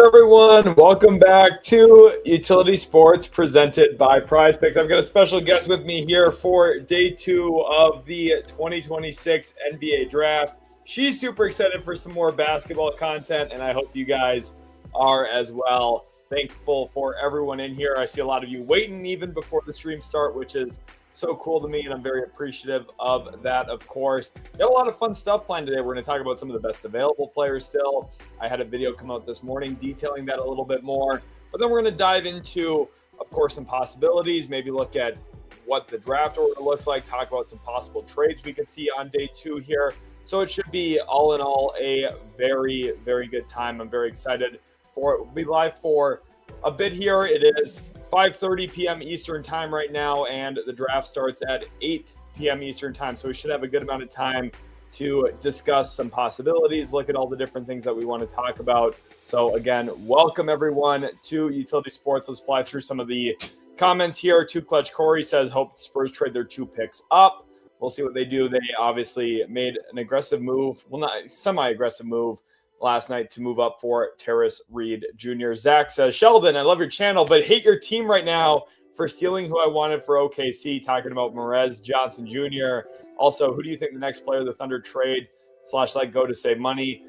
everyone? Welcome back to Utility Sports presented by Prize Picks. I've got a special guest with me here for day 2 of the 2026 NBA Draft. She's super excited for some more basketball content, and I hope you guys are as well. Thankful for everyone in here. I see a lot of you waiting even before the stream start, which is so cool to me, and I'm very appreciative of that, of course. Got a lot of fun stuff planned today. We're going to talk about some of the best available players still. I had a video come out this morning detailing that a little bit more. But then we're going to dive into, of course, some possibilities, maybe look at what the draft order looks like, talk about some possible trades we could see on day 2 here. So it should be, all in all, a very, very good time. I'm very excited for it. We'll be live for a bit here. It is 5:30 p.m. Eastern time right now, and the draft starts at 8 p.m. Eastern time. So we should have a good amount of time to discuss some possibilities, look at all the different things that we want to talk about. So again, welcome everyone to Utility Sports. Let's fly through some of the comments here. Two Clutch Corey says, hope Spurs trade their 2 picks up. We'll see what they do. They obviously made an aggressive move, well, not semi-aggressive move last night to move up for Terrace Reed Jr. Zach says, Sheldon, I love your channel, but hate your team right now for stealing who I wanted for OKC, talking about Morez Johnson Jr. Also, who do you think the next player the Thunder trade / let go to save money?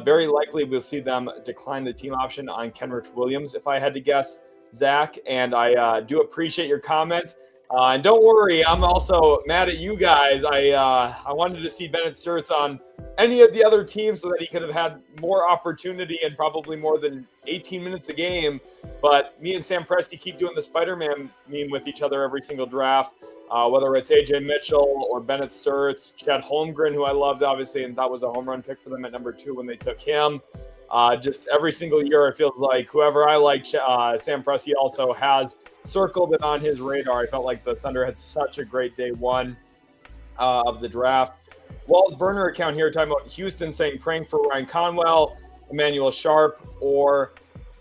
Very likely we'll see them decline the team option on Kenrich Williams, if I had to guess, Zach. And I do appreciate your comment. And don't worry, I'm also mad at you guys. I wanted to see Bennett Sturts on any of the other teams so that he could have had more opportunity and probably more than 18 minutes a game. But me and Sam Presti keep doing the Spider-Man meme with each other every single draft, whether it's AJ Mitchell or Bennett Sturts, Chet Holmgren, who I loved, obviously, and that was a home run pick for them at number 2 when they took him. Just every single year, it feels like whoever I like, Sam Presti also has circled it on his radar. I felt like the Thunder had such a great day 1 of the draft. Walt burner account here talking about Houston saying praying for Ryan Conwell, Emmanuel Sharp, or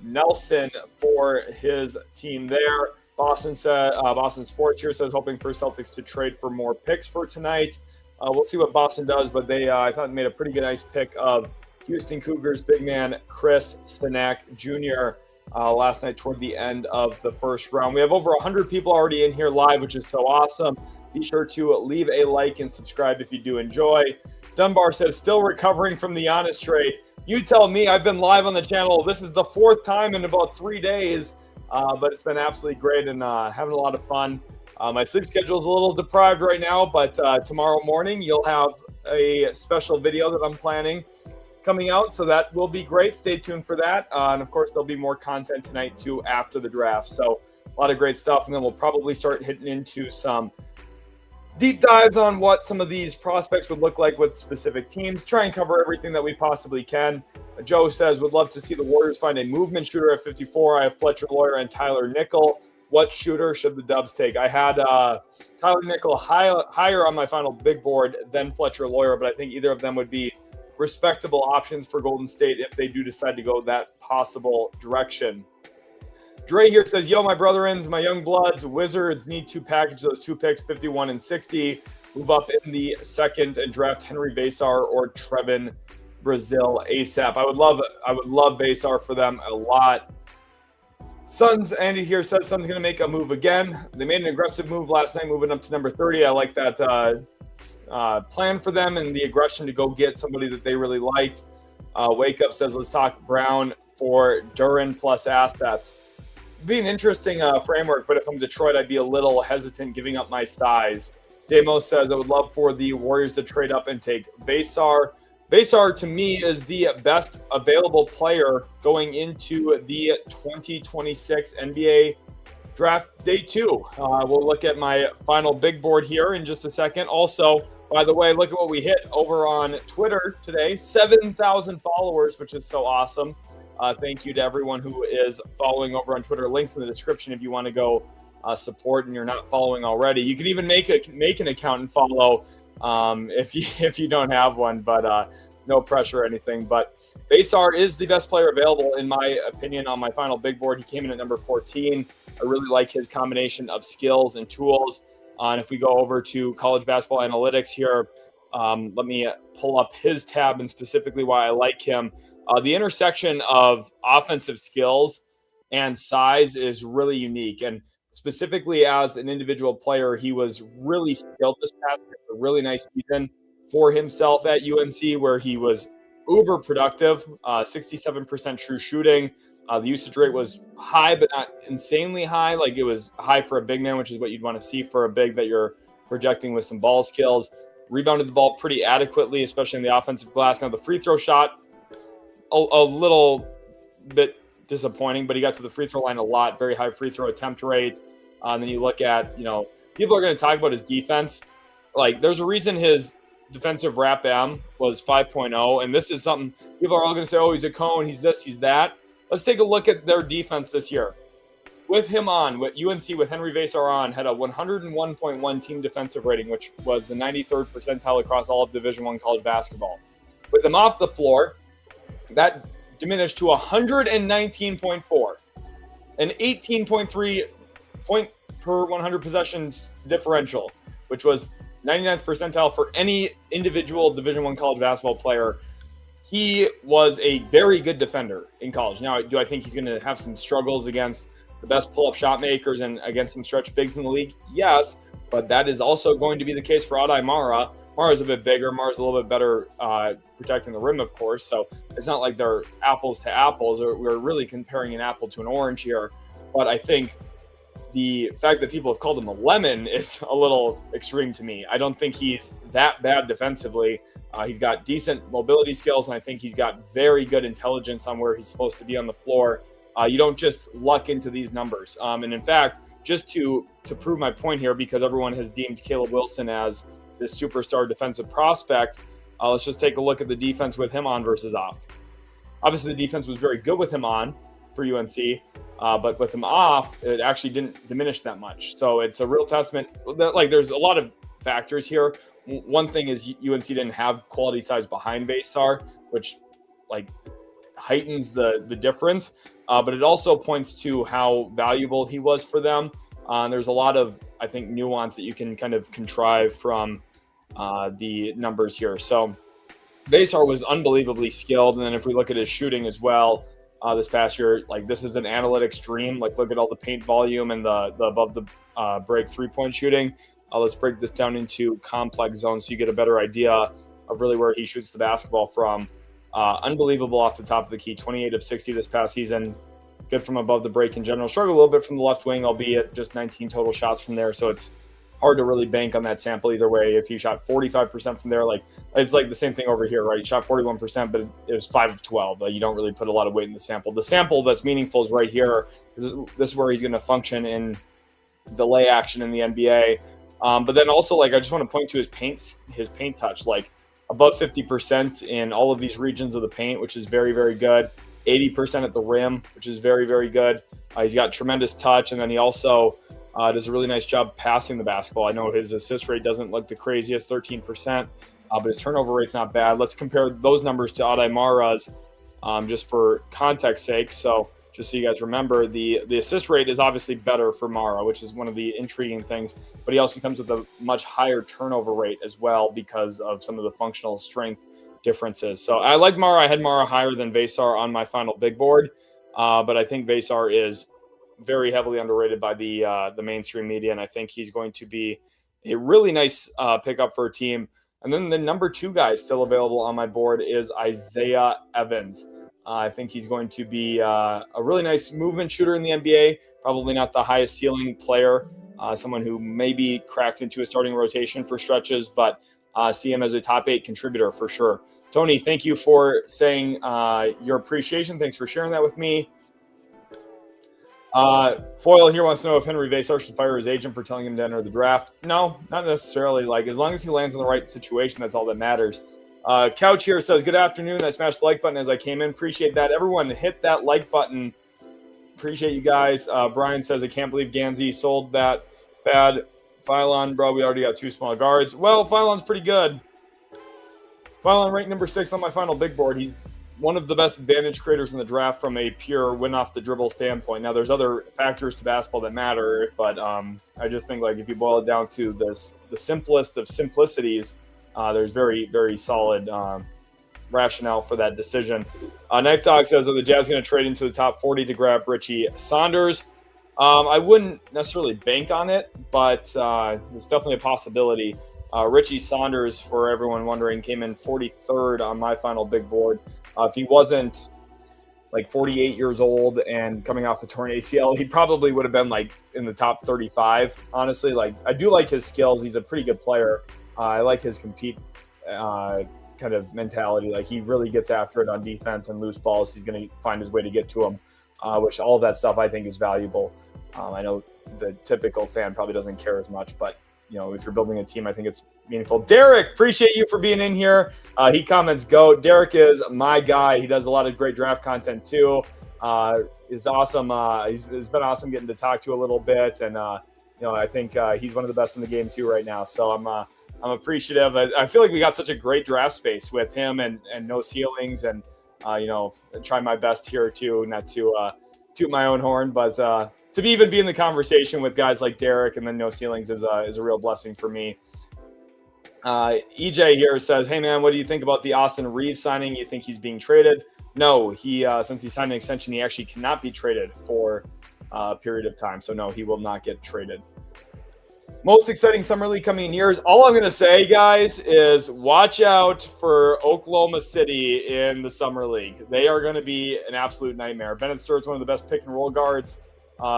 Nelson for his team there. Boston Sports here says hoping for Celtics to trade for more picks for tonight. We'll see what Boston does, but they I thought made a pretty good nice pick of Houston Cougars big man Chris Stanak Jr. Last night toward the end of the first round. We have over 100 people already in here live, which is so awesome. Be sure to leave a like and subscribe if you do enjoy. Dunbar says, still recovering from the Giannis trade. You tell me. I've been live on the channel. This is the 4th time in about 3 days, but it's been absolutely great and having a lot of fun. My sleep schedule is a little deprived right now, but tomorrow morning you'll have a special video that I'm planning coming out, so that will be great. Stay tuned for that. And of course, there'll be more content tonight too after the draft. So a lot of great stuff. And then we'll probably start hitting into some deep dives on what some of these prospects would look like with specific teams. Try and cover everything that we possibly can. Joe says, would love to see the Warriors find a movement shooter at 54. I have Fletcher Lawyer and Tyler Nickel. What shooter should the Dubs take? I had Tyler Nickel higher on my final big board than Fletcher Lawyer, but I think either of them would be respectable options for Golden State if they do decide to go that possible direction. Dre here says, yo, my brother-ins, my young bloods, Wizards need to package those 2 picks, 51 and 60, move up in the 2nd and draft Henry Basar or Trevin Brazil ASAP. I would love Basar for them a lot. Suns, Andy here says Suns going to make a move again. They made an aggressive move last night, moving up to number 30. I like that plan for them and the aggression to go get somebody that they really liked. Wake Up says, let's talk Brown for Darryn plus assets. Be an interesting framework, but if I'm Detroit, I'd be a little hesitant giving up my size. Demos says, I would love for the Warriors to trade up and take Basar. Basar, to me, is the best available player going into the 2026 NBA Draft Day 2. We'll look at my final big board here in just a second. Also, by the way, look at what we hit over on Twitter today. 7,000 followers, which is so awesome. Thank you to everyone who is following over on Twitter. Links in the description if you want to go support and you're not following already. You can even make an account and follow if you don't have one, but no pressure or anything. But Basar is the best player available, in my opinion, on my final big board. He came in at number 14. I really like his combination of skills and tools. And if we go over to college basketball analytics here, let me pull up his tab and specifically why I like him. The intersection of offensive skills and size is really unique. And specifically as an individual player, he was really skilled this past year. A really nice season for himself at UNC, where he was uber productive, 67% true shooting. The usage rate was high, but not insanely high. Like, it was high for a big man, which is what you'd want to see for a big that you're projecting with some ball skills. Rebounded the ball pretty adequately, especially in the offensive glass. Now, the free throw shot, a little bit disappointing, but he got to the free throw line a lot. Very high free throw attempt rate. And then you look at, people are going to talk about his defense. Like, there's a reason his defensive rap M was 5.0, and this is something people are all going to say, oh, he's a cone, he's this, he's that. Let's take a look at their defense this year. With him on, with UNC, with Henry Vassar on, had a 101.1 team defensive rating, which was the 93rd percentile across all of Division I college basketball. With him off the floor, that diminished to 119.4, an 18.3 point per 100 possessions differential, which was 99th percentile for any individual Division I college basketball player. He was a very good defender in college. Now, do I think he's going to have some struggles against the best pull-up shot makers and against some stretch bigs in the league? Yes, but that is also going to be the case for Aday Mara. Mara's a bit bigger. Mara's a little bit better protecting the rim, of course. So it's not like they're apples to apples. We're really comparing an apple to an orange here. But I think the fact that people have called him a lemon is a little extreme to me. I don't think he's that bad defensively. He's got decent mobility skills, and I think he's got very good intelligence on where he's supposed to be on the floor. You don't just luck into these numbers. And in fact, just to prove my point here, because everyone has deemed Caleb Wilson as this superstar defensive prospect, let's just take a look at the defense with him on versus off. Obviously, the defense was very good with him on for UNC, but with him off, it actually didn't diminish that much. So it's a real testament that, like, there's a lot of factors here. One thing is UNC didn't have quality size behind Vassar, which heightens the difference. But it also points to how valuable he was for them. There's a lot of, I think, nuance that you can kind of contrive from the numbers here. So Vassar was unbelievably skilled. And then if we look at his shooting as well, this past year, this is an analytics dream. Look at all the paint volume and the above the break 3-point shooting. Let's break this down into complex zones so you get a better idea of really where he shoots the basketball from. Unbelievable off the top of the key, 28 of 60 this past season. Good from above the break in general. Struggled a little bit from the left wing, albeit just 19 total shots from there. So it's hard to really bank on that sample either way. If he shot 45% from there, it's like the same thing over here, right? He shot 41%, but it was 5 of 12. You don't really put a lot of weight in the sample. The sample that's meaningful is right here. This is where he's going to function in delay action in the NBA. But then also, I just want to point to his paint touch, above 50% in all of these regions of the paint, which is very, very good. 80% at the rim, which is very, very good. He's got tremendous touch, and then he also does a really nice job passing the basketball. I know his assist rate doesn't look the craziest, 13%, but his turnover rate's not bad. Let's compare those numbers to Aday Mara's just for context sake. So just so you guys remember, the assist rate is obviously better for Mara, which is one of the intriguing things, but he also comes with a much higher turnover rate as well because of some of the functional strength differences. So I like Mara. I had Mara higher than Vassar on my final big board, but I think Vassar is very heavily underrated by the mainstream media, and I think he's going to be a really nice pickup for a team. And then the number 2 guy still available on my board is Isaiah Evans. I think he's going to be a really nice movement shooter in the NBA, probably not the highest ceiling player, someone who maybe cracks into a starting rotation for stretches, but see him as a top 8 contributor for sure. Tony, thank you for saying your appreciation. Thanks for sharing that with me. Foil here wants to know if Henry Vassar should fire his agent for telling him to enter the draft. No, not necessarily. As long as he lands in the right situation, that's all that matters. Couch here says, good afternoon. I smashed the like button as I came in. Appreciate that. Everyone hit that like button. Appreciate you guys. Brian says, I can't believe Ganzi sold that bad. Phylon, bro, we already got 2 small guards. Well, Phylon's pretty good. Phylon ranked number 6 on my final big board. He's one of the best advantage creators in the draft from a pure win off the dribble standpoint. Now, there's other factors to basketball that matter, but I just think if you boil it down to the simplest of simplicities, there's very, very solid rationale for that decision. Knife Dog says, are the Jazz going to trade into the top 40 to grab Richie Saunders? I wouldn't necessarily bank on it, but it's definitely a possibility. Richie Saunders, for everyone wondering, came in 43rd on my final big board. If he wasn't like 48 years old and coming off the torn ACL, he probably would have been like in the top 35, honestly. Like, I do like his skills. He's a pretty good player. I like his compete kind of mentality. Like, he really gets after it on defense and loose balls. He's going to find his way to get to them, which all of that stuff I think is valuable. I know the typical fan probably doesn't care as much, but you know, if you're building a team, I think it's meaningful. Derek, appreciate you for being in here. He comments, "Go." Derek is my guy. He does a lot of great draft content too. Is awesome. It's been awesome getting to talk to a little bit, and you know, I think he's one of the best in the game too right now. So I'm appreciative. I feel like we got such a great draft space with him and no ceilings, and you know, try my best here too, not to toot my own horn, but to even be in the conversation with guys like Derek and then no ceilings is a real blessing for me. EJ here says, "Hey man, what do you think about the Austin Reeves signing? You think he's being traded?" No, he since he signed an extension, he actually cannot be traded for a period of time. So no, he will not get traded. Most exciting summer league coming in years. All I'm going to say, guys, is watch out for Oklahoma City in the summer league. They are going to be an absolute nightmare. Bennett Stewart's one of the best pick and roll guards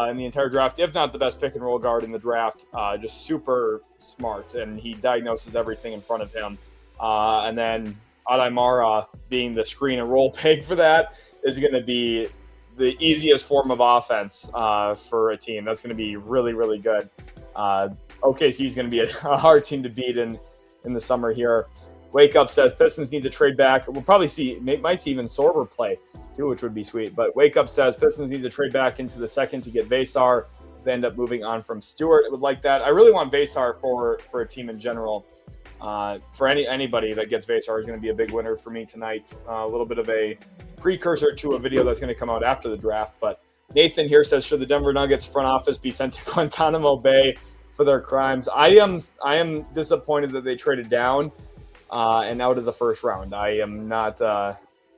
in the entire draft, if not the best pick and roll guard in the draft. Just super smart, and he diagnoses everything in front of him. And then Aday Mara being the screen and roll peg for that is going to be the easiest form of offense for a team. That's going to be really, really good. OKC is going to be a hard team to beat in the summer here. Wake Up says Pistons need to trade back. We'll probably might see even Sorber play too, which would be sweet. But Wake Up says Pistons need to trade back into the second to get Vesar. They end up moving on from Stewart. I would like that. I really want Vesar for a team in general. For anybody that gets Vesar is going to be a big winner for me tonight. A little bit of a precursor to a video that's going to come out after the draft. But Nathan here says, should the Denver Nuggets front office be sent to Guantanamo Bay for their crimes? I am disappointed that they traded down and out of the first round. I am not.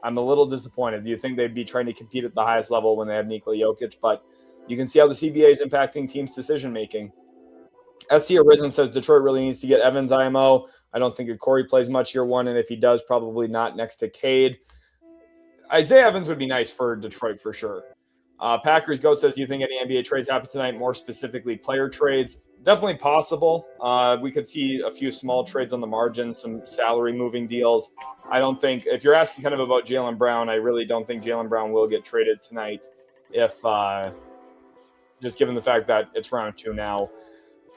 I'm a little disappointed. Do you think they'd be trying to compete at the highest level when they have Nikola Jokic? But you can see how the CBA is impacting teams' decision making. SC Arisen says Detroit really needs to get Evans IMO. I don't think Corey plays much year one, and if he does, probably not next to Cade. Isaiah Evans would be nice for Detroit for sure. Packers Goat says, do you think any NBA trades happen tonight, more specifically player trades? Definitely possible. We could see a few small trades on the margin, some salary moving deals. I don't think, if you're asking kind of about Jaylen Brown, I really don't think Jaylen Brown will get traded tonight if just given the fact that it's round 2 now.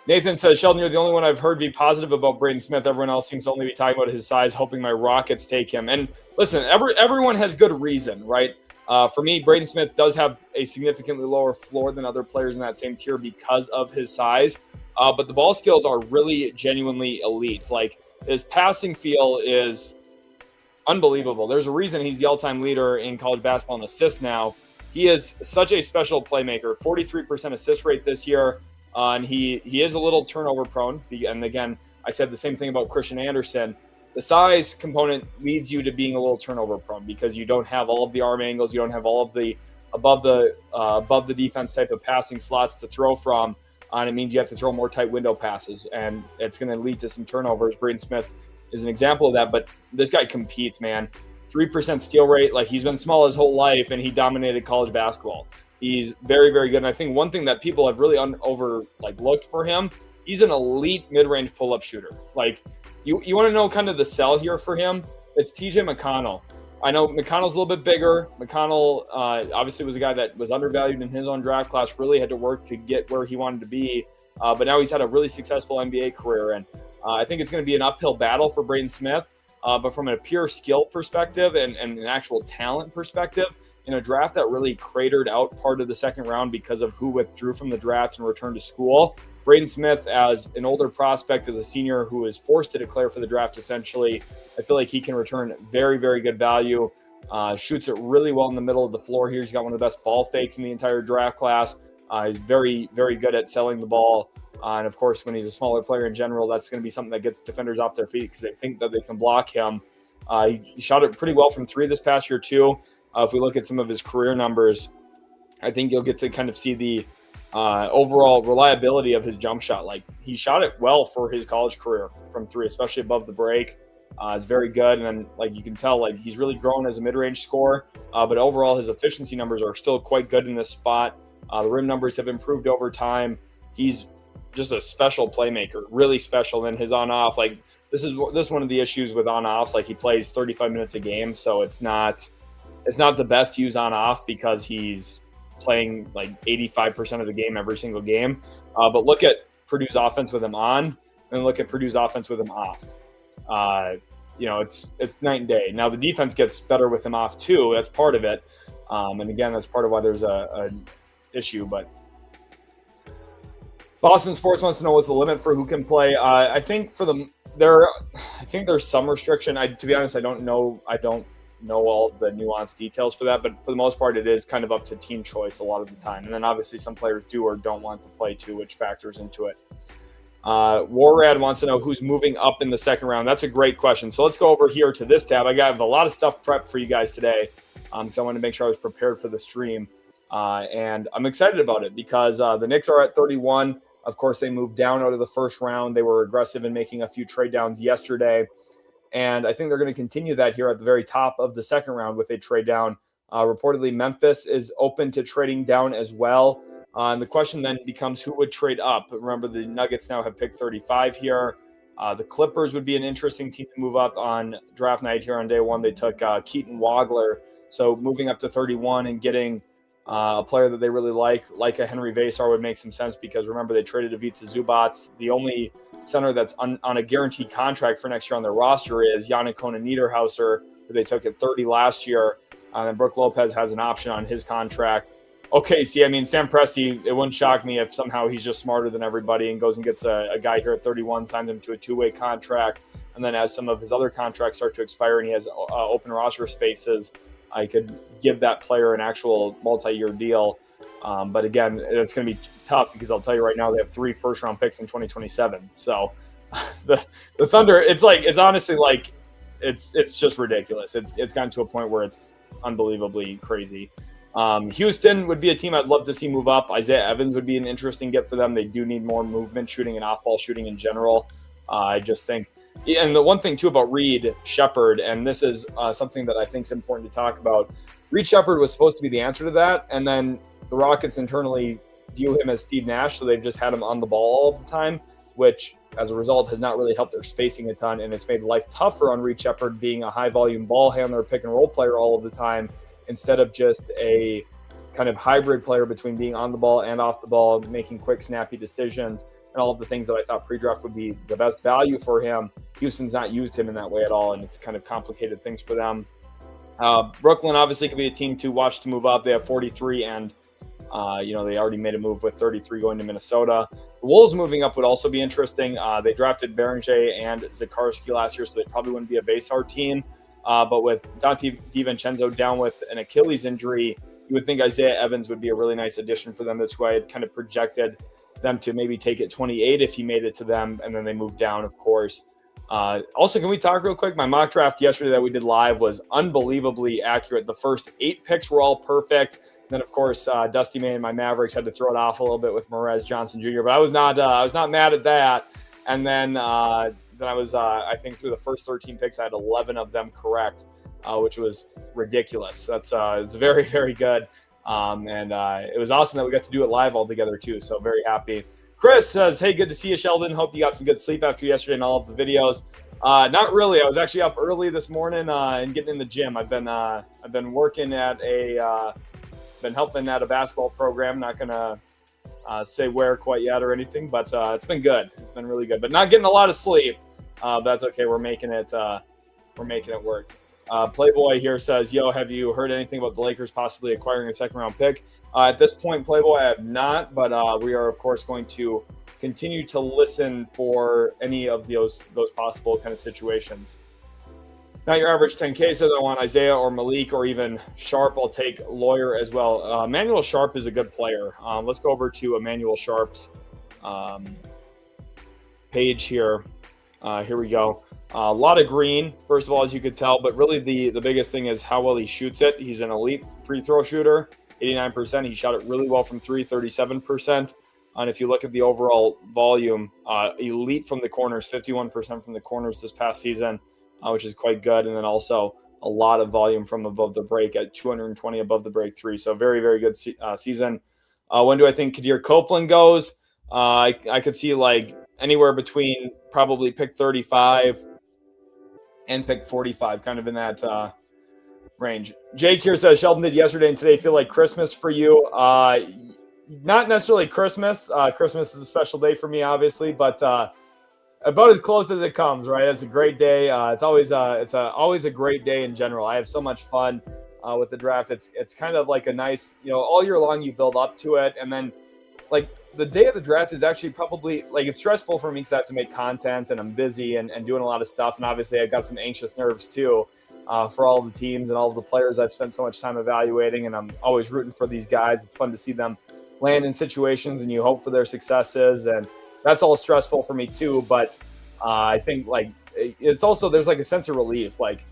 Nathan says, Sheldon, you're the only one I've heard be positive about Brayden Smith. Everyone else seems to only be talking about his size, hoping my Rockets take him. And listen, everyone has good reason, right? For me, Brayden Smith does have a significantly lower floor than other players in that same tier because of his size. But the ball skills are really genuinely elite. Like, his passing feel is unbelievable. There's a reason he's the all-time leader in college basketball in assists now. He is such a special playmaker. 43% assist rate this year. And he is a little turnover prone. And again, I said the same thing about Christian Anderson. The size component leads you to being a little turnover prone because you don't have all of the arm angles. You don't have all of the above the defense type of passing slots to throw from. And it means you have to throw more tight window passes. And it's going to lead to some turnovers. Brayden Smith is an example of that. But this guy competes, man. 3% steal rate. Like, he's been small his whole life, and he dominated college basketball. He's very, very good. And I think one thing that people have really looked for him, he's an elite mid-range pull-up shooter. Like, you want to know kind of the sell here for him? It's TJ McConnell. I know McConnell's a little bit bigger. McConnell obviously was a guy that was undervalued in his own draft class, really had to work to get where he wanted to be. But now he's had a really successful NBA career. And I think it's going to be an uphill battle for Brayden Smith. But from a pure skill perspective and an actual talent perspective, in a draft that really cratered out part of the second round because of who withdrew from the draft and returned to school, Brayden Smith, as an older prospect, as a senior who is forced to declare for the draft, essentially, I feel like he can return very, very good value. Shoots it really well in the middle of the floor here. He's got one of the best ball fakes in the entire draft class. He's very, very good at selling the ball. And of course, when he's a smaller player in general, that's going to be something that gets defenders off their feet because they think that they can block him. He shot it pretty well from three this past year too. If we look at some of his career numbers, I think you'll get to kind of see the overall reliability of his jump shot. Like, he shot it well for his college career from three, especially above the break. It's very good. And then, like, you can tell, like, he's really grown as a mid-range scorer, but overall his efficiency numbers are still quite good in this spot. The rim numbers have improved over time. He's just a special playmaker, really special. And his on-off, like, this is one of the issues with on-offs. Like, he plays 35 minutes a game, so it's not the best to use on-off because he's playing like 85% of the game every single game. But look at Purdue's offense with him on, and look at Purdue's offense with him off. It's night and day. Now the defense gets better with him off too. That's part of it. And again, that's part of why there's a issue. But Boston Sports wants to know what's the limit for who can play. I think there's some restriction. To be honest, I don't know all of the nuanced details for that, but for the most part, it is kind of up to team choice a lot of the time. And then obviously some players do or don't want to play too, which factors into it. Warrad wants to know who's moving up in the second round. That's a great question. So let's go over here to this tab. I got a lot of stuff prepped for you guys today because I wanted to make sure I was prepared for the stream. And I'm excited about it because the Knicks are at 31. Of course, they moved down out of the first round. They were aggressive in making a few trade downs yesterday. And I think they're going to continue that here at the very top of the second round with a trade down. Reportedly, Memphis is open to trading down as well. And the question then becomes who would trade up. Remember, the Nuggets now have picked 35 here. The Clippers would be an interesting team to move up on draft night here on day one. They took Keaton Wagler. So moving up to 31 and getting a player that they really like a Henry Vasar would make some sense because remember, they traded Ivica Zubac. The only center that's on a guaranteed contract for next year on their roster is Yannick Niederhauser, who they took at 30 last year. And Brook Lopez has an option on his contract. Okay, see, I mean, Sam Presti, it wouldn't shock me if somehow he's just smarter than everybody and goes and gets a guy here at 31, signs him to a two-way contract, and then as some of his other contracts start to expire and he has open roster spaces, I could give that player an actual multi-year deal. But again, it's going to be tough because I'll tell you right now, they have 3 first-round picks in 2027. So the Thunder, it's honestly like it's just ridiculous. It's gotten to a point where it's unbelievably crazy. Houston would be a team I'd love to see move up. Isaiah Evans would be an interesting get for them. They do need more movement shooting and off-ball shooting in general. I just think, and the one thing too about Reed Shepherd, and this is something that I think is important to talk about. Reed Shepherd was supposed to be the answer to that, and then the Rockets internally view him as Steve Nash, so they've just had him on the ball all the time, which as a result has not really helped their spacing a ton, and it's made life tougher on Reed Shepherd being a high-volume ball handler, pick-and-roll player all of the time, instead of just a kind of hybrid player between being on the ball and off the ball, making quick, snappy decisions, and all of the things that I thought pre-draft would be the best value for him. Houston's not used him in that way at all, and it's kind of complicated things for them. Brooklyn obviously could be a team to watch to move up. They have 43, and they already made a move with 33 going to Minnesota. The Wolves moving up would also be interesting. They drafted Beringer and Zakarsky last year, so they probably wouldn't be a Vasar team. But with Dante DiVincenzo down with an Achilles injury, you would think Isaiah Evans would be a really nice addition for them. That's why I had kind of projected them to maybe take it 28 if he made it to them, and then they moved down, of course. Also, can we talk real quick? My mock draft yesterday that we did live was unbelievably accurate. The first 8 picks were all perfect. And then, of course, Dusty May and my Mavericks had to throw it off a little bit with Morez Johnson Jr., but I was not mad at that. And then I think through the first 13 picks, I had 11 of them correct, which was ridiculous. It's very, very good. And it was awesome that we got to do it live all together too. So very happy. Chris says, hey, good to see you, Sheldon. Hope you got some good sleep after yesterday and all of the videos. Not really. I was actually up early this morning and getting in the gym. I've been working at been helping at a basketball program. Not gonna say where quite yet or anything, but it's been good. It's been really good, but not getting a lot of sleep. But that's okay. We're making it work. Playboy here says, yo, have you heard anything about the Lakers possibly acquiring a second-round pick? At this point, Playboy, I have not, but we are, of course, going to continue to listen for any of those possible kind of situations. Not your average 10K says, I want Isaiah or Malik or even Sharp. I'll take Lawyer as well. Emmanuel Sharp is a good player. Let's go over to Emmanuel Sharp's page here. Here we go. A lot of green, first of all, as you could tell, but really the biggest thing is how well he shoots it. He's an elite free throw shooter, 89%. He shot it really well from 3, 37%. And if you look at the overall volume, elite from the corners, 51% from the corners this past season, which is quite good. And then also a lot of volume from above the break at 220 above the break 3. So very, very good season. When do I think Kadir Copeland goes? I could see like anywhere between probably pick 35 and pick 45, kind of in that range. Jake here says, Sheldon, did yesterday and today feel like Christmas for you? Not necessarily Christmas. Christmas is a special day for me, obviously, but about as close as it comes, right? It's a great day. It's always a great day in general. I have so much fun with the draft. It's kind of like a nice, all year long you build up to it, and then like the day of the draft is actually probably like it's stressful for me because I have to make content and I'm busy and doing a lot of stuff. And obviously I've got some anxious nerves too for all of the teams and all of the players I've spent so much time evaluating. And I'm always rooting for these guys. It's fun to see them land in situations and you hope for their successes. And that's all stressful for me too. But I think like it's also, there's like a sense of relief. Like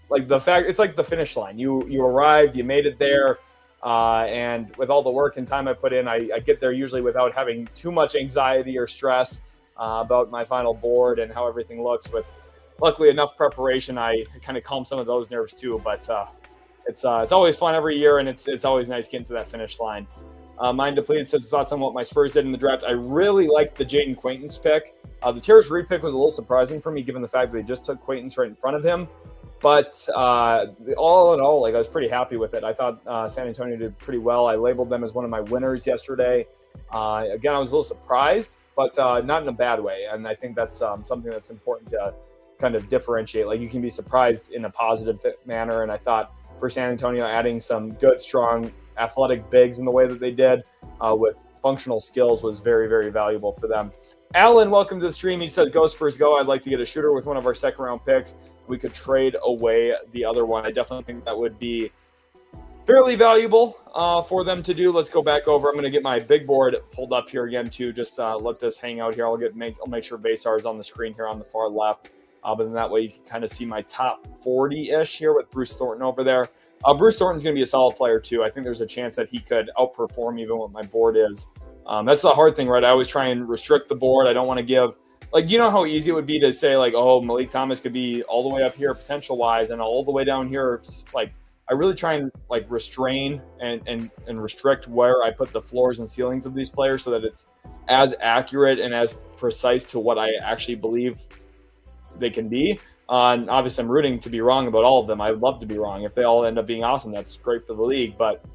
the fact it's like the finish line. You arrived, you made it there. And with all the work and time I put in, I get there usually without having too much anxiety or stress about my final board and how everything looks. With luckily enough preparation, I kind of calm some of those nerves too. But it's always fun every year, and it's always nice getting to that finish line. Mine Depleted says thoughts on what my Spurs did in the draft. I really liked the Jaden Quaintance pick. The Terrace Reed pick was a little surprising for me, given the fact that they just took Quaintance right in front of him. But all in all, like I was pretty happy with it. I thought San Antonio did pretty well. I labeled them as one of my winners yesterday. Again, I was a little surprised, but not in a bad way. And I think that's something that's important to kind of differentiate. Like you can be surprised in a positive manner. And I thought for San Antonio, adding some good, strong, athletic bigs in the way that they did with functional skills was very, very valuable for them. Alan, welcome to the stream. He says, go Spurs, go. I'd like to get a shooter with one of our second-round picks. We could trade away the other one. I definitely think that would be fairly valuable for them to do. Let's go back over. I'm going to get my big board pulled up here again, too. Just let this hang out here. I'll make sure Basar is on the screen here on the far left. But then that way you can kind of see my top 40-ish here with Bruce Thornton over there. Bruce Thornton's going to be a solid player, too. I think there's a chance that he could outperform even what my board is. That's the hard thing, right? I always try and restrict the board. I don't want to give – like, you know how easy it would be to say, like, oh, Malik Thomas could be all the way up here potential-wise and all the way down here. Like, I really try and, like, restrain and restrict where I put the floors and ceilings of these players so that it's as accurate and as precise to what I actually believe they can be. And obviously, I'm rooting to be wrong about all of them. I'd love to be wrong. If they all end up being awesome, that's great for the league. But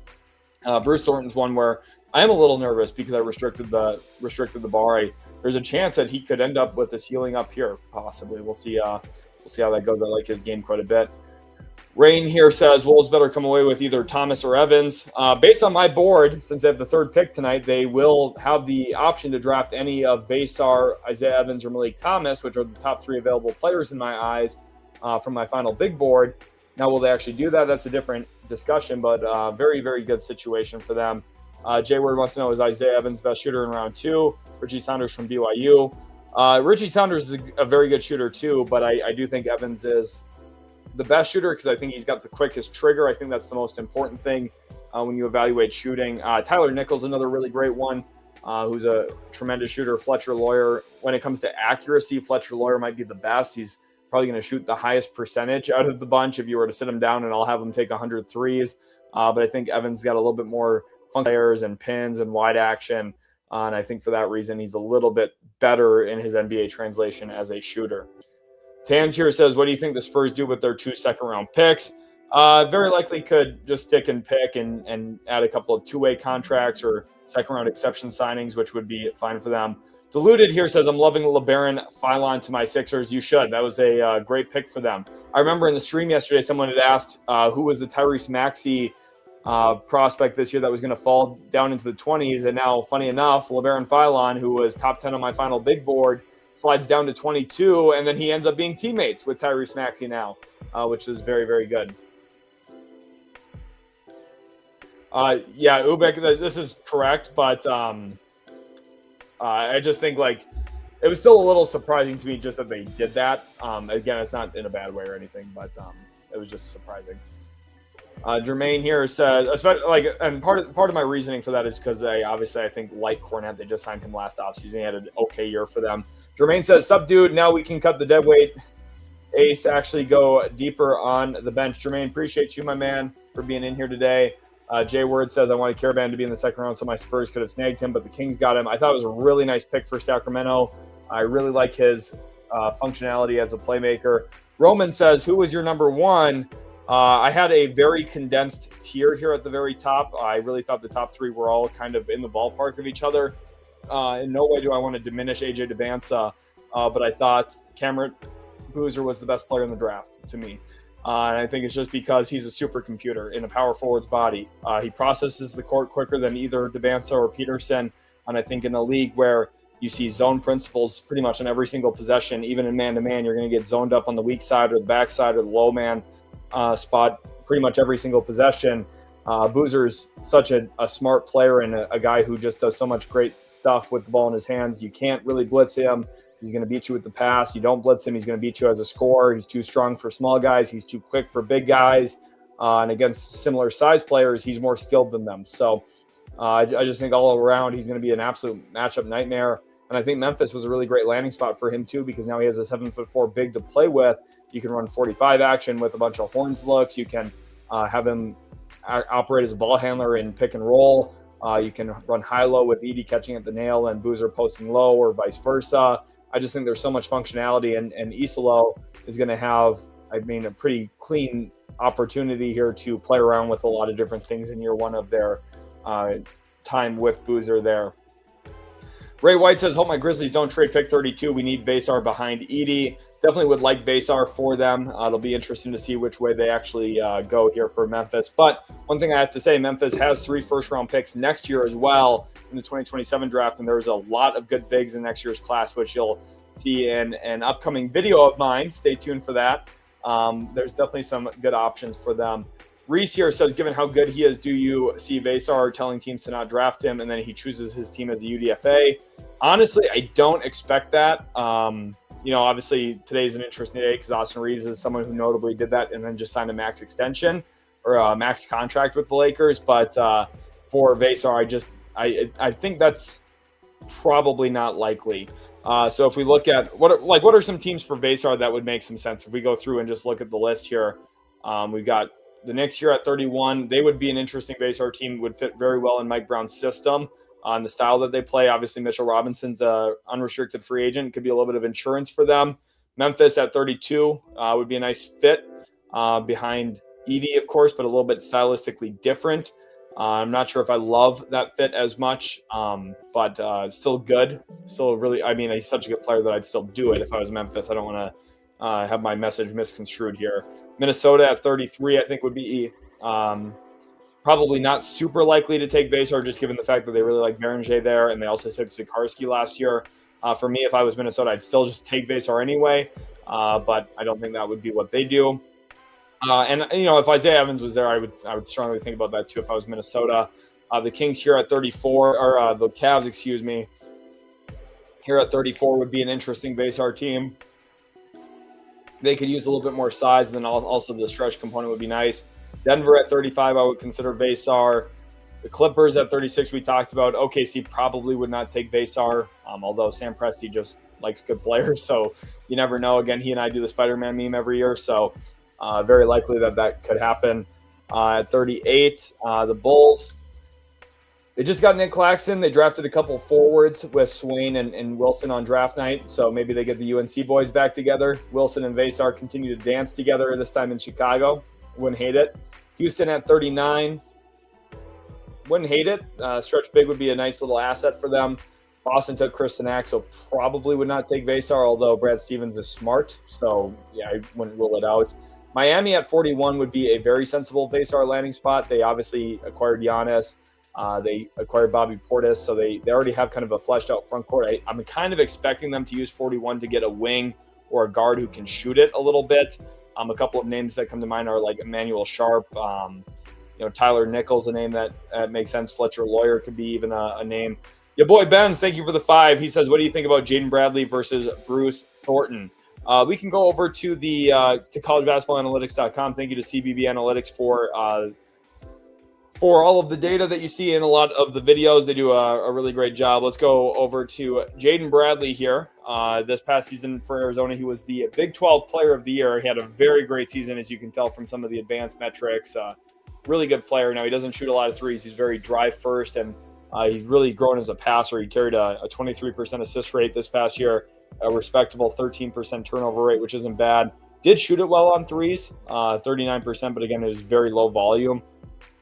Bruce Thornton's one where I am a little nervous because I restricted the bar. There's a chance that he could end up with the ceiling up here, possibly. We'll see how that goes. I like his game quite a bit. Rain here says Wolves better come away with either Thomas or Evans. Based on my board, since they have the third pick tonight, they will have the option to draft any of Basar, Isaiah Evans, or Malik Thomas, which are the top 3 available players in my eyes from my final big board. Now, will they actually do that? That's a different discussion, but very, very good situation for them. Jay Word wants to know, is Isaiah Evans best shooter in round 2? Richie Saunders from BYU. Richie Saunders is a very good shooter too, but I do think Evans is the best shooter because I think he's got the quickest trigger. I think that's the most important thing when you evaluate shooting. Tyler Nichols, another really great one, who's a tremendous shooter. Fletcher Lawyer, when it comes to accuracy, Fletcher Lawyer might be the best. He's probably going to shoot the highest percentage out of the bunch if you were to sit him down and I'll have him take 100 threes. But I think Evans got a little bit more fun players and pins and wide action. And I think for that reason, he's a little bit better in his NBA translation as a shooter. Tans here says, what do you think the Spurs do with their 2 second-round picks? Very likely could just stick and pick and add a couple of 2-way contracts or second-round exception signings, which would be fine for them. Diluted here says, I'm loving LeBaron Philon to my Sixers. You should. That was a great pick for them. I remember in the stream yesterday, someone had asked who was the Tyrese Maxey prospect this year that was going to fall down into the 20s. And now, funny enough, LeBaron Philon, who was top 10 on my final big board, slides down to 22, and then he ends up being teammates with Tyrese Maxey now, which is very, very good. Ubek, this is correct, but I just think, like, it was still a little surprising to me just that they did that. Again, it's not in a bad way or anything, but it was just surprising. Jermaine here says, and part of my reasoning for that is because they obviously, I think, like Cornette, they just signed him last offseason. He had an okay year for them. Jermaine says, "Sup, dude? Now we can cut the dead weight. Ace actually go deeper on the bench." Jermaine, appreciate you, my man, for being in here today. Jay Word says, "I wanted Caravan to be in the second round so my Spurs could have snagged him, but the Kings got him." I thought it was a really nice pick for Sacramento. I really like his functionality as a playmaker. Roman says, "Who was your number one?" I had a very condensed tier here at the very top. I really thought the top three were all kind of in the ballpark of each other. In no way do I want to diminish AJ Dybantsa, but I thought Cameron Boozer was the best player in the draft to me. And I think it's just because he's a supercomputer in a power forward's body. He processes the court quicker than either Dybantsa or Peterson. And I think in a league where you see zone principles pretty much on every single possession, even in man-to-man, you're going to get zoned up on the weak side or the back side or the low man spot pretty much every single possession. Boozer's such a smart player and a guy who just does so much great stuff with the ball in his hands. You can't really blitz him. He's going to beat you with the pass. You don't blitz him, he's going to beat you as a scorer. He's too strong for small guys. He's too quick for big guys. And against similar size players, he's more skilled than them. So I just think all around he's going to be an absolute matchup nightmare. And I think Memphis was a really great landing spot for him too, because now he has a 7'4" big to play with. You can run 45 action with a bunch of horns looks. You can have him operate as a ball handler in pick and roll. You can run high-low with Edey catching at the nail and Boozer posting low, or vice versa. I just think there's so much functionality, and Isolo is going to have, a pretty clean opportunity here to play around with a lot of different things in year one of their time with Boozer there. Ray White says, "Hope my Grizzlies don't trade pick 32. We need Vasar behind Edey." Definitely would like Vasar for them. It'll be interesting to see which way they actually go here for Memphis. But one thing I have to say, Memphis has 3 first-round picks next year as well in the 2027 draft, and there's a lot of good bigs in next year's class, which you'll see in an upcoming video of mine. Stay tuned for that. There's definitely some good options for them. Reese here says, "Given how good he is, do you see Vasar telling teams to not draft him, and then he chooses his team as a UDFA?" Honestly, I don't expect that. Obviously today's an interesting day because Austin Reeves is someone who notably did that and then just signed a max extension or a max contract with the Lakers. But for Vasar, I think that's probably not likely. So if we look at what are some teams for Vasar that would make some sense? If we go through and just look at the list here, we've got the Knicks here at 31. They would be an interesting Vasar team, would fit very well in Mike Brown's system. On the style that they play. Obviously, Mitchell Robinson's a unrestricted free agent. Could be a little bit of insurance for them. Memphis at 32 would be a nice fit behind Edey, of course, but a little bit stylistically different. I'm not sure if I love that fit as much, but still good. Still really, he's such a good player that I'd still do it if I was Memphis. I don't want to have my message misconstrued here. Minnesota at 33, I think would be probably not super likely to take Vasar, just given the fact that they really like Beringer there, and they also took Sikorsky last year. For me, if I was Minnesota, I'd still just take Vasar anyway, but I don't think that would be what they do. If Isaiah Evans was there, I would strongly think about that too if I was Minnesota. The Kings here at 34, or the Cavs, excuse me, here at 34 would be an interesting Vasar team. They could use a little bit more size, and then also the stretch component would be nice. Denver at 35, I would consider Vasar. The Clippers at 36, we talked about. OKC probably would not take Vasar, although Sam Presti just likes good players, so you never know. Again, he and I do the Spider-Man meme every year, so very likely that could happen. At 38, the Bulls. They just got Nick Claxton. They drafted a couple forwards with Swain and Wilson on draft night, so maybe they get the UNC boys back together. Wilson and Vasar continue to dance together, this time in Chicago. Wouldn't hate it. Houston at 39. Wouldn't hate it. Stretch big would be a nice little asset for them. Boston took Chris Sinak, so probably would not take Vasar, although Brad Stevens is smart. So, yeah, I wouldn't rule it out. Miami at 41 would be a very sensible Vasar landing spot. They obviously acquired Giannis. They acquired Bobby Portis, so they already have kind of a fleshed-out front court. I'm kind of expecting them to use 41 to get a wing or a guard who can shoot it a little bit. A couple of names that come to mind are like Emmanuel Sharp, Tyler Nichols, a name that makes sense. Fletcher Lawyer could be even a name. Your boy Benz, thank you for the 5. He says, what do you think about Jaden Bradley versus Bruce Thornton? We can go over to the to collegebasketballanalytics.com. Thank you to CBB Analytics for all of the data that you see in a lot of the videos. They do a really great job. Let's go over to Jaden Bradley here. This past season for Arizona, he was the Big 12 Player of the Year. He had a very great season, as you can tell from some of the advanced metrics. Really good player. Now, he doesn't shoot a lot of threes. He's very drive first, and he's really grown as a passer. He carried a 23% assist rate this past year, a respectable 13% turnover rate, which isn't bad. Did shoot it well on threes, 39%, but again, it was very low volume.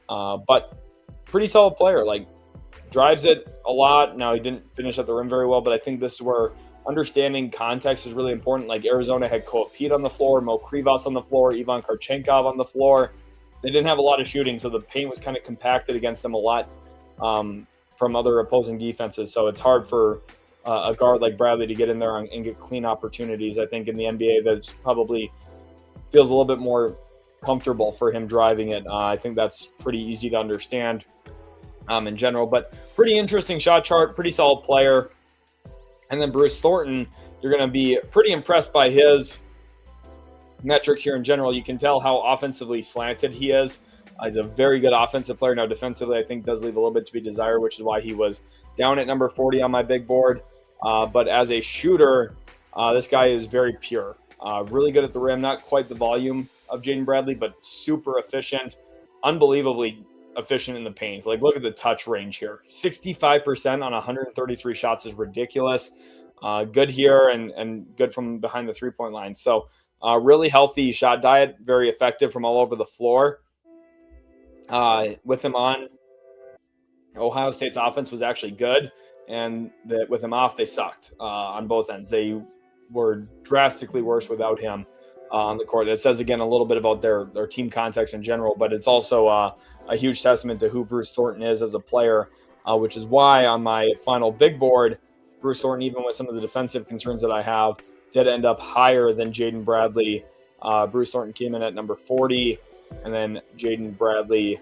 But pretty solid player, like drives it a lot. Now, he didn't finish at the rim very well, but I think this is where understanding context is really important. Like Arizona had Pete on the floor, Mo Krivas on the floor, Ivan Karchenkov on the floor. They didn't have a lot of shooting, so the paint was kind of compacted against them a lot from other opposing defenses. So it's hard for a guard like Bradley to get in there and get clean opportunities. I think in the NBA, that probably feels a little bit more comfortable for him driving it. I think that's pretty easy to understand in general, but pretty interesting shot chart, pretty solid player. And then Bruce Thornton, you're going to be pretty impressed by his metrics here in general. You can tell how offensively slanted he is. He's a very good offensive player. Now, defensively, I think does leave a little bit to be desired, which is why he was down at number 40 on my big board. But as a shooter, this guy is very pure. Really good at the rim, not quite the volume of Jaden Bradley, but super efficient, unbelievably efficient in the paint. Like, look at the touch range here. 65% on 133 shots is ridiculous. Good here and good from behind the three-point line. So really healthy shot diet, very effective from all over the floor. With him on, Ohio State's offense was actually good, and with him off, they sucked on both ends. They were drastically worse without him on the court. That says, again, a little bit about their team context in general, but it's also a huge testament to who Bruce Thornton is as a player, which is why on my final big board, Bruce Thornton, even with some of the defensive concerns that I have, did end up higher than Jaden Bradley. Bruce Thornton came in at number 40, and then Jaden Bradley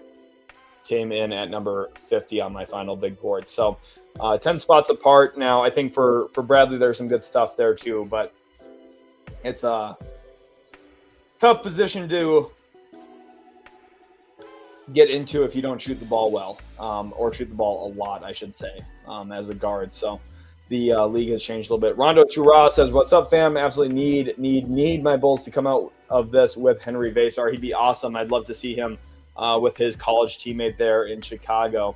came in at number 50 on my final big board. So 10 spots apart. Now, I think for Bradley, there's some good stuff there too, but it's a tough position to get into if you don't shoot the ball well, or shoot the ball a lot, I should say, as a guard. So the league has changed a little bit. Rondo Tura says, what's up, fam? Absolutely need my Bulls to come out of this with Henry Vasar. He'd be awesome. I'd love to see him with his college teammate there in Chicago.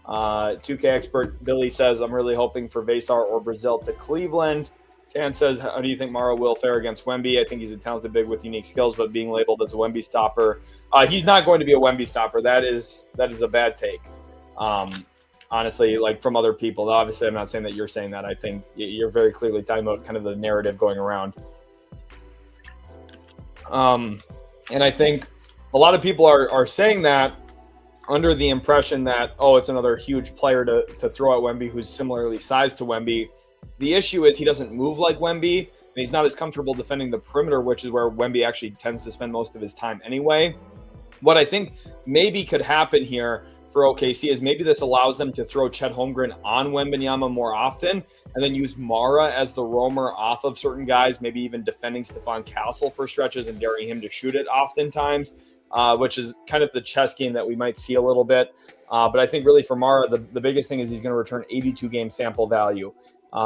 2K expert Billy says, I'm really hoping for Vasar or Brazil to Cleveland. Tan says, how do you think Morrow will fare against Wemby? I think he's a talented big with unique skills, but being labeled as a Wemby stopper, he's not going to be a Wemby stopper. That is a bad take. Honestly, like from other people. Obviously, I'm not saying that you're saying that. I think you're very clearly talking about kind of the narrative going around. And I think a lot of people are saying that under the impression that, oh, it's another huge player to throw at Wemby who's similarly sized to Wemby. The issue is he doesn't move like Wemby, and he's not as comfortable defending the perimeter, which is where Wemby actually tends to spend most of his time anyway. What I think maybe could happen here for OKC is maybe this allows them to throw Chet Holmgren on Wembanyama more often and then use Mara as the roamer off of certain guys, maybe even defending Stephon Castle for stretches and daring him to shoot it oftentimes, which is kind of the chess game that we might see a little bit. But I think really for Mara, the biggest thing is he's going to return 82-game sample value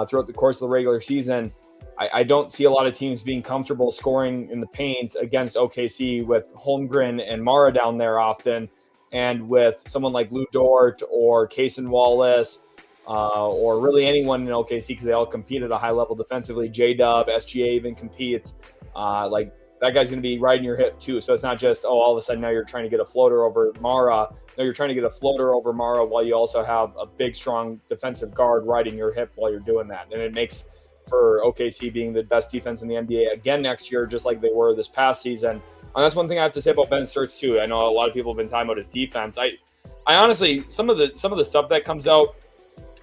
throughout the course of the regular season. I don't see a lot of teams being comfortable scoring in the paint against OKC with Holmgren and Mara down there often, and with someone like Lou Dort or Cason Wallace or really anyone in OKC, because they all compete at a high level defensively. J-Dub, SGA even competes. Like that guy's going to be riding your hip too. So it's not just, all of a sudden now you're trying to get a floater over Mara. No, you're trying to get a floater over Mara while you also have a big, strong defensive guard riding your hip while you're doing that. And it makes for OKC being the best defense in the NBA again next year, just like they were this past season. And that's one thing I have to say about Ben Sturtz too. I know a lot of people have been talking about his defense. I honestly, some of the stuff that comes out,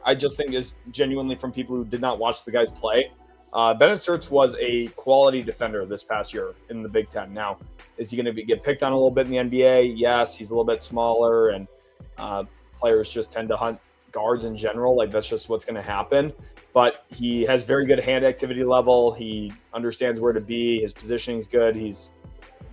I just think is genuinely from people who did not watch the guys play. Ben Sturtz was a quality defender this past year in the Big Ten. Now, is he going to get picked on a little bit in the NBA? Yes, he's a little bit smaller, and players just tend to hunt guards in general. Like, that's just what's going to happen. But he has very good hand activity level. He understands where to be. His positioning's good. He's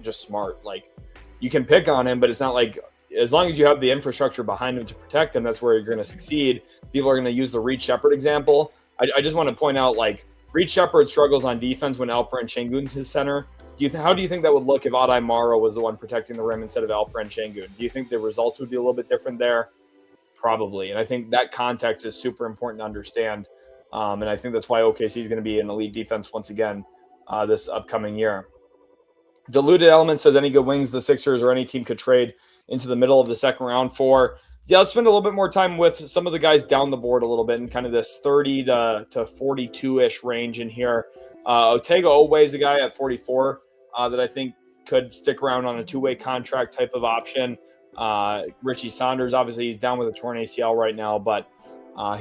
just smart. Like, you can pick on him, but it's not like, as long as you have the infrastructure behind him to protect him, that's where you're going to succeed. People are going to use the Reed Shepherd example. I just want to point out, like, Reed Shepherd struggles on defense when Alperen Şengün's his center. How do you think that would look if Aday Maro was the one protecting the rim instead of Alperen Şengün? Do you think the results would be a little bit different there? Probably. And I think that context is super important to understand. And I think that's why OKC is going to be an elite defense once again this upcoming year. Diluted Element says any good wings the Sixers or any team could trade into the middle of the second round for. Yeah, let's spend a little bit more time with some of the guys down the board a little bit in kind of this 30 to 42-ish range in here. Otega Oweh is a guy at 44 that I think could stick around on a two-way contract type of option. Richie Saunders, obviously, he's down with a torn ACL right now, but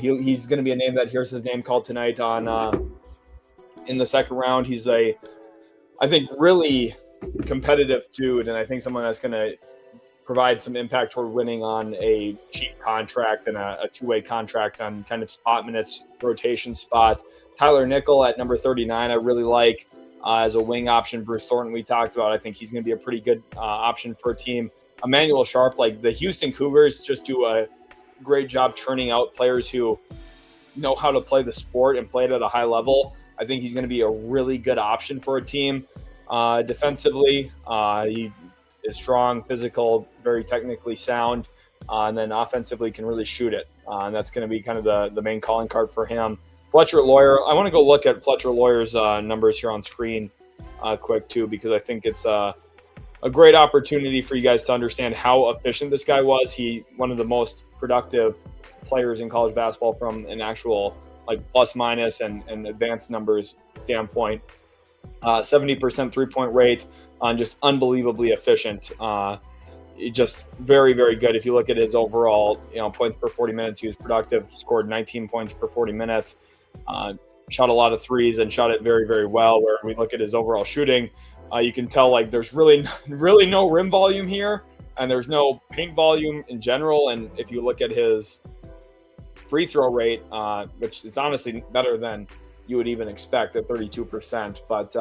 he's going to be a name that hears his name called tonight in the second round. He's I think, really competitive dude, and I think someone that's going to provide some impact toward winning on a cheap contract and a two-way contract on kind of spot minutes, rotation spot. Tyler Nickel at number 39, I really like as a wing option. Bruce Thornton, we talked about. I think he's going to be a pretty good option for a team. Emmanuel Sharp, like the Houston Cougars, just do a great job churning out players who know how to play the sport and play it at a high level. I think he's going to be a really good option for a team. Defensively, he is strong, physical, very technically sound, and then offensively can really shoot it. And that's going to be kind of the main calling card for him. Fletcher Lawyer, I want to go look at Fletcher Lawyer's numbers here on screen quick too, because I think it's a great opportunity for you guys to understand how efficient this guy was. One of the most productive players in college basketball from an actual like plus minus and advanced numbers standpoint. 70% three-point rate on just unbelievably efficient. Just very, very good. If you look at his overall, points per 40 minutes, he was productive, scored 19 points per 40 minutes, shot a lot of threes and shot it very, very well. Where we look at his overall shooting, you can tell like there's really no rim volume here, and there's no paint volume in general. And if you look at his free throw rate, which is honestly better than you would even expect at 32%, but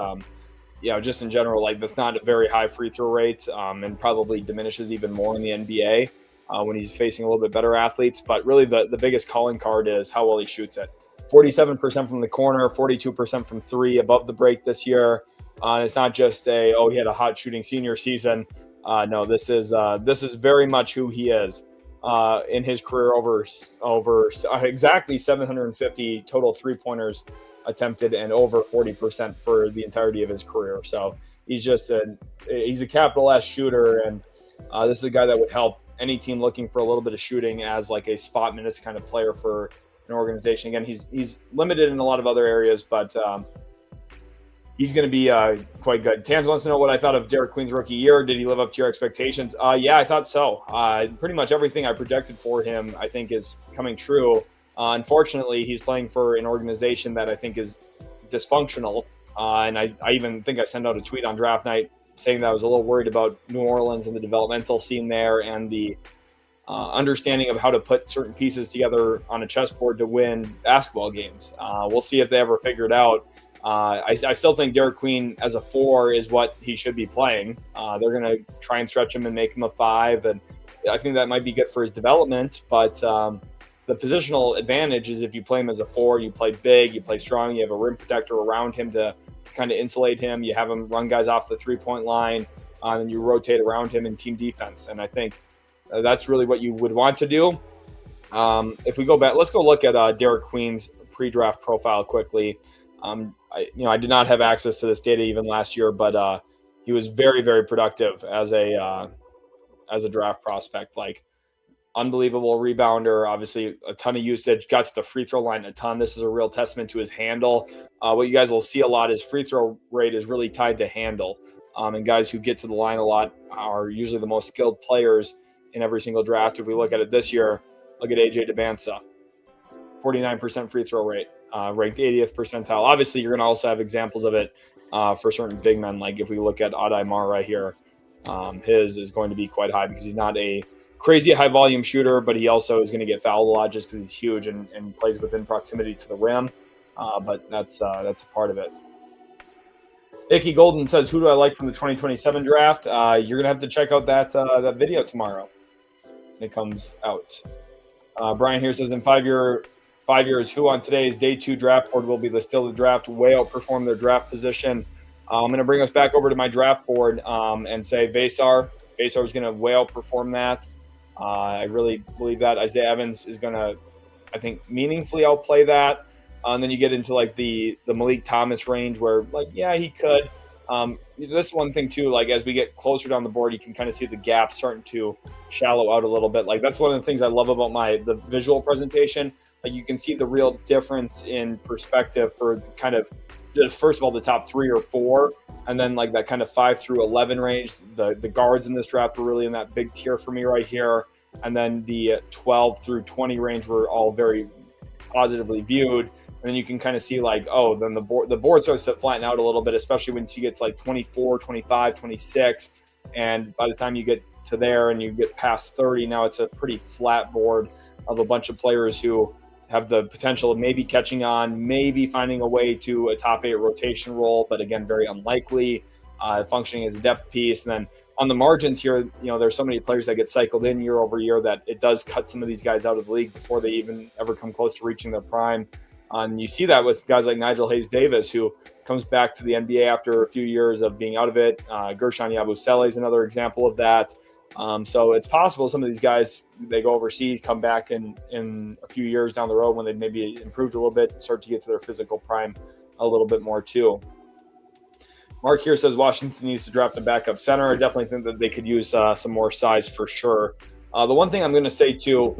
just in general, like that's not a very high free throw rate, and probably diminishes even more in the NBA when he's facing a little bit better athletes. But really the biggest calling card is how well he shoots it. 47% from the corner, 42% from three above the break this year. And it's not just he had a hot shooting senior season. No, this is very much who he is in his career. Over exactly 750 total three-pointers attempted and over 40% for the entirety of his career. So he's just he's a capital S shooter, and this is a guy that would help any team looking for a little bit of shooting as like a spot minutes kind of player for an organization. Again, he's limited in a lot of other areas, but he's going to be quite good. Tams wants to know what I thought of Derek Queen's rookie year. Did he live up to your expectations? Yeah, I thought so. Pretty much everything I projected for him, I think, is coming true. Unfortunately, he's playing for an organization that I think is dysfunctional. And I even think I sent out a tweet on draft night saying that I was a little worried about New Orleans and the developmental scene there and the understanding of how to put certain pieces together on a chessboard to win basketball games. We'll see if they ever figure it out. I still think Derek Queen as a 4 is what he should be playing. They're going to try and stretch him and make him a 5, and I think that might be good for his development. But the positional advantage is if you play him as a 4, you play big, you play strong, you have a rim protector around him to kind of insulate him. You have him run guys off the three-point line, and you rotate around him in team defense. And I think that's really what you would want to do. If we go back, let's go look at Derek Queen's pre-draft profile quickly. I did not have access to this data even last year, but he was very, very productive as a draft prospect. Like, unbelievable rebounder, obviously a ton of usage, got to the free throw line a ton. This is a real testament to his handle. What you guys will see a lot is free throw rate is really tied to handle. And guys who get to the line a lot are usually the most skilled players in every single draft. If we look at it this year, look at AJ Dybantsa, 49% free throw rate, ranked 80th percentile. Obviously, you're going to also have examples of it for certain big men. Like if we look at Aday Maro right here, his is going to be quite high because he's not a crazy high volume shooter, but he also is going to get fouled a lot just because he's huge and plays within proximity to the rim. But that's a part of it. Icky Golden says, who do I like from the 2027 draft? You're going to have to check out that video tomorrow. It comes out. Brian here says, in 5 years, who on today's day 2 draft board will be the steal of the draft, way outperform their draft position? I'm going to bring us back over to my draft board and say Vasar. Vasar is going to way outperform that. I really believe that. Isaiah Evans is going to, I think, meaningfully outplay that. And then you get into like the Malik Thomas range where, like, yeah, he could. This one thing too, like as we get closer down the board, you can kind of see the gap starting to shallow out a little bit. Like that's one of the things I love about the visual presentation. Like you can see the real difference in perspective for kind of first of all the top 3 or 4, and then like that kind of 5 through 11 range. The guards in this draft were really in that big tier for me right here, and then the 12 through 20 range were all very positively viewed. And then you can kind of see like, oh, then the board starts to flatten out a little bit, especially when you get to like 24, 25, 26. And by the time you get to there and you get past 30, now it's a pretty flat board of a bunch of players who have the potential of maybe catching on, maybe finding a way to a top 8 rotation role, but again, very unlikely, functioning as a depth piece. And then on the margins here, there's so many players that get cycled in year over year that it does cut some of these guys out of the league before they even ever come close to reaching their prime. And you see that with guys like Nigel Hayes-Davis, who comes back to the NBA after a few years of being out of it. Gershon Yabusele is another example of that. So it's possible some of these guys, they go overseas, come back in a few years down the road when they maybe improved a little bit, start to get to their physical prime a little bit more too. Mark here says Washington needs to draft a backup center. I definitely think that they could use some more size for sure. The one thing I'm going to say too,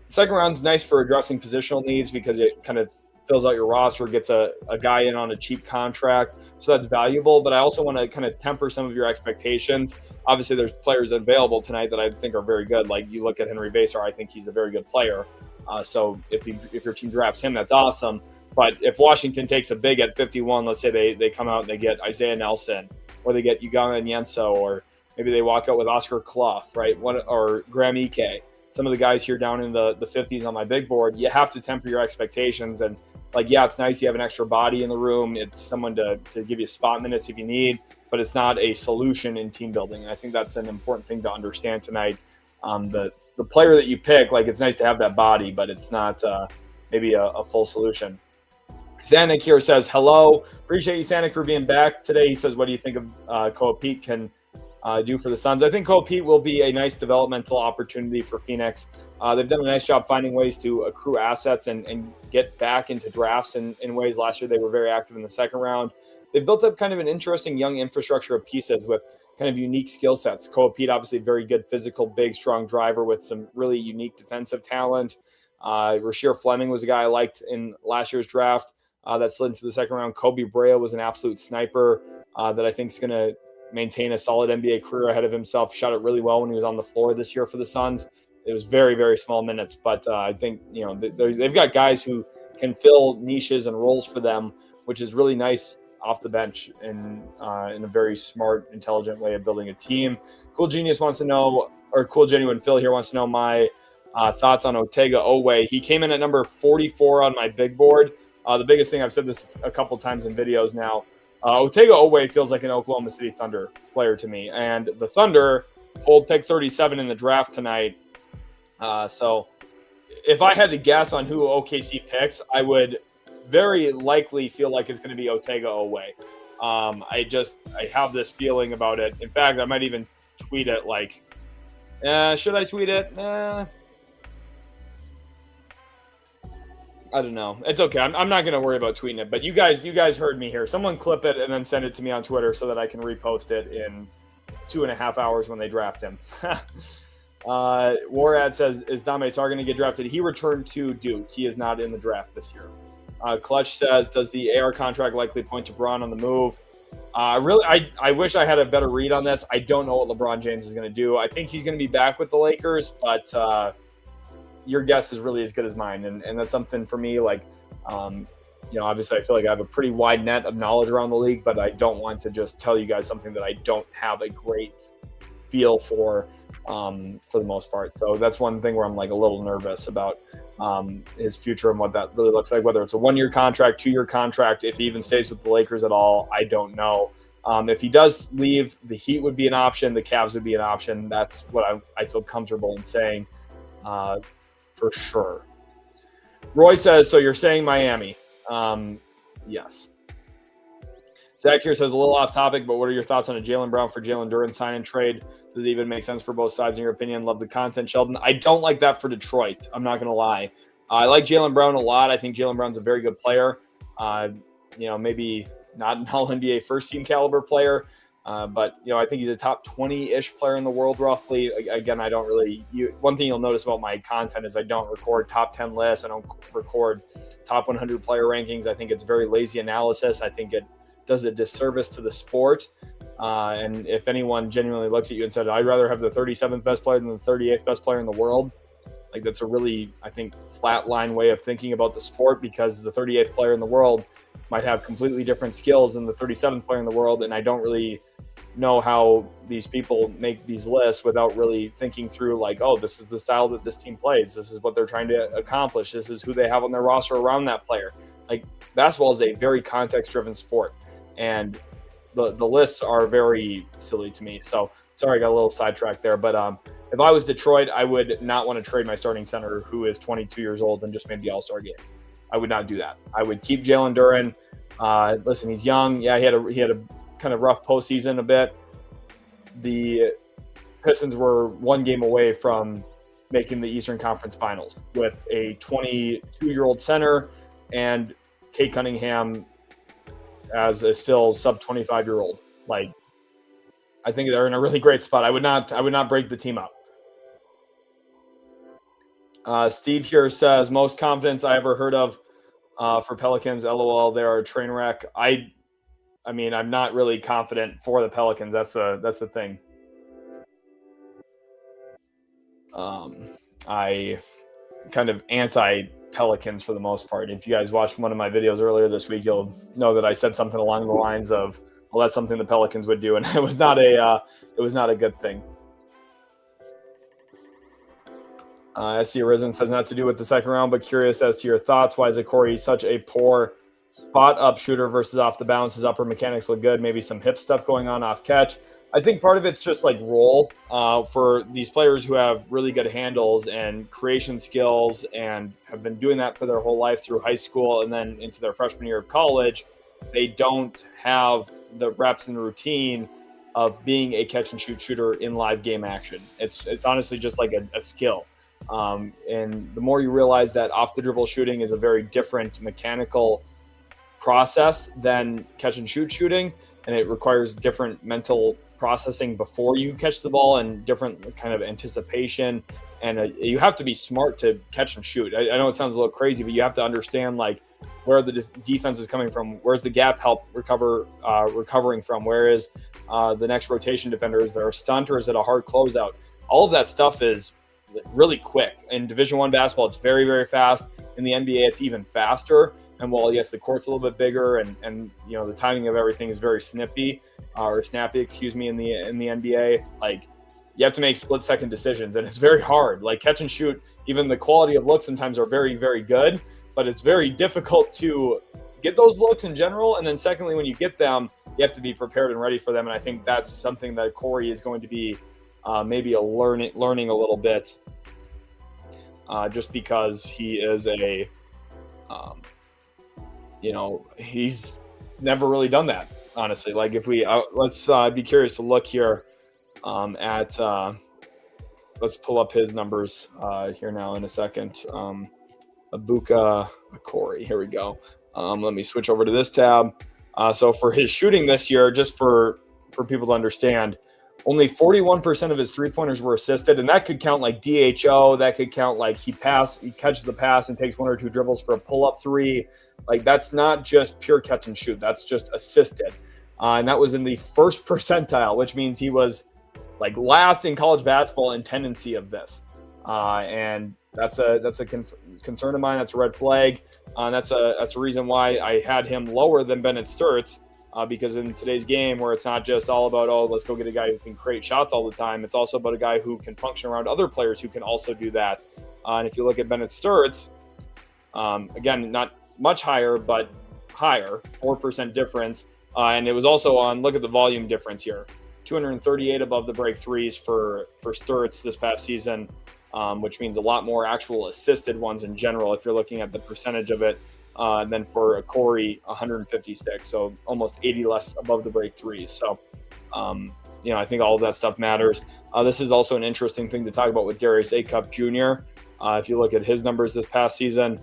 second round's nice for addressing positional needs because it kind of fills out your roster, gets a guy in on a cheap contract. So that's valuable. But I also want to kind of temper some of your expectations. Obviously, there's players available tonight that I think are very good. Like you look at Henry Vasar, I think he's a very good player. So if your team drafts him, that's awesome. But if Washington takes a big at 51, let's say they come out and they get Isaiah Nelson, or they get Ugana Nyenso, or maybe they walk out with Oscar Clough, right? Or Graham Ike. Some of the guys here down in the 50s on my big board, you have to temper your expectations. And like, yeah, it's nice you have an extra body in the room. It's someone to give you spot minutes if you need, but it's not a solution in team building. And I think that's an important thing to understand tonight. The player that you pick, like it's nice to have that body, but it's not maybe a full solution. Zanik here says, hello. Appreciate you, Zanik, for being back today. He says, what do you think of Koa Pete can do for the Suns? I think Koa Pete will be a nice developmental opportunity for Phoenix. They've done a nice job finding ways to accrue assets and get back into drafts in ways. Last year, they were very active in the second round. They've built up kind of an interesting young infrastructure of pieces with kind of unique skill sets. Koa Pete, obviously very good physical, big, strong driver with some really unique defensive talent. Rasheer Fleming was a guy I liked in last year's draft that slid into the second round. Kobe Brea was an absolute sniper that I think is going to maintain a solid NBA career ahead of himself. Shot it really well when he was on the floor this year for the Suns. It was very, very small minutes, but I think they've got guys who can fill niches and roles for them, which is really nice off the bench and in a very smart, intelligent way of building a team. Cool Genius wants to know, or Cool Genuine Phil here wants to know my thoughts on Otega Oweh. He came in at number 44 on my big board. The biggest thing, I've said this a couple times in videos now, Otega Oweh feels like an Oklahoma City Thunder player to me. And the Thunder hold pick 37 in the draft tonight. So if I had to guess on who OKC picks, I would very likely feel like it's going to be Otega Oweh. I have this feeling about it. In fact, I might even tweet it like, should I tweet it? I don't know. It's okay. I'm not going to worry about tweeting it, but you guys heard me here. Someone clip it and then send it to me on Twitter so that I can repost it in 2.5 hours when they draft him. Warad says, is Dame Sarr going to get drafted? He returned to Duke. He is not in the draft this year. Clutch says, does the AR contract likely point to Braun on the move? I wish I had a better read on this. I don't know what LeBron James is going to do. I think he's going to be back with the Lakers, but your guess is really as good as mine. And that's something for me, like, obviously I feel like I have a pretty wide net of knowledge around the league, but I don't want to just tell you guys something that I don't have a great feel for. for the most part. So that's one thing where I'm like a little nervous about his future and what that really looks like, whether it's a 1-year contract, 2-year contract, if he even stays with the Lakers at all, I don't know. If he does leave, the Heat would be an option, the Cavs would be an option. That's what I feel comfortable in saying for sure. Roy says, so you're saying Miami? Yes. Zach here says, a little off topic, but what are your thoughts on a Jaylen Brown for Jalen Duren sign and trade? Does it even make sense for both sides in your opinion? Love the content, Sheldon. I don't like that for Detroit. I'm not going to lie. I like Jaylen Brown a lot. I think Jaylen Brown's a very good player. Maybe not an all-NBA first-team caliber player, but, I think he's a top 20-ish player in the world, roughly. Again, I don't really – one thing you'll notice about my content is I don't record top 10 lists. I don't record top 100 player rankings. I think it's very lazy analysis. I think it does a disservice to the sport. And if anyone genuinely looks at you and said, I'd rather have the 37th best player than the 38th best player in the world, like that's a really, I think, flatline way of thinking about the sport, because the 38th player in the world might have completely different skills than the 37th player in the world. And I don't really know how these people make these lists without really thinking through like, oh, this is the style that this team plays. This is what they're trying to accomplish. This is who they have on their roster around that player. Like, basketball is a very context-driven sport. And the lists are very silly to me. So sorry, I got a little sidetracked there. But if I was Detroit, I would not want to trade my starting center who is 22 years old and just made the All-Star game. I would not do that. I would keep Jalen Duren. Listen, he's young. Yeah, he had a kind of rough postseason a bit. The Pistons were one game away from making the Eastern Conference Finals with a 22-year-old center and Kate Cunningham as a still sub 25-year-old. Like, I think they're in a really great spot. I would not break the team up. Steve here says, most confidence I ever heard of for Pelicans. LOL, they are a train wreck. I mean, I'm not really confident for the Pelicans. That's the thing. I kind of anti-Pelicans for the most part. If you guys watched one of my videos earlier this week, you'll know that I said something along the lines of, well, that's something the Pelicans would do, and it was not a good thing. SC Arisen says, not to do with the second round, but curious as to your thoughts. Why is Corey such a poor spot-up shooter versus off the bounce? His upper mechanics look good. Maybe some hip stuff going on off catch. I think part of it's just like roll for these players who have really good handles and creation skills and have been doing that for their whole life through high school and then into their freshman year of college. They don't have the reps and routine of being a catch-and-shoot shooter in live game action. It's honestly just like a skill. And the more you realize that off-the-dribble shooting is a very different mechanical process than catch-and-shoot shooting, and it requires different mental processing before you catch the ball and different kind of anticipation. And you have to be smart to catch and shoot. I know it sounds a little crazy, but you have to understand like where the defense is coming from. Where's the gap help recovering from? Where is the next rotation defender? Is there a stunt or is it a hard closeout? All of that stuff is really quick. In Division I basketball, it's very, very fast. In the NBA, it's even faster. And while, yes, the court's a little bit bigger and the timing of everything is very snappy, in the NBA, like, you have to make split-second decisions, and it's very hard. Like, catch and shoot, even the quality of looks sometimes are very, very good, but it's very difficult to get those looks in general. And then secondly, when you get them, you have to be prepared and ready for them. And I think that's something that Corey is going to be maybe learning a little bit, just because he is he's never really done that, honestly. Like, if we let's be curious to look here at let's pull up his numbers here now in a second. Abuka Corey, here we go. Let me switch over to this tab. So for his shooting this year, just for people to understand, only 41% of his three-pointers were assisted, and that could count like DHO. That could count like he catches the pass and takes one or two dribbles for a pull-up three. Like, that's not just pure catch and shoot. That's just assisted. And that was in the first percentile, which means he was like last in college basketball in tendency of this. And that's a concern of mine. That's a red flag. That's a reason why I had him lower than Bennett Sturts, because in today's game where it's not just all about, oh, let's go get a guy who can create shots all the time, it's also about a guy who can function around other players who can also do that. And if you look at Bennett Sturts, again, not much higher, but higher, 4% difference. And it was also on, look at the volume difference here, 238 above the break threes for Sturts this past season, which means a lot more actual assisted ones in general if you're looking at the percentage of it. Than for Corey, 156, so almost 80 less above the break threes. So, I think all of that stuff matters. This is also an interesting thing to talk about with Darius Acuff Jr. If you look at his numbers this past season,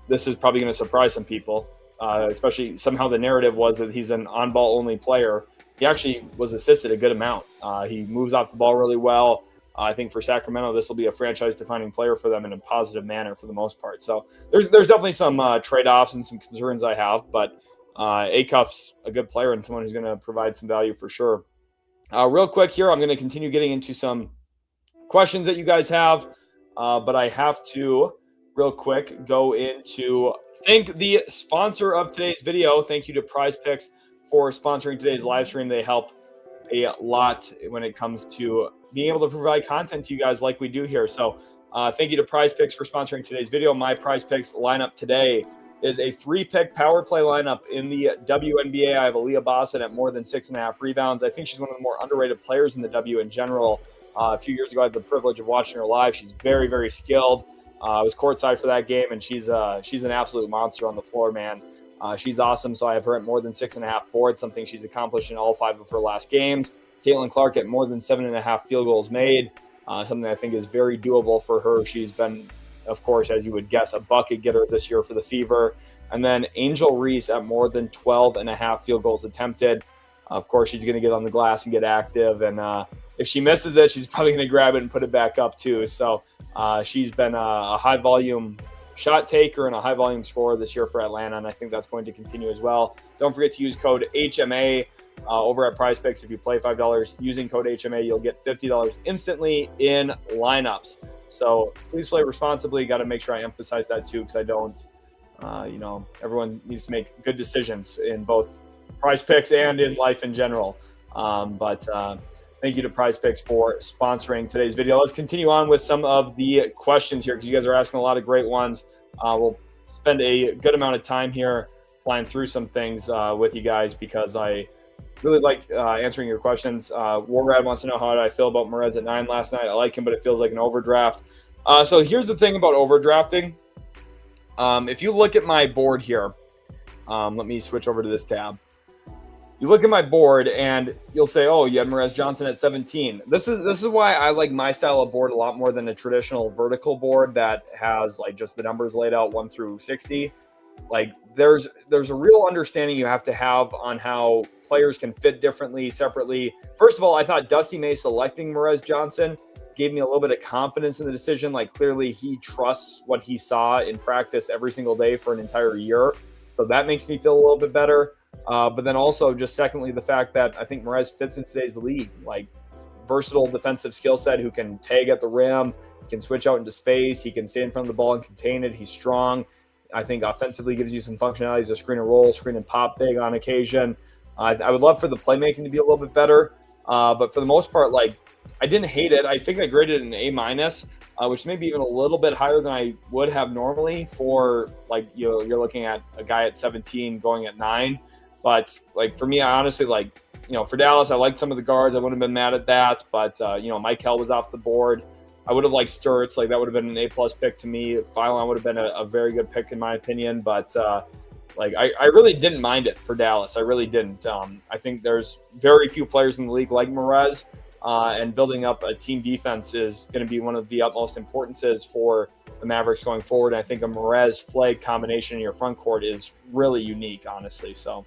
this is probably going to surprise some people, especially somehow the narrative was that he's an on-ball only player. He actually was assisted a good amount. He moves off the ball really well. I think for Sacramento, this will be a franchise-defining player for them in a positive manner for the most part. So there's definitely some trade-offs and some concerns I have, but Acuff's a good player and someone who's going to provide some value for sure. Real quick here, I'm going to continue getting into some questions that you guys have, but I have to, real quick, go into thank the sponsor of today's video. Thank you to Prize Picks for sponsoring today's live stream. They help a lot when it comes to being able to provide content to you guys like we do here. So thank you to Prize Picks for sponsoring today's video. My Prize Picks lineup today is a 3-pick power play lineup in the WNBA. I have Aaliyah Boston at more than 6.5 rebounds. I think she's one of the more underrated players in the W in general. A few years ago, I had the privilege of watching her live. She's very, very skilled. I was courtside for that game, and she's an absolute monster on the floor, man. She's awesome, so I have her at more than 6.5 boards, something she's accomplished in all 5 of her last games. Caitlin Clark at more than 7.5 field goals made, something I think is very doable for her. She's been, of course, as you would guess, a bucket getter this year for the Fever. And then Angel Reese at more than 12.5 field goals attempted. Of course, she's going to get on the glass and get active. And if she misses it, she's probably going to grab it and put it back up too. So she's been a high-volume shot taker and a high-volume scorer this year for Atlanta, and I think that's going to continue as well. Don't forget to use code HMA over at Prize Picks. If you play $5 using code HMA, you'll get $50 instantly in lineups. So please play responsibly. Got to make sure I emphasize that too, because I don't, everyone needs to make good decisions in both Prize Picks and in life in general. But thank you to Prize Picks for sponsoring today's video. Let's continue on with some of the questions here, because you guys are asking a lot of great ones. We'll spend a good amount of time here flying through some things with you guys, because I really like answering your questions. Wargrad wants to know how I feel about Morez at 9 last night. I like him, but it feels like an overdraft. So here's the thing about overdrafting. If you look at my board here, let me switch over to this tab. You look at my board and you'll say, oh, you have Morez Johnson at 17. This is why I like my style of board a lot more than a traditional vertical board that has like just the numbers laid out 1 through 60. Like there's a real understanding you have to have on how players can fit differently, separately. First of all, I thought Dusty May selecting Morez Johnson gave me a little bit of confidence in the decision. Like clearly he trusts what he saw in practice every single day for an entire year. So that makes me feel a little bit better. But then also just secondly, the fact that I think Morez fits in today's league, like versatile defensive skill set who can tag at the rim, he can switch out into space, he can stay in front of the ball and contain it. He's strong. I think offensively gives you some functionality. He's a screen and roll, screen and pop big on occasion. I would love for the playmaking to be a little bit better. But for the most part, like I didn't hate it. I think I graded it an A-, which may be even a little bit higher than I would have normally for like, you're looking at a guy at 17 going at 9. But like for me, I honestly like, for Dallas, I liked some of the guards. I wouldn't have been mad at that. But, Mikel was off the board. I would have liked Sturts. Like that would have been an A+ pick to me. Phylon would have been a very good pick in my opinion. But I really didn't mind it for Dallas. I really didn't. I think there's very few players in the league like Morez. And building up a team defense is going to be one of the utmost importances for the Mavericks going forward. And I think a Morez Flag combination in your front court is really unique, honestly. So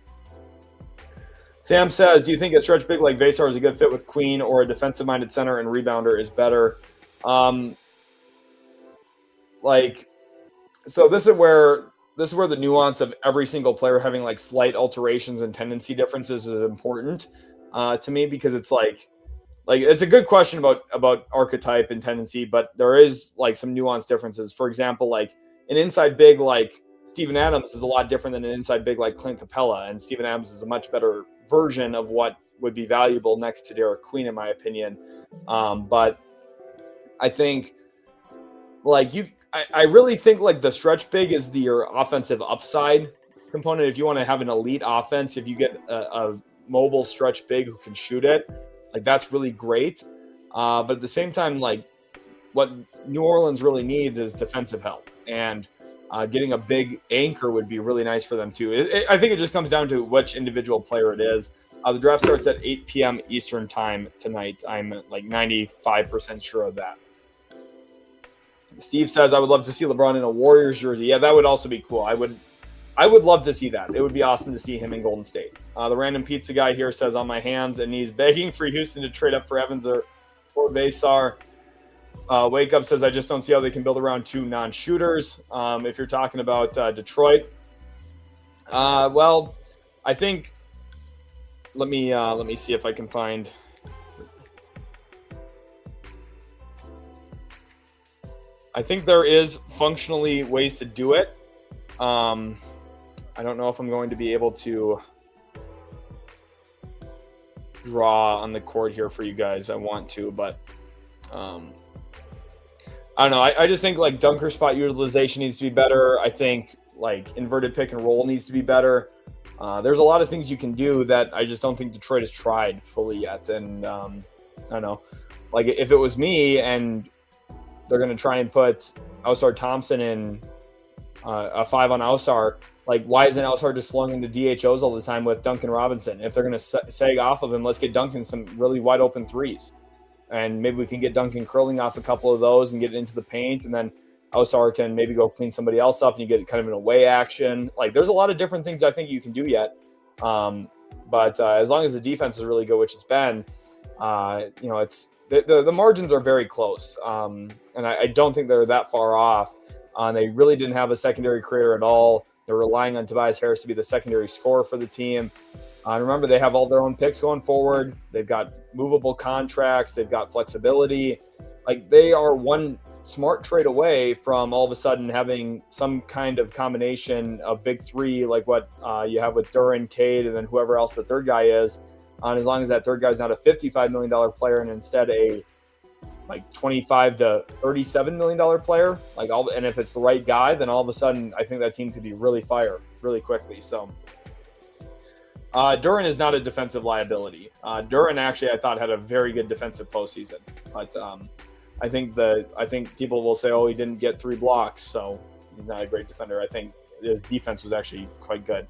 Sam says, do you think a stretch big like Vasar is a good fit with Queen, or a defensive-minded center and rebounder is better? So this is where the nuance of every single player having like slight alterations and tendency differences is important to me, because it's like it's a good question about archetype and tendency, but there is like some nuanced differences. For example, like an inside big like Steven Adams is a lot different than an inside big like Clint Capella, and Steven Adams is a much better version of what would be valuable next to Derek Queen, in my opinion. But I think I really think like the stretch big is your offensive upside component. If you want to have an elite offense, if you get a mobile stretch big who can shoot it, like that's really great. But at the same time, like what New Orleans really needs is defensive help, and getting a big anchor would be really nice for them too. I think it just comes down to which individual player it is. The draft starts at 8 p.m. Eastern time tonight. I'm like 95% sure of that. Steve says, I would love to see LeBron in a Warriors jersey. Yeah, that would also be cool. I would love to see that. It would be awesome to see him in Golden State. The random pizza guy here says, on my hands and knees, begging for Houston to trade up for Evans or Basar. Wake Up says, I just don't see how they can build around two non-shooters. If you're talking about Detroit, well, I think let me see if I can find. I think there is functionally ways to do it. I don't know if I'm going to be able to draw on the court here for you guys. I want to, but I don't know. I just think like dunker spot utilization needs to be better. I think like inverted pick and roll needs to be better. There's a lot of things you can do that I just don't think Detroit has tried fully yet. And I don't know. Like if it was me and they're going to try and put Ausar Thompson in a 5 on Ausar, like why isn't Ausar just flung into DHOs all the time with Duncan Robinson? If they're going to sag off of him, let's get Duncan some really wide open threes. And maybe we can get Duncan curling off a couple of those and get it into the paint. And then Ausar can maybe go clean somebody else up and you get kind of an away action. Like there's a lot of different things I think you can do yet. But as long as the defense is really good, which it's been, it's the margins are very close. And I don't think they're that far off. They really didn't have a secondary creator at all. They're relying on Tobias Harris to be the secondary scorer for the team. Remember, they have all their own picks going forward. They've got movable contracts. They've got flexibility. Like they are one smart trade away from all of a sudden having some kind of combination of big three, like what you have with Darryn, Cade, and then whoever else the third guy is. As long as that third guy is not a $55 million player and instead a like $25 to $37 million player, and if it's the right guy, then all of a sudden I think that team could be really fire really quickly. So Darryn is not a defensive liability. Darryn actually I thought had a very good defensive postseason, but I think people will say, oh, he didn't get 3 blocks, so he's not a great defender. I think his defense was actually quite good.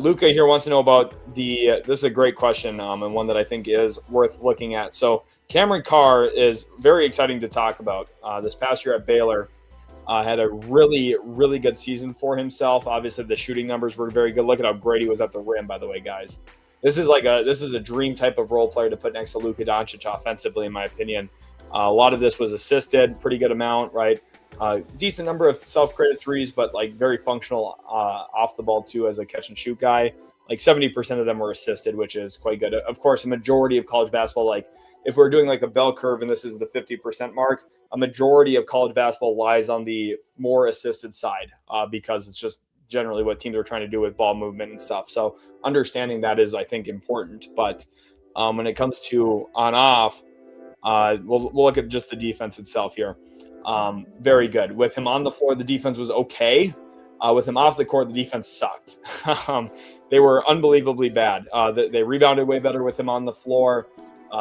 Luca here wants to know about this is a great question, and one that I think is worth looking at. So Cameron Carr is very exciting to talk about. This past year at Baylor, had a really, really good season for himself. Obviously, the shooting numbers were very good. Look at how great he was at the rim, by the way, guys. This is a dream type of role player to put next to Luka Doncic offensively, in my opinion. A lot of this was assisted, pretty good amount, right? Decent number of self-created threes, but like very functional off the ball too as a catch and shoot guy. Like 70% of them were assisted, which is quite good. Of course, a majority of college basketball, like if we're doing like a bell curve and this is the 50% mark, a majority of college basketball lies on the more assisted side because it's just generally what teams are trying to do with ball movement and stuff. So understanding that is, I think, important. But when it comes to on-off, we'll look at just the defense itself here. Very good. With him on the floor, the defense was okay. With him off the court, the defense sucked. They were unbelievably bad. They rebounded way better with him on the floor.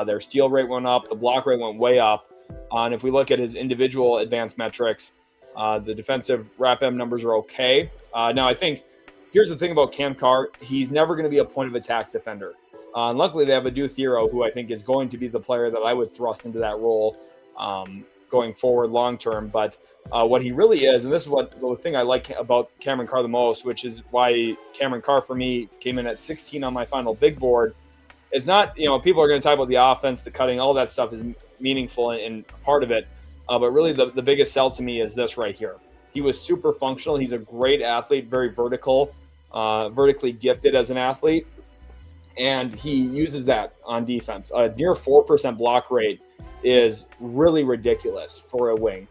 Their steal rate went up. The block rate went way up. And if we look at his individual advanced metrics, the defensive RAPM numbers are okay. Now, I think here's the thing about Cam Carr. He's never going to be a point of attack defender. And luckily, they have Adu Thero, who I think is going to be the player that I would thrust into that role going forward long term. But what he really is, and this is what the thing I like about Cameron Carr the most, which is why Cameron Carr for me came in at 16 on my final big board. It's not, people are going to talk about the offense, the cutting, all that stuff is meaningful and part of it. But really the biggest sell to me is this right here. He was super functional. He's a great athlete, very vertically gifted as an athlete. And he uses that on defense. A near 4% block rate is really ridiculous for a wing.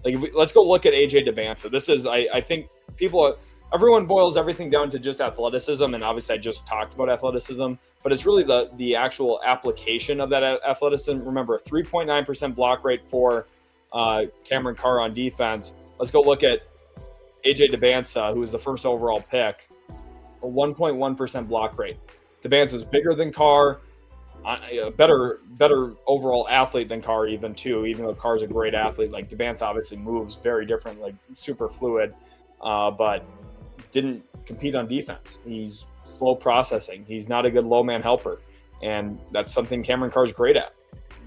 Let's go look at AJ Dybantsa. This is, I think, everyone boils everything down to just athleticism, and obviously I just talked about athleticism, but it's really the actual application of that athleticism. Remember, 3.9% block rate for Cameron Carr on defense. Let's go look at AJ Dybantsa, who was the first overall pick, a 1.1% block rate. Dybantsa is bigger than Carr, a better overall athlete than Carr even though Carr's a great athlete. Like, Dybantsa obviously moves very different, like super fluid, but didn't compete on defense. He's slow processing. He's not a good low man helper, and that's something Cameron Carr's great at.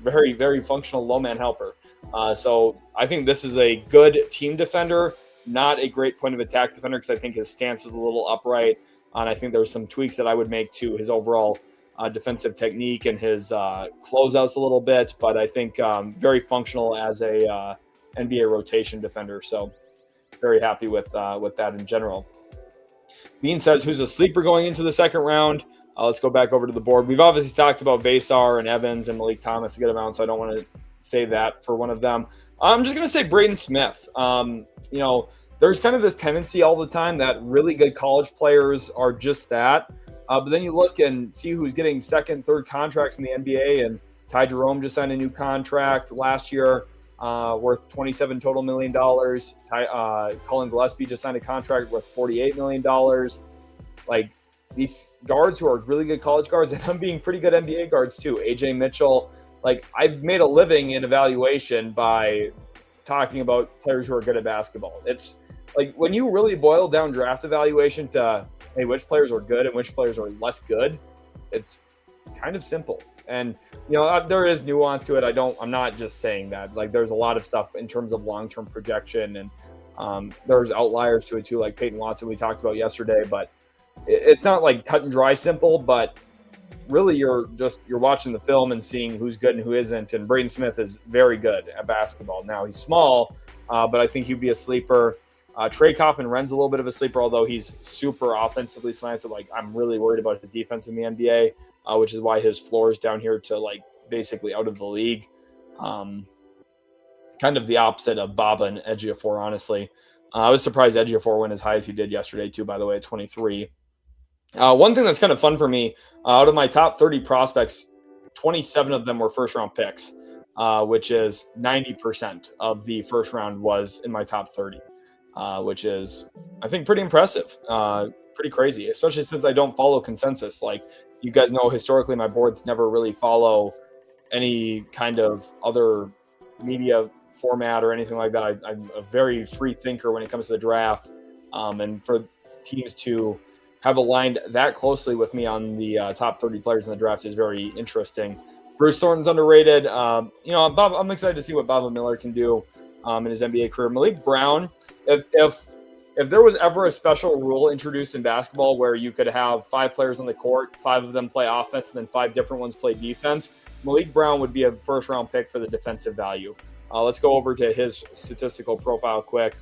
Very, very functional low man helper. So I think this is a good team defender, not a great point of attack defender, because I think his stance is a little upright, and I think there's some tweaks that I would make to his overall defensive technique and his closeouts a little bit, but I think very functional as a NBA rotation defender. So very happy with that in general. Bean says, who's a sleeper going into the second round? Let's go back over to the board. We've obviously talked about Vasar and Evans and Malik Thomas a good amount, so I don't want to say that for one of them. I'm just going to say Brayden Smith. There's kind of this tendency all the time that really good college players are just that. But then you look and see who's getting second, third contracts in the NBA, and Ty Jerome just signed a new contract last year worth $27 total million. Colin Gillespie just signed a contract worth $48 million. Like, these guards who are really good college guards, and I'm being pretty good NBA guards too. AJ Mitchell. Like, I've made a living in evaluation by talking about players who are good at basketball. It's like, when you really boil down draft evaluation to, hey, which players are good and which players are less good, it's kind of simple. And, there is nuance to it. I'm not just saying that. Like, there's a lot of stuff in terms of long-term projection, and there's outliers to it too, like Peyton Watson we talked about yesterday, but it's not like cut and dry simple, but really you're watching the film and seeing who's good and who isn't. And Brayden Smith is very good at basketball. Now, he's small, but I think he'd be a sleeper. Trey Kaufman-Wren's a little bit of a sleeper, although he's super offensively slanted. Like, I'm really worried about his defense in the NBA, which is why his floor is down here to, like, basically out of the league. Kind of the opposite of Baba and Ejiofor, honestly. I was surprised Ejiofor went as high as he did yesterday, too, by the way, at 23. One thing that's kind of fun for me, out of my top 30 prospects, 27 of them were first-round picks, which is 90% of the first round was in my top 30. Which is, I think, pretty impressive, pretty crazy, especially since I don't follow consensus. Like, you guys know, historically, my boards never really follow any kind of other media format or anything like that. I'm a very free thinker when it comes to the draft, and for teams to have aligned that closely with me on the top 30 players in the draft is very interesting. Bruce Thornton's underrated. I'm excited to see what Baba Miller can do in his NBA career. Malik Brown, if there was ever a special rule introduced in basketball where you could have 5 players on the court, 5 of them play offense, and then 5 different ones play defense, Malik Brown would be a first-round pick for the defensive value. Let's go over to his statistical profile quick.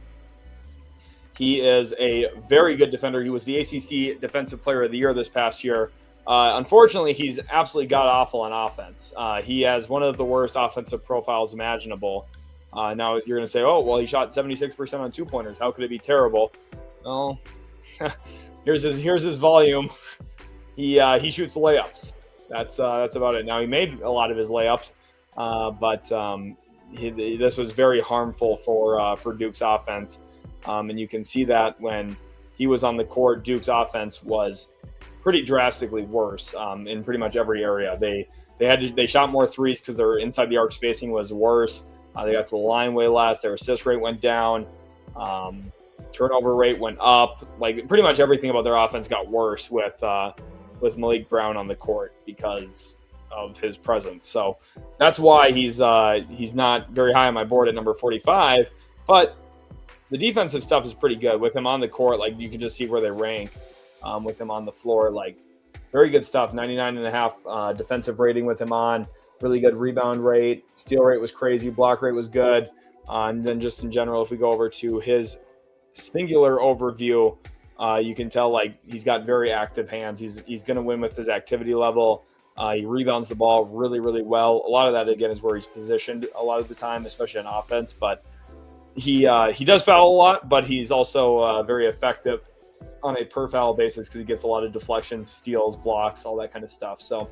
He is a very good defender. He was the ACC Defensive Player of the Year this past year. Unfortunately, he's absolutely god-awful on offense. He has one of the worst offensive profiles imaginable. Now you're going to say, oh, well, he shot 76% on 2-pointers. How could it be terrible? Well, here's his volume. He shoots layups. That's about it. Now, he made a lot of his layups, but this was very harmful for Duke's offense. And you can see that when he was on the court, Duke's offense was pretty drastically worse in pretty much every area. They shot more threes because their inside the arc spacing was worse. They got to the line way less. Their assist rate went down. Turnover rate went up. Like, pretty much everything about their offense got worse with Malik Brown on the court because of his presence. So that's why he's not very high on my board at number 45. But the defensive stuff is pretty good with him on the court. Like, you can just see where they rank with him on the floor. Like, very good stuff. 99.5 defensive rating with him on. Really good rebound rate. Steal rate was crazy. Block rate was good. And then just in general, if we go over to his singular overview, you can tell, like, he's got very active hands. He's going to win with his activity level. He rebounds the ball really, really well. A lot of that, again, is where he's positioned a lot of the time, especially on offense. But he does foul a lot, but he's also very effective on a per foul basis because he gets a lot of deflections, steals, blocks, all that kind of stuff. So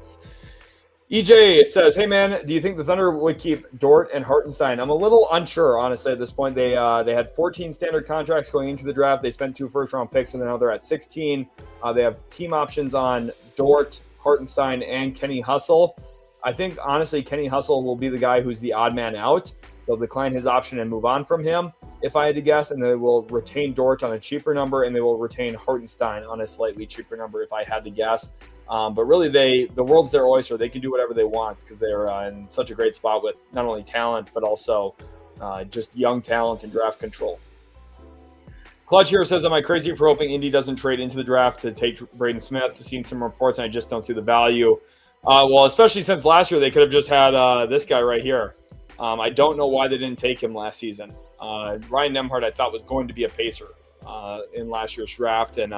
EJ says, "Hey man, do you think the Thunder would keep Dort and Hartenstein?" I'm a little unsure, honestly, at this point. They had 14 standard contracts going into the draft. They spent 2 first-round picks, and now they're at 16. They have team options on Dort, Hartenstein, and Kenny Hustle. I think, honestly, Kenny Hustle will be the guy who's the odd man out. They'll decline his option and move on from him, if I had to guess, and they will retain Dort on a cheaper number, and they will retain Hartenstein on a slightly cheaper number, if I had to guess. But really, the world's their oyster. They can do whatever they want because they're in such a great spot with not only talent, but also just young talent and draft control. Clutch here says, "Am I crazy for hoping Indy doesn't trade into the draft to take Brayden Smith? I've seen some reports, and I just don't see the value." Well, especially since last year, they could have just had this guy right here. I don't know why they didn't take him last season. Ryan Nembhard, I thought, was going to be a Pacer in last year's draft, and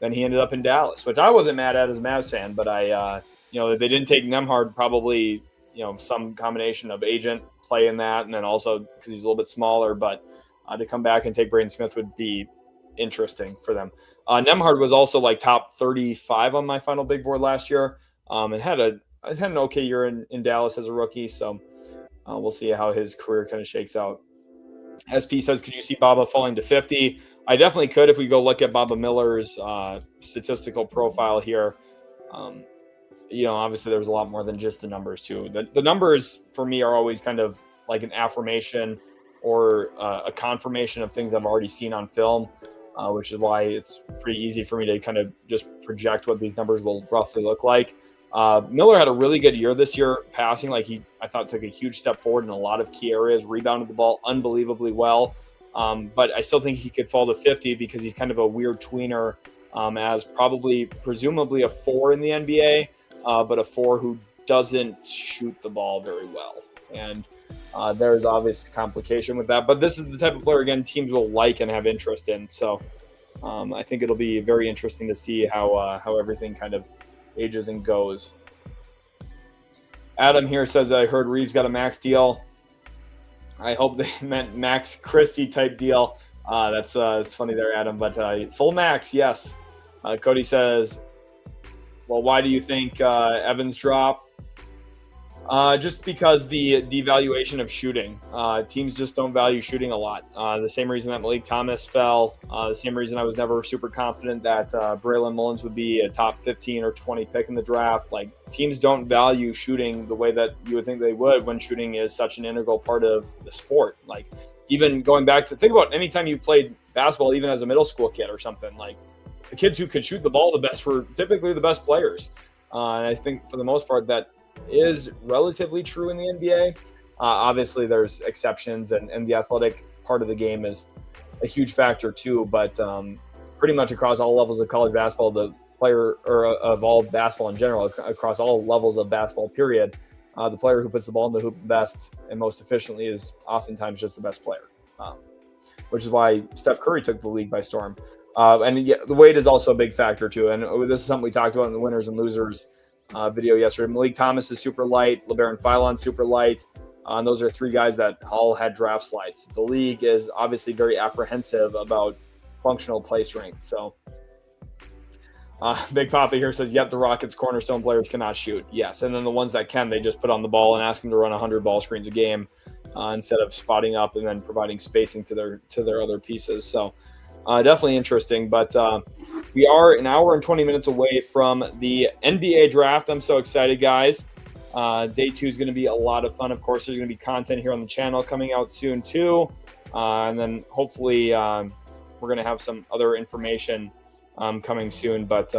then he ended up in Dallas, which I wasn't mad at as a Mavs fan, but they didn't take Nembhard, probably, some combination of agent play in that, and then also because he's a little bit smaller, but to come back and take Brayden Smith would be interesting for them. Nembhard was also like top 35 on my final big board last year, and had an okay year in Dallas as a rookie, so we'll see how his career kind of shakes out. SP says, "Could you see Baba falling to 50? I definitely could if we go look at Baba Miller's statistical profile here. Obviously there's a lot more than just the numbers too. The numbers for me are always kind of like an affirmation or a confirmation of things I've already seen on film, which is why it's pretty easy for me to kind of just project what these numbers will roughly look like. Miller had a really good year this year passing. I thought took a huge step forward in a lot of key areas, rebounded the ball unbelievably well. But I still think he could fall to 50 because he's kind of a weird tweener as presumably a 4 in the NBA, but a 4 who doesn't shoot the ball very well. And there's obvious complication with that. But this is the type of player, again, teams will like and have interest in. So I think it'll be very interesting to see how everything kind of ages and goes. Adam here says, "I heard Reeves got a max deal." I hope they meant Max Christie type deal. That's it's funny there, Adam, but full max, yes. Cody says, "Well, why do you think Evans dropped?" Just because the devaluation of shooting. Teams just don't value shooting a lot. The same reason that Malik Thomas fell. The same reason I was never super confident that Braylon Mullins would be a top 15 or 20 pick in the draft. Like, teams don't value shooting the way that you would think they would when shooting is such an integral part of the sport. Like, even going back to think about any time you played basketball, even as a middle school kid or something, like the kids who could shoot the ball the best were typically the best players. And I think for the most part that is relatively true in the NBA. Obviously, there's exceptions, and the athletic part of the game is a huge factor too. But pretty much across all levels of college basketball, the player or of all basketball in general, across all levels of basketball, period, the player who puts the ball in the hoop the best and most efficiently is oftentimes just the best player, which is why Steph Curry took the league by storm. And the weight is also a big factor too. And this is something we talked about in the winners and losers video yesterday. Malik Thomas is super light. LeBaron Philon super light. And those are 3 guys that all had draft slides. The league is obviously very apprehensive about functional play strength. So Big Papa here says, "Yep, the Rockets' cornerstone players cannot shoot." Yes, and then the ones that can, they just put on the ball and ask them to run 100 ball screens a game instead of spotting up and then providing spacing to their other pieces. So definitely interesting, but we are an hour and 20 minutes away from the NBA draft. I'm so excited, guys. Day 2 is going to be a lot of fun. Of course, there's going to be content here on the channel coming out soon too. And then hopefully we're going to have some other information coming soon, but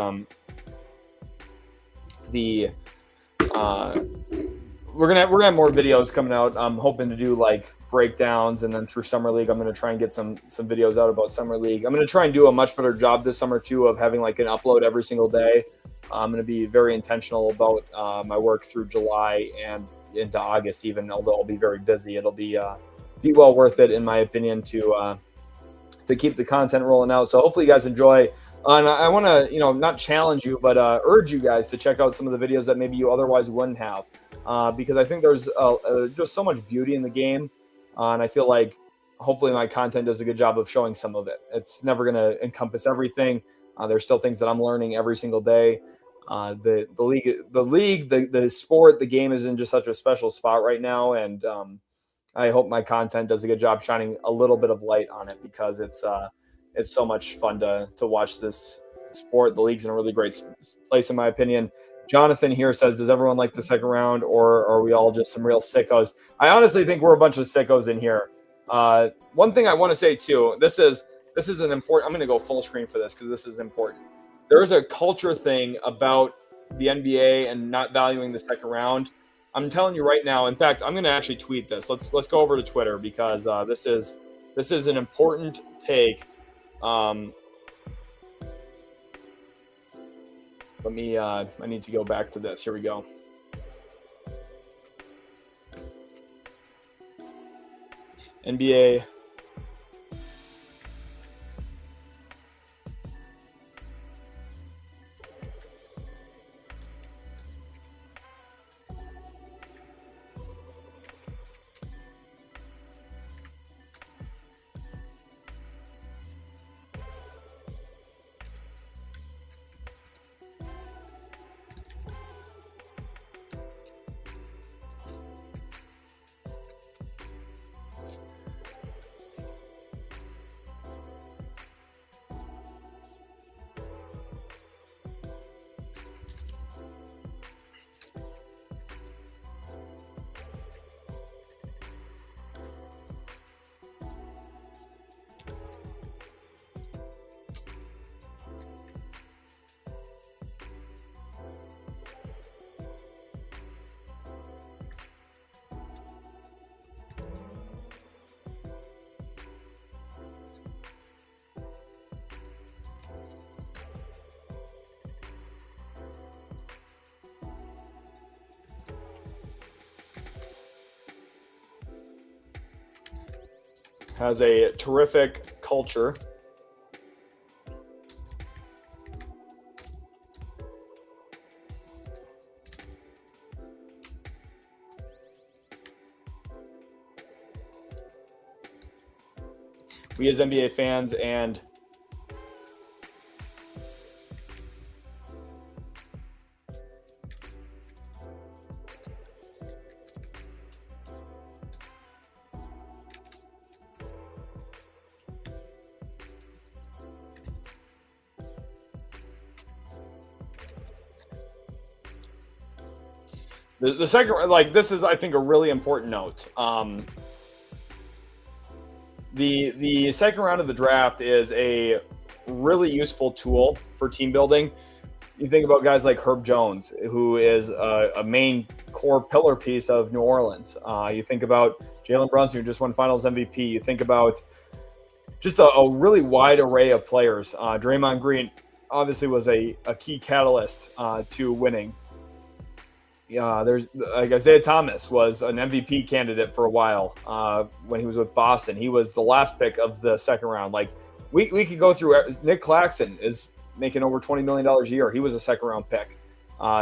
we're gonna have more videos coming out. I'm hoping to do like breakdowns, and then through Summer League, I'm gonna try and get some videos out about Summer League. I'm gonna try and do a much better job this summer too of having like an upload every single day. I'm gonna be very intentional about my work through July and into August, even although I'll be very busy. It'll be well worth it, in my opinion, to keep the content rolling out. So hopefully you guys enjoy. And I want to, not challenge you, but urge you guys to check out some of the videos that maybe you otherwise wouldn't have, because I think there's just so much beauty in the game, and I feel like hopefully my content does a good job of showing some of it. It's never going to encompass everything. There's still things that I'm learning every single day. The league, the sport, the game is in just such a special spot right now, and I hope my content does a good job shining a little bit of light on it, because it's so much fun to watch this sport. The league's in a really great place, in my opinion. Jonathan here says, does everyone like the second round, or are we all just some real sickos? I honestly think we're a bunch of sickos in here. One thing I want to say too, this is an important, I'm going to go full screen for this because this is important. There is a culture thing about the NBA and not valuing the second round. I'm telling you right now. In fact, I'm going to actually tweet this. Let's go over to Twitter, because this is an important take. Let me. I need to go back to this. Here we go. NBA. Has a terrific culture. We as NBA fans and the second, like, this is, I think, a really important note. The second round of the draft is a really useful tool for team building. You think about guys like Herb Jones, who is a main core pillar piece of New Orleans. You think about Jalen Brunson, who just won Finals MVP. You think about just a really wide array of players. Draymond Green obviously was a key catalyst to winning. There's, like, Isaiah Thomas was an MVP candidate for a while when he was with Boston. He was the last pick of the second round. Like, we could go through. Nick Claxton is making over $20 million a year. He was a second round pick.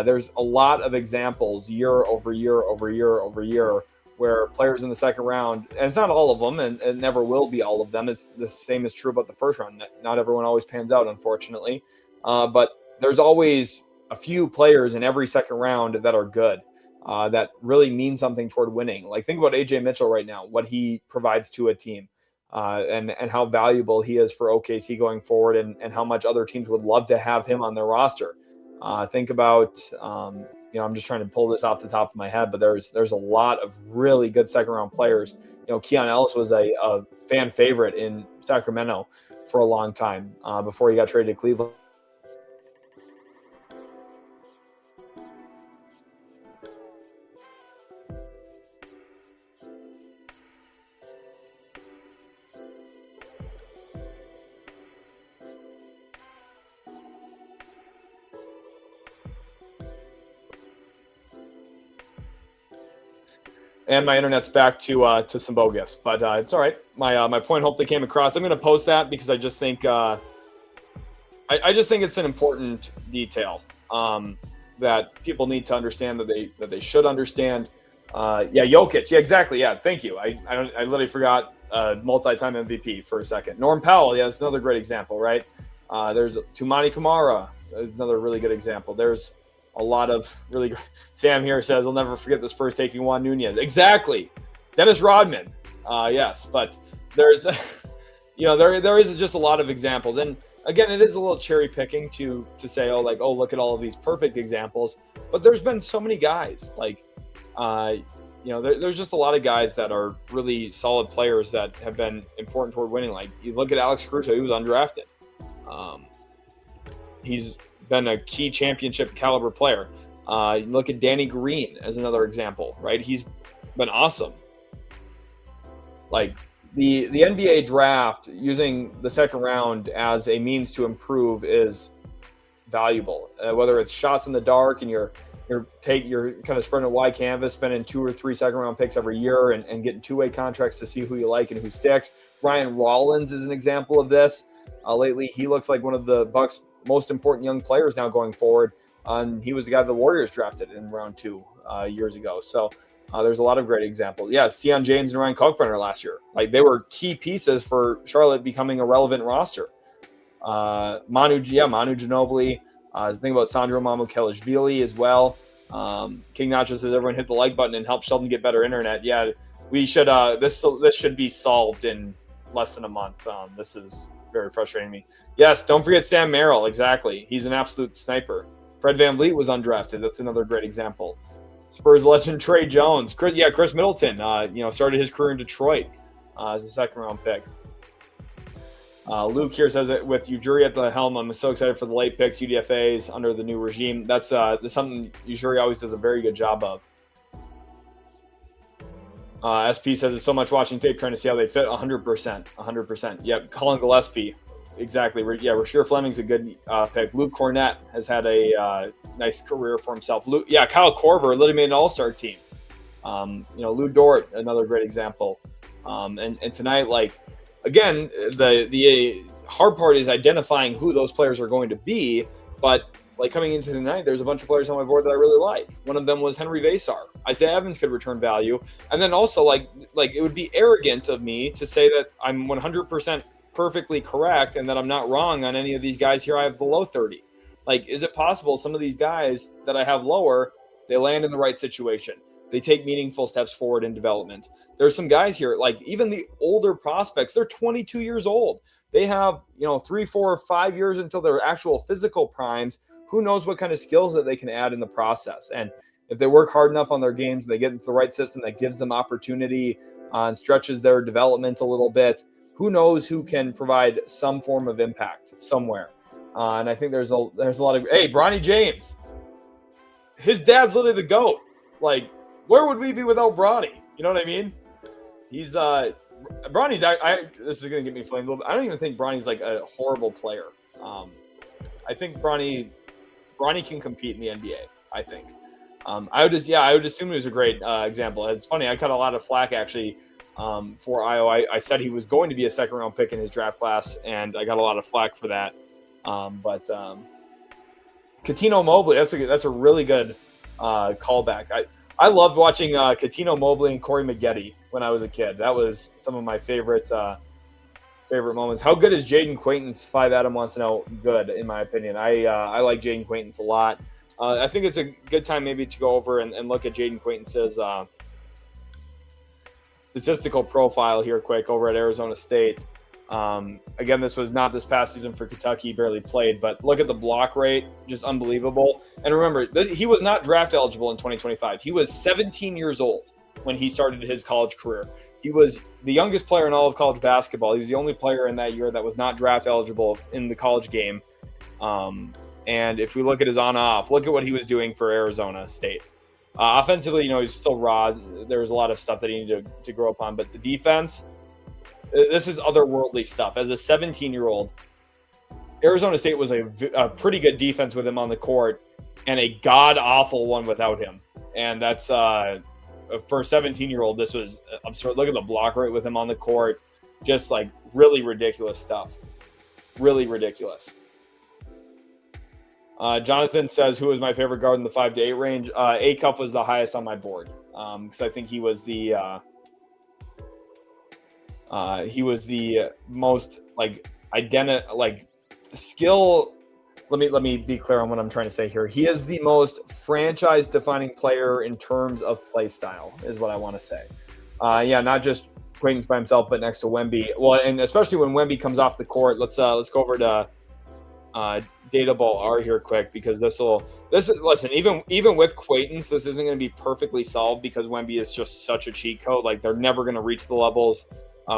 There's a lot of examples year over year over year over year where players in the second round, and it's not all of them, and it never will be all of them. It's the same is true about the first round. Not everyone always pans out, unfortunately. But there's always a few players in every second round that are good, that really mean something toward winning. Like, think about AJ Mitchell right now, what he provides to a team, and how valuable he is for OKC going forward, and how much other teams would love to have him on their roster. Think about, I'm just trying to pull this off the top of my head, but there's a lot of really good second round players. Keon Ellis was a fan favorite in Sacramento for a long time before he got traded to Cleveland. And my internet's back to some bogus, but it's all right. My point hopefully came across. I'm going to post that because I just think I just think it's an important detail that people need to understand, that they should understand. Jokic. Yeah, exactly. Yeah, thank you. I literally forgot multi-time MVP for a second. Norm Powell, yeah, that's another great example, right? There's Tumani Kamara. There's another really good example. There's a lot of really great. Sam here says, I'll never forget the Spurs taking Juan Nunez. Exactly. Dennis Rodman. Yes, but there's, there is just a lot of examples. And again, it is a little cherry picking to say, look at all of these perfect examples. But there's been so many guys there's just a lot of guys that are really solid players that have been important toward winning. Like you look at Alex Caruso, he was undrafted. He's been a key championship caliber player. You look at Danny Green as another example, right? He's been awesome. Like the NBA draft, using the second round as a means to improve is valuable. Whether it's shots in the dark and you're kind of spreading a wide canvas, spending 2 or 3 second round picks every year and getting two-way contracts to see who you like and who sticks. Ryan Rollins is an example of this. Lately, he looks like one of the Bucks' most important young players now going forward. He was the guy the Warriors drafted in round 2 years ago. So there's a lot of great examples. Yeah, Sion James and Ryan Kalkbrenner last year. Like they were key pieces for Charlotte becoming a relevant roster. Manu Ginobili. Think about Sandro Mamukelashvili as well. King Nacho says everyone hit the like button and help Sheldon get better internet. Yeah, we should. This should be solved in less than a month. This is very frustrating me. Yes, don't forget Sam Merrill. Exactly, he's an absolute sniper. Fred VanVleet was undrafted. That's another great example. Spurs legend Trey Jones. Chris Middleton. Started his career in Detroit as a second round pick. Luke here says it with Ujiri at the helm. I'm so excited for the late picks, UDFAs under the new regime. That's something Ujiri always does a very good job of. SP says it's so much watching tape trying to see how they fit. 100%. Yep. Colin Gillespie. Exactly. Rasheer Fleming's a good pick. Luke Cornett has had a nice career for himself. Kyle Korver literally made an all-star team. Lou Dort, another great example. And tonight, again, the hard part is identifying who those players are going to be. But coming into the night, there's a bunch of players on my board that I really like. One of them was Henry Vasar. Isaiah Evans could return value. And then also, it would be arrogant of me to say that I'm 100% perfectly correct and that I'm not wrong on any of these guys here I have below 30. Is it possible some of these guys that I have lower, they land in the right situation? They take meaningful steps forward in development. There's some guys here, even the older prospects, they're 22 years old. They have, 3, 4, 5 years until their actual physical primes. Who knows what kind of skills that they can add in the process. And if they work hard enough on their games, they get into the right system that gives them opportunity and stretches their development a little bit, who knows who can provide some form of impact somewhere. And I think there's a lot of, hey, Bronny James, his dad's literally the GOAT. Where would we be without Bronny? You know what I mean? He's Bronny's. This is gonna get me flamed a little bit. I don't even think Bronny's a horrible player. I think Bronny can compete in the NBA. I think. I would assume he was a great example. It's funny. I cut a lot of flack actually for Iowa. I said he was going to be a second round pick in his draft class, and I got a lot of flack for that. But Keaton Mobley. That's a really good callback. I loved watching Keaton Mobley and Corey Maggette when I was a kid. That was some of my favorite moments. How good is Jaden Quaintance? 5 Adam wants to know. Good, in my opinion. I like Jaden Quaintance a lot. I think it's a good time maybe to go over and look at Jaden Quaintance's statistical profile here quick over at Arizona State. Again, this was not this past season for Kentucky. He barely played, but look at the block rate, just unbelievable. And remember, he was not draft eligible in 2025. He was 17 years old when he started his college career. He was the youngest player in all of college basketball. He was the only player in that year that was not draft eligible in the college game. And if we look at his on-off, look at what he was doing for Arizona State. Offensively, he's still raw. There was a lot of stuff that he needed to grow upon. But the defense, this is otherworldly stuff. As a 17-year-old, Arizona State was a pretty good defense with him on the court and a god-awful one without him. And that's for a 17-year-old, this was absurd. Look at the block rate with him on the court. Just really ridiculous stuff. Really ridiculous. Jonathan says, who is my favorite guard in the 5 to 8 range? Acuff was the highest on my board because I think he was the He was the most skill. Let me be clear on what I'm trying to say here. He is the most franchise-defining player in terms of play style, is what I want to say. Not just Quaintance by himself, but next to Wemby. Well, and especially when Wemby comes off the court, let's go over to Data Ball R here quick, because listen, even with Quaintance, this isn't going to be perfectly solved because Wemby is just such a cheat code. Like, they're never going to reach the levels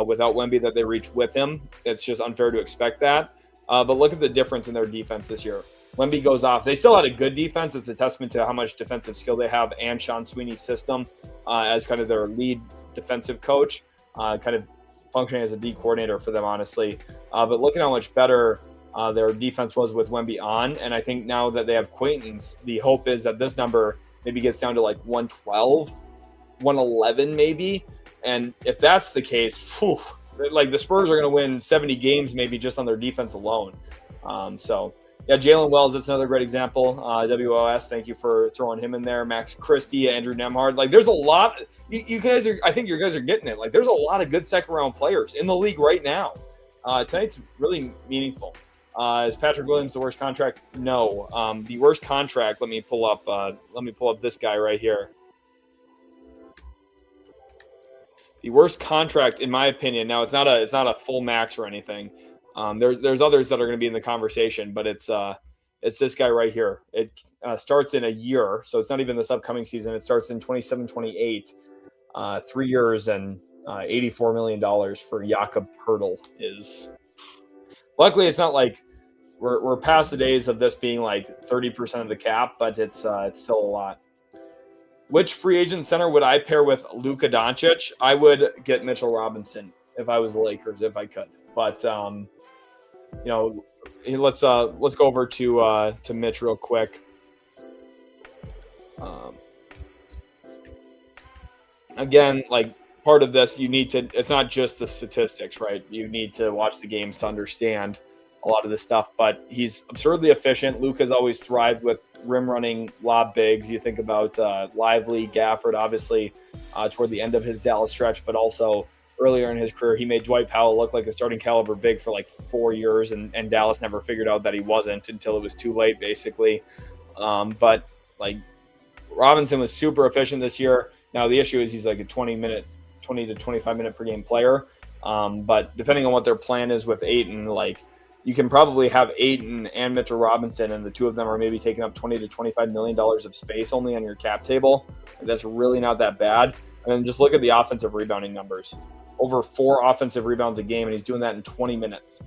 without Wemby that they reach with him. It's just unfair to expect that. But look at the difference in their defense this year. Wemby goes off. They still had a good defense. It's a testament to how much defensive skill they have and Sean Sweeney's system as kind of their lead defensive coach, kind of functioning as a D coordinator for them, honestly. But look at how much better their defense was with Wemby on. And I think now that they have Quaintance, the hope is that this number maybe gets down to like 112, 111 maybe. And if that's the case, like the Spurs are going to win 70 games maybe just on their defense alone. Jalen Wells, that's another great example. WOS, thank you for throwing him in there. Max Christie, Andrew Nemhard. Like, there's a lot. You guys are, I think you guys are getting it. Like, there's a lot of good second-round players in the league right now. Tonight's really meaningful. Is Patrick Williams the worst contract? No. The worst contract, let me pull up this guy right here. The worst contract, in my opinion, now it's not a full max or anything. There's others that are going to be in the conversation, but it's this guy right here. It starts in a year, so it's not even this upcoming season. It starts in 27-28, 3 years and $84 million for Jakob Poeltl. Is luckily it's not like we're past the days of this being like 30% of the cap, but it's still a lot. Which free agent center would I pair with Luka Doncic? I would get Mitchell Robinson if I was the Lakers, if I could. But let's go over to Mitch real quick. Again, like, part of this, it's not just the statistics, right? You need to watch the games to understand a lot of this stuff, but he's absurdly efficient. Luka's always thrived with rim running lob bigs. You think about Lively, Gafford, obviously toward the end of his Dallas stretch, but also earlier in his career, he made Dwight Powell look like a starting caliber big for like 4 years, and Dallas never figured out that he wasn't until it was too late, basically. But like, Robinson was super efficient this year. Now the issue is he's like a 20 to 25 minute per game player. But depending on what their plan is with Ayton, like, you can probably have Ayton and Mitchell Robinson, and the two of them are maybe taking up $20 to $25 million of space only on your cap table. That's really not that bad. And then just look at the offensive rebounding numbers. Over 4 offensive rebounds a game, and he's doing that in 20 minutes.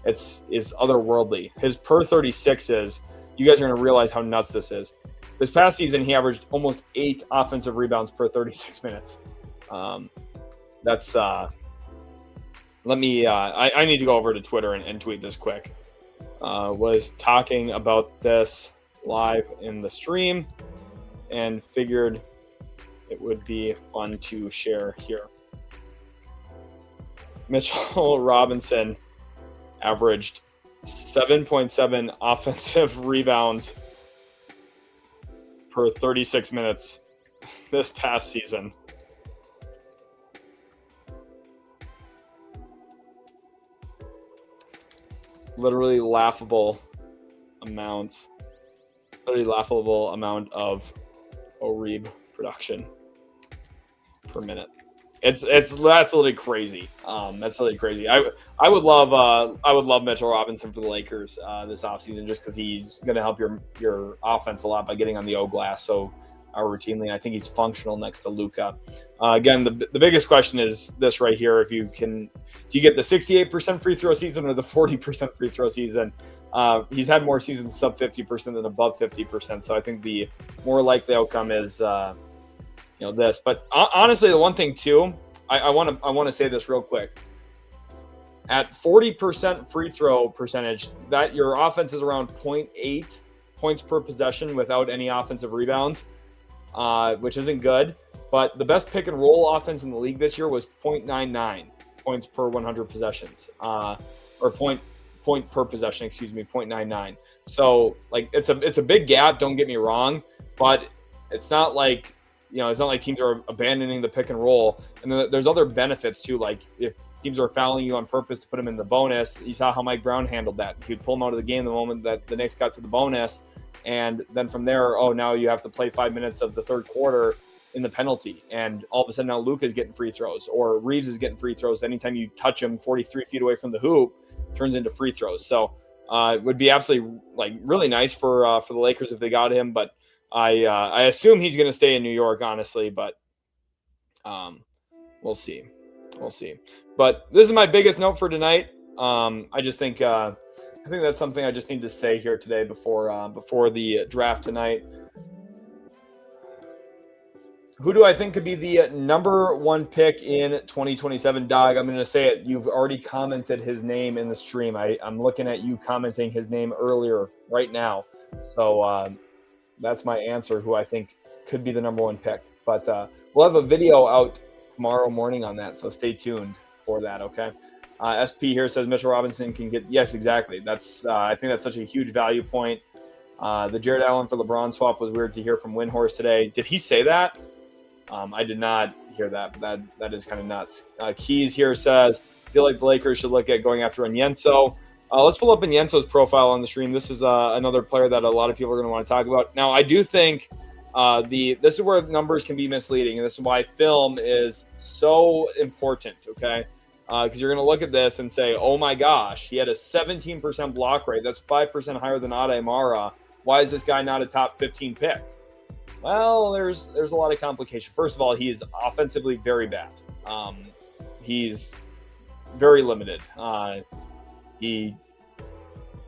It's otherworldly. His per 36 is, you guys are going to realize how nuts this is. This past season, he averaged almost 8 offensive rebounds per 36 minutes. Let me, I need to go over to Twitter and tweet this quick. Was talking about this live in the stream and figured it would be fun to share here. Mitchell Robinson averaged 7.7 offensive rebounds per 36 minutes this past season. Literally laughable amount of OREB production per minute. That's literally crazy. That's literally crazy. I would love Mitchell Robinson for the Lakers this offseason, just because he's going to help your offense a lot by getting on the O glass so routinely. And I think he's functional next to Luka. Again, the biggest question is this right here: do you get the 68% free throw season or the 40% free throw season? He's had more seasons sub 50% than above 50%. So I think the more likely outcome is this. But honestly, the one thing too, I want to say this real quick. At 40% free throw percentage, that your offense is around 0.8 points per possession without any offensive rebounds, which isn't good. But the best pick and roll offense in the league this year was 0.99 points per 100 possessions, or point per possession, 0.99. So like it's a big gap. Don't get me wrong, but it's not like it's not like teams are abandoning the pick and roll. And then there's other benefits too. Like if teams are fouling you on purpose to put them in the bonus, you saw how Mike Brown handled that. He would pull him out of the game the moment that the Knicks got to the bonus. And then from there, now you have to play 5 minutes of the third quarter in the penalty. And all of a sudden now Luka's getting free throws, or Reeves is getting free throws. Anytime you touch him 43 feet away from the hoop, turns into free throws. So it would be absolutely really nice for the Lakers if they got him. But I assume he's going to stay in New York, honestly. But we'll see. But this is my biggest note for tonight. I just think that's something I just need to say here today before the draft tonight. Who do I think could be the number 1 pick in 2027? Dog, I'm going to say it. You've already commented his name in the stream. I'm looking at you commenting his name earlier right now. So that's my answer, who I think could be the number 1 pick. But we'll have a video out tomorrow morning on that, so stay tuned for that, okay? SP here says Mitchell Robinson can get – yes, exactly. That's I think that's such a huge value point. The Jared Allen for LeBron swap was weird to hear from Windhorse today. Did he say that? I did not hear that. That is kind of nuts. Keys here says, I feel like the Lakers should look at going after Onyenso. Let's pull up Onyenso's profile on the stream. This is another player that a lot of people are going to want to talk about. Now, I do think this is where numbers can be misleading, and this is why film is so important, okay? Because you're going to look at this and say, oh my gosh, he had a 17% block rate. That's 5% higher than Aday Mara. Why is this guy not a top 15 pick? Well, there's a lot of complication. First of all, he is offensively very bad. He's very limited. I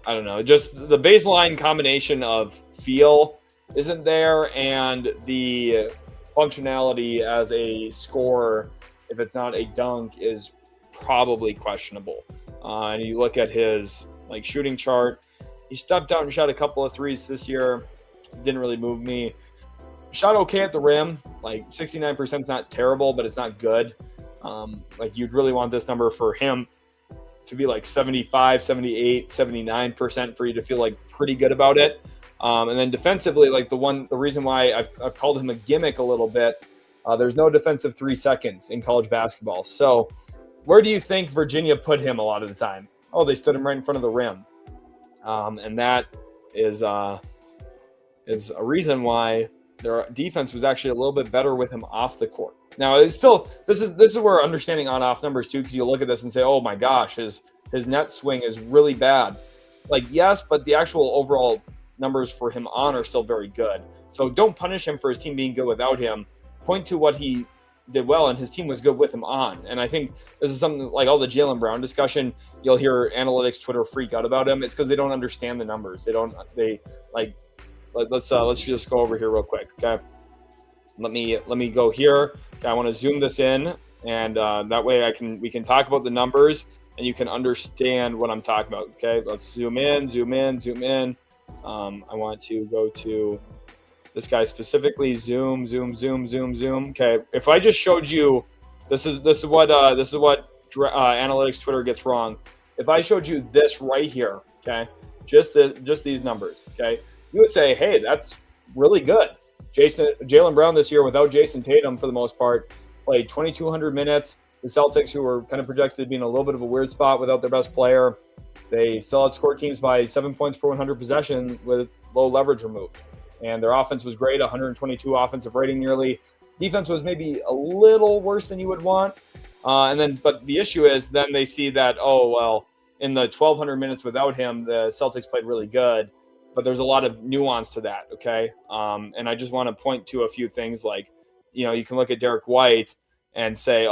don't know, just the baseline combination of feel isn't there, and the functionality as a scorer, if it's not a dunk, is probably questionable. And you look at his shooting chart, he stepped out and shot a couple of threes this year. Didn't really move me. Shot okay at the rim, 69% is not terrible, but it's not good. You'd really want this number for him to be 75, 78, 79% for you to feel pretty good about it. And then defensively, the reason why I've called him a gimmick a little bit, there's no defensive 3 seconds in college basketball. So where do you think Virginia put him a lot of the time? Oh, they stood him right in front of the rim. And that is a reason why their defense was actually a little bit better with him off the court. Now, it's still this is where understanding on-off numbers too, because you look at this and say, oh my gosh, his net swing is really bad. Yes, but the actual overall numbers for him on are still very good. So don't punish him for his team being good without him. Point to what he did well, and his team was good with him on. And I think this is something like all the Jaylen Brown discussion. You'll hear analytics Twitter freak out about him. It's because they don't understand the numbers. Let's just go over here real quick, okay? Let me go here. Okay, I want to zoom this in, and that way we can talk about the numbers, and you can understand what I'm talking about. Okay, let's zoom in. I want to go to this guy specifically. Zoom. Okay, if I just showed you, this is what analytics Twitter gets wrong. If I showed you this right here, okay, just these numbers, okay, you would say, hey, that's really good. Jaylen Brown this year without Jason Tatum for the most part played 2,200 minutes. The Celtics, who were kind of projected to be in a little bit of a weird spot without their best player, they still outscored teams by 7 points per 100 possession with low leverage removed. And their offense was great, 122 offensive rating nearly. Defense was maybe a little worse than you would want. But the issue is then they see that, in the 1,200 minutes without him, the Celtics played really good. But there's a lot of nuance to that, okay? And I just want to point to a few things you can look at Derek White and say,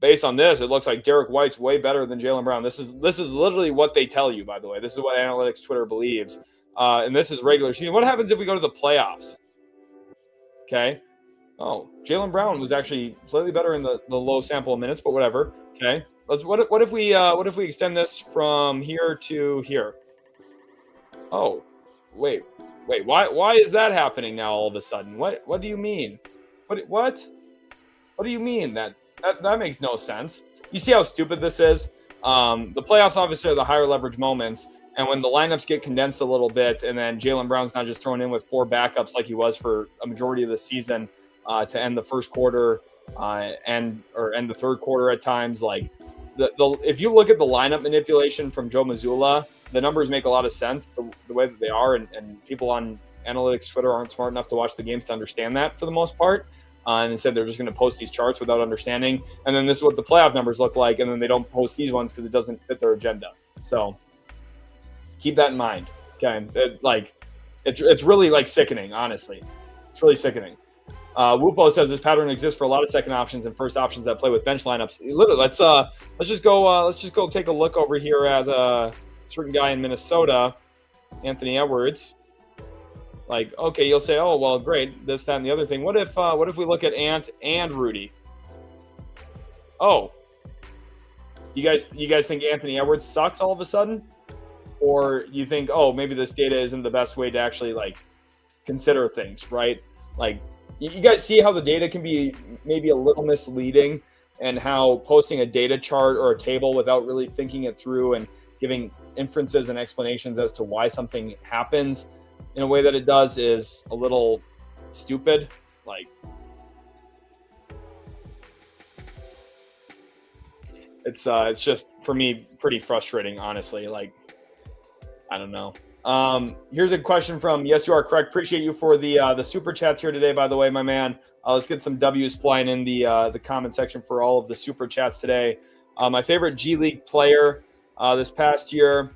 based on this, it looks like Derek White's way better than Jaylen Brown. This is literally what they tell you, by the way. This is what analytics Twitter believes. And this is regular season. What happens if we go to the playoffs? Okay. Oh, Jaylen Brown was actually slightly better in the low sample of minutes, but whatever. Okay. What if we extend this from here to here? Oh, wait. Why is that happening now all of a sudden? What do you mean? What do you mean? That makes no sense. You see how stupid this is? The playoffs obviously are the higher leverage moments, and when the lineups get condensed a little bit, and then Jaylen Brown's not just thrown in with 4 backups like he was for a majority of the season, to end the first quarter or end the third quarter at times. Like if you look at the lineup manipulation from Joe Mazzulla, the numbers make a lot of sense the way that they are, and people on analytics Twitter aren't smart enough to watch the games to understand that for the most part. And instead, they're just going to post these charts without understanding. And then this is what the playoff numbers look like, and then they don't post these ones because it doesn't fit their agenda. So keep that in mind. Okay, it's really like sickening, honestly. It's really sickening. Wupo says this pattern exists for a lot of second options and first options that play with bench lineups. Literally, let's just go take a look over here at a certain guy in Minnesota, Anthony Edwards. Like, okay, you'll say, oh well, great, this, that, and the other thing. What if we look at Ant and Rudy? Oh, you guys think Anthony Edwards sucks all of a sudden, or you think, oh, maybe this data isn't the best way to actually like consider things, right? Like, you guys see how the data can be maybe a little misleading, and how posting a data chart or a table without really thinking it through and giving inferences and explanations as to why something happens in a way that it does is a little stupid. Like, it's just, for me, pretty frustrating, honestly. Like, I don't know. Here's a question from Yes You Are Correct. Appreciate you for the super chats here today, by the way, my man. Let's get some W's flying in the comment section for all of the super chats today. My favorite G League player this past year.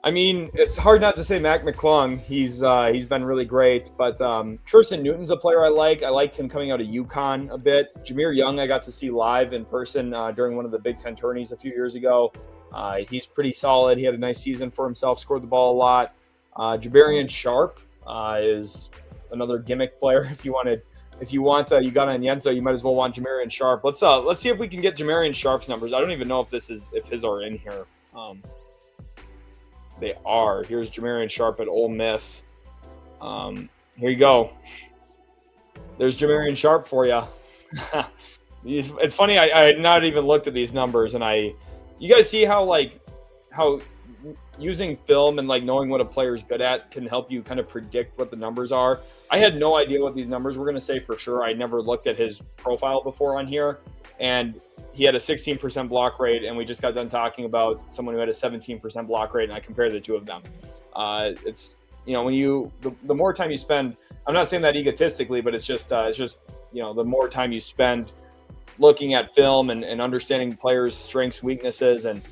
I mean, it's hard not to say Mac McClung. He's been really great, but Tristan Newton's a player I like. I liked him coming out of UConn a bit. Jameer Young I got to see live in person during one of the Big Ten tourneys a few years ago. He's pretty solid. He had a nice season for himself, scored the ball a lot. Jabarian Sharp is another gimmick player. If you want got on Yenzo, you might as well want Jamarian Sharp. Let's see if we can get Jamarian Sharp's numbers. I don't even know if his are in here. They are. Here's Jamarian Sharp at Ole Miss. Here you go. There's Jamarian Sharp for you. It's funny. I had not even looked at these numbers, and you guys see how using film and like knowing what a player's good at can help you kind of predict what the numbers are. I had no idea what these numbers were going to say for sure. I never looked at his profile before on here, and he had a 16% block rate, and we just got done talking about someone who had a 17% block rate, and I compared the two of them. It's, when the more time you spend, I'm not saying that egotistically, but it's just the more time you spend looking at film and understanding players' strengths, weaknesses, and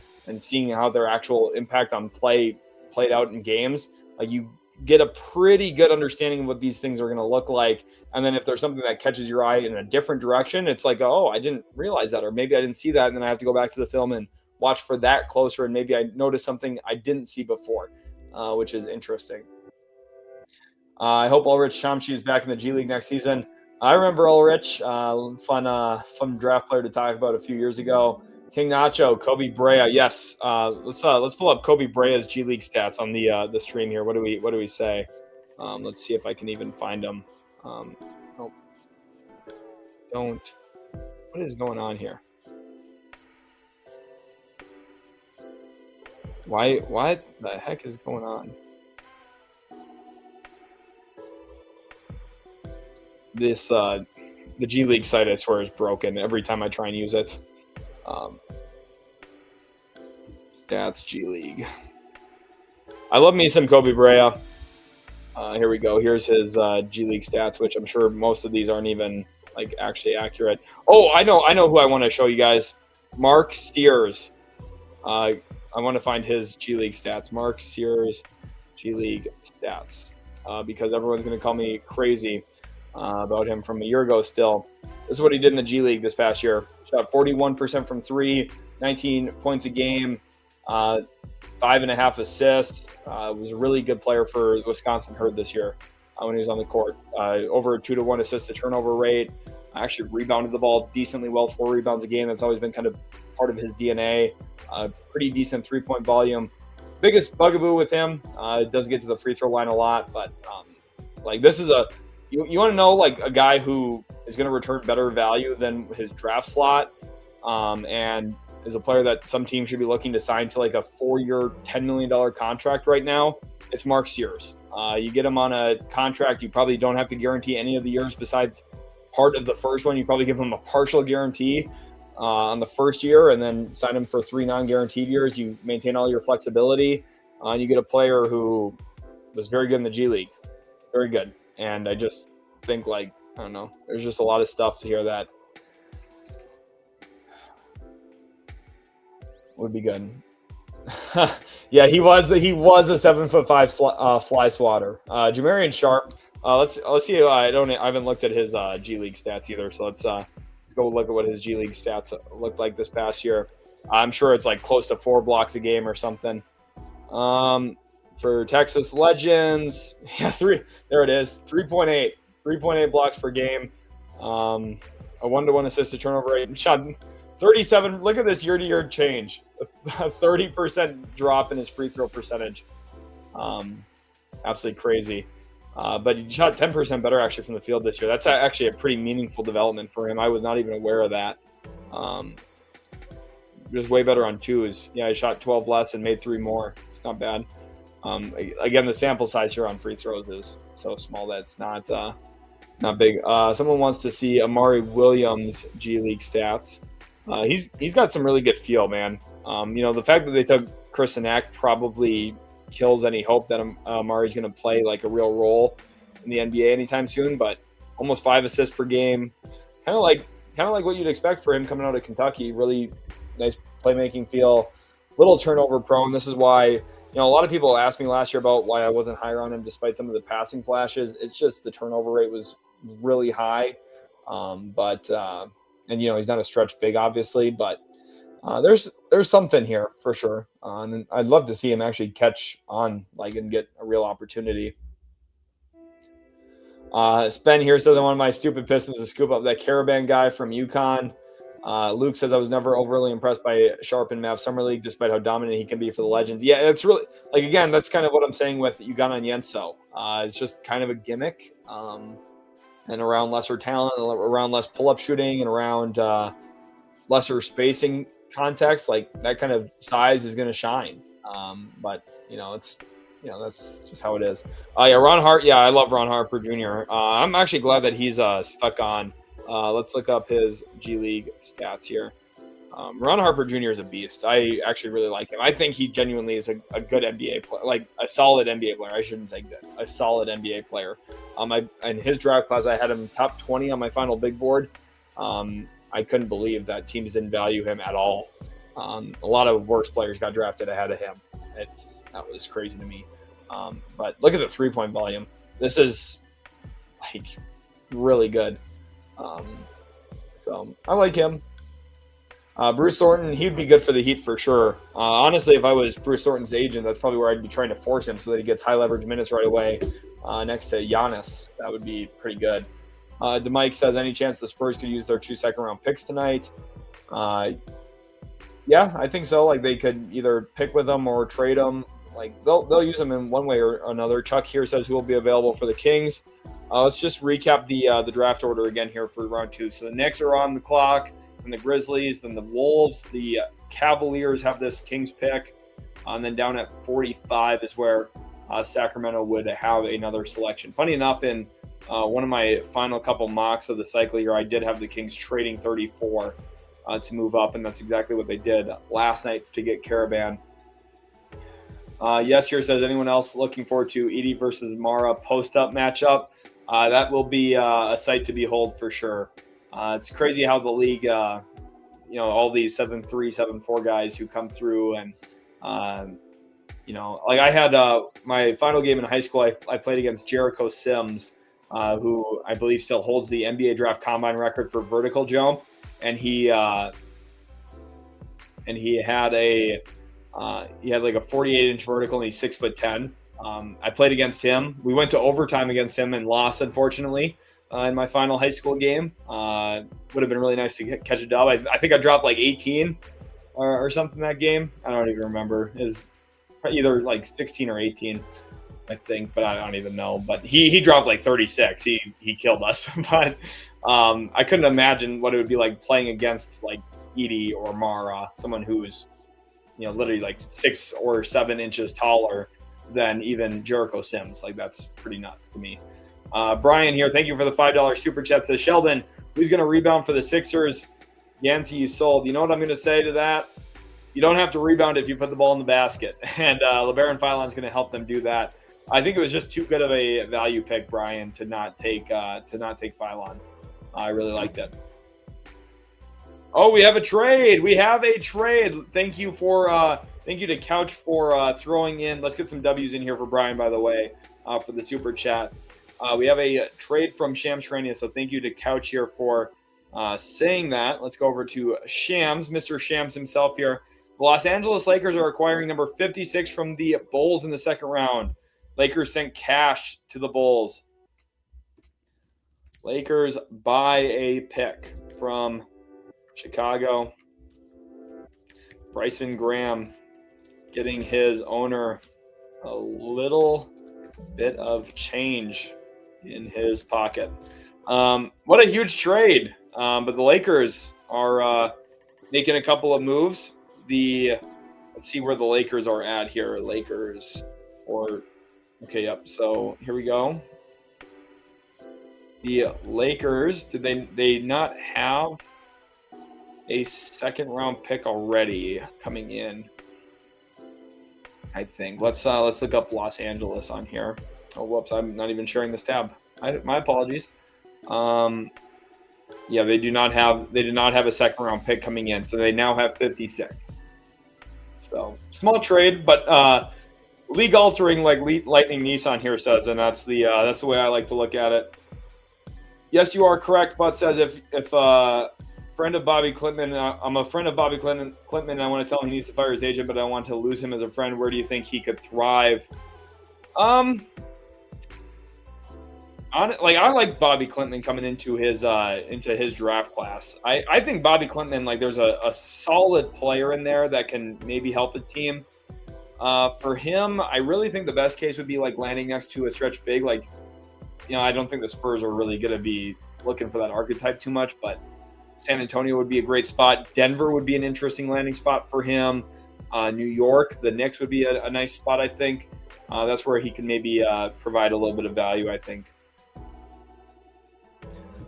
seeing how their actual impact on play played out in games, you get a pretty good understanding of what these things are going to look like. And then if there's something that catches your eye in a different direction, it's like, oh, I didn't realize that, or maybe I didn't see that. And then I have to go back to the film and watch for that closer. And maybe I noticed something I didn't see before, which is interesting. I hope Ulrich Chomsky is back in the G League next season. I remember Ulrich, fun draft player to talk about a few years ago. King Nacho, Kobe Brea. Yes. Let's pull up Kobe Brea's G League stats on the stream here. What do we say? Let's see if I can even find them. Nope. Don't. What is going on here? Why? What the heck is going on? This the G League site, I swear, is broken every time I try and use it. Stats G League. I love me some Kobe Brea. Here we go. Here's his G League stats, which I'm sure most of these aren't even like actually accurate. Oh, I know who I want to show you guys. Mark Sears. I want to find his G League stats. Mark Sears G League stats, because everyone's going to call me crazy about him from a year ago still. This is what he did in the G League this past year. Shot 41% from three, 19 points a game, 5.5 assists. Was a really good player for Wisconsin Herd this year when he was on the court. Over a 2-to-1 assist to turnover rate. Actually rebounded the ball decently well, 4 rebounds a game. That's always been kind of part of his DNA. Pretty decent 3-point volume. Biggest bugaboo with him, it doesn't get to the free throw line a lot, but this is you want to know like a guy who is going to return better value than his draft slot, and is a player that some team should be looking to sign to like a 4-year, $10 million contract right now. It's Mark Sears. You get him on a contract. You probably don't have to guarantee any of the years besides part of the first one. You probably give him a partial guarantee on the first year and then sign him for 3 non-guaranteed years. You maintain all your flexibility. And you get a player who was very good in the G League. Very good. And I just think, like, I don't know, there's just a lot of stuff here that would be good. Yeah, he was a 7'5" fly swatter. Jamarian Sharp. Let's see. I haven't looked at his G League stats either. So let's go look at what his G League stats looked like this past year. I'm sure it's like close to 4 blocks a game or something. For Texas Legends, yeah, there it is, 3.8 blocks per game. A 1-to-1 assist to turnover rate. Shot 37. Look at this year-to-year change. A 30% drop in his free throw percentage. Absolutely crazy. But he shot 10% better actually from the field this year. That's actually a pretty meaningful development for him. I was not even aware of that. Just way better on twos. Yeah, he shot 12 less and made 3 more. It's not bad. Again, the sample size here on free throws is so small that it's not big. Someone wants to see Amari Williams' G League stats. He's got some really good feel, man. The fact that they took Chris Anak probably kills any hope that Amari's going to play like a real role in the NBA anytime soon. But almost 5 assists per game, kind of like what you'd expect for him coming out of Kentucky. Really nice playmaking feel, little turnover prone. This is why a lot of people asked me last year about why I wasn't higher on him despite some of the passing flashes. It's just the turnover rate was really high, but he's not a stretch big, obviously, but there's something here for sure. And I'd love to see him actually catch on, and get a real opportunity. Spen here says, one of my stupid Pistons to scoop up that Caravan guy from UConn. Luke says, I was never overly impressed by Sharp in Mav Summer League, despite how dominant he can be for the Legends. Yeah, it's really, again, that's kind of what I'm saying with Ugana and Yenso. It's just kind of a gimmick. And around lesser talent, around less pull-up shooting, and around lesser spacing context, that kind of size is going to shine. But that's just how it is. Ron Hart. Yeah, I love Ron Harper Jr. I'm actually glad that he's stuck on. Let's look up his G League stats here. Ron Harper Jr. is a beast. I actually really like him. I think he genuinely is a good NBA player, like a solid NBA player. I shouldn't say good, a solid NBA player. In his draft class, I had him top 20 on my final big board. I couldn't believe that teams didn't value him at all. A lot of worse players got drafted ahead of him. That was crazy to me. But look at the 3-point volume. This is really good. So I like him. Bruce Thornton, he'd be good for the Heat for sure. Honestly, if I was Bruce Thornton's agent, that's probably where I'd be trying to force him so that he gets high leverage minutes right away next to Giannis. That would be pretty good. DeMike says, any chance the Spurs could use their 2 second-round picks tonight? Yeah, I think so. They could either pick with them or trade them. They'll use them in one way or another. Chuck here says who will be available for the Kings. Let's just recap the draft order again here for round 2. So the Knicks are on the clock, and the Grizzlies, then the Wolves, the Cavaliers have this Kings pick, and then down at 45 is where Sacramento would have another selection. Funny enough, in one of my final couple mocks of the cycle here, I did have the Kings trading 34 to move up, and that's exactly what they did last night to get Caravan. Yes, here says, anyone else looking forward to Edie versus Mara post-up matchup? That will be a sight to behold for sure. It's crazy how the league, all these 7'3", 7'4" guys who come through and, I had my final game in high school, I played against Jericho Sims, who I believe still holds the NBA draft combine record for vertical jump. And he had a 48-inch vertical, and he's 6'10". I played against him. We went to overtime against him and lost, unfortunately, in my final high school game. Would have been really nice to catch a dub. I think I dropped 18 or something that game. I don't even remember. It was either 16 or 18, I think, but I don't even know. But he dropped 36. He killed us. But I couldn't imagine what it would be like playing against Edie or Mara, someone who's literally 6 or 7 inches taller than even Jericho Sims. Like, that's pretty nuts to me. Brian here, thank you for the $5 super chat. Says, Sheldon, who's going to rebound for the Sixers? Yancey, you sold. You know what I'm going to say to that? You don't have to rebound if you put the ball in the basket. And LeBaron Philon's going to help them do that. I think it was just too good of a value pick, Brian, to not take Philon. I really liked it. Oh, we have a trade. We have a trade. Thank you to Couch for throwing in. Let's get some W's in here for Brian, by the way, for the super chat. We have a trade from Shams Charania, so thank you to Couch here for saying that. Let's go over to Shams, Mr. Shams himself here. The Los Angeles Lakers are acquiring number 56 from the Bulls in the second round. Lakers sent cash to the Bulls. Lakers buy a pick from Chicago. Bryson Graham getting his owner a little bit of change in his pocket. What a huge trade. But the Lakers are making a couple of moves. Let's see where the Lakers are at here. So here we go. The Lakers, did they not have a second round pick already coming in? I think. Let's look up Los Angeles on here. Oh, whoops! I'm not even sharing this tab. My apologies. Yeah, they did not have a second round pick coming in, so they now have 56. So small trade, but league altering, like Lightning Nissan here says, and that's the way I like to look at it. Yes, you are correct. But says if friend of Bobby Klintman, I'm a friend of Bobby Klintman, and I want to tell him he needs to fire his agent, but I want to lose him as a friend. Where do you think he could thrive? I like Bobby Klintman coming into his draft class. I think Bobby Klintman, like, there's a solid player in there that can maybe help a team. For him, I really think the best case would be like landing next to a stretch big. Like, I don't think the Spurs are really going to be looking for that archetype too much, but San Antonio would be a great spot. Denver would be an interesting landing spot for him. New York, the Knicks would be a nice spot, I think. That's where he can maybe provide a little bit of value, I think.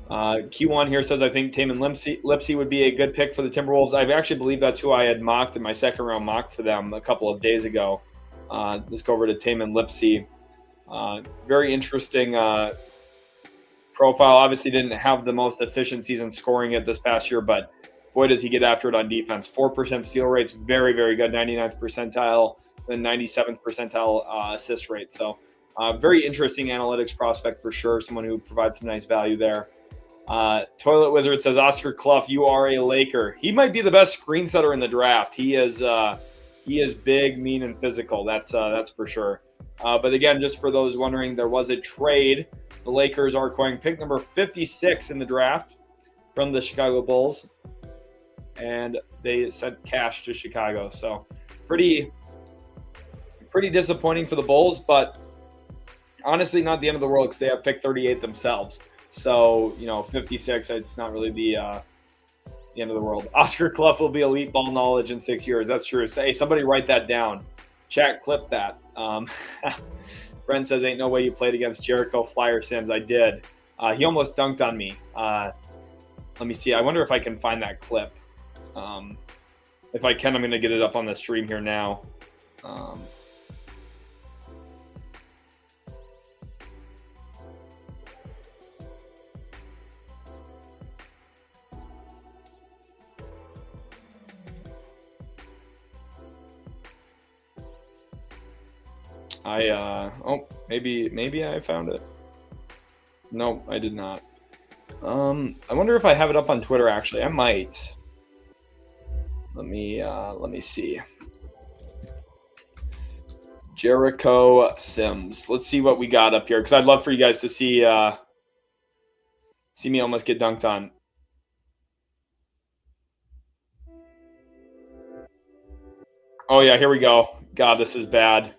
Q1 here says, I think Tamin Lipsey would be a good pick for the Timberwolves. I actually believe that's who I had mocked in my second round mock for them a couple of days ago. Let's go over to Tamin Lipsey. Very interesting profile. Obviously didn't have the most efficient season scoring it this past year, but boy, does he get after it on defense. 4% steal rates, very, very good. 99th percentile, then 97th percentile assist rate. So very interesting analytics prospect for sure. Someone who provides some nice value there. Toilet Wizard says, Oscar Clough, you are a Laker. He might be the best screen setter in the draft. He is big, mean, and physical. That's for sure. But again, just for those wondering, there was a trade. The Lakers are acquiring pick number 56 in the draft from the Chicago Bulls, and they sent cash to Chicago. So pretty disappointing for the Bulls, but honestly not the end of the world because they have pick 38 themselves. So, 56, it's not really the end of the world. Oscar Clough will be elite ball knowledge in 6 years. That's true. Hey, somebody write that down. Chat, clip that. Brent says, ain't no way you played against Jericho Flyer Sims. I did. He almost dunked on me. Let me see. I wonder if I can find that clip. If I can, I'm going to get it up on the stream here now. Maybe I found it. No, I did not. I wonder if I have it up on Twitter. Actually, I might. Let me see. Jericho Sims. Let's see what we got up here, because I'd love for you guys to see me almost get dunked on. Oh yeah, here we go. God, this is bad.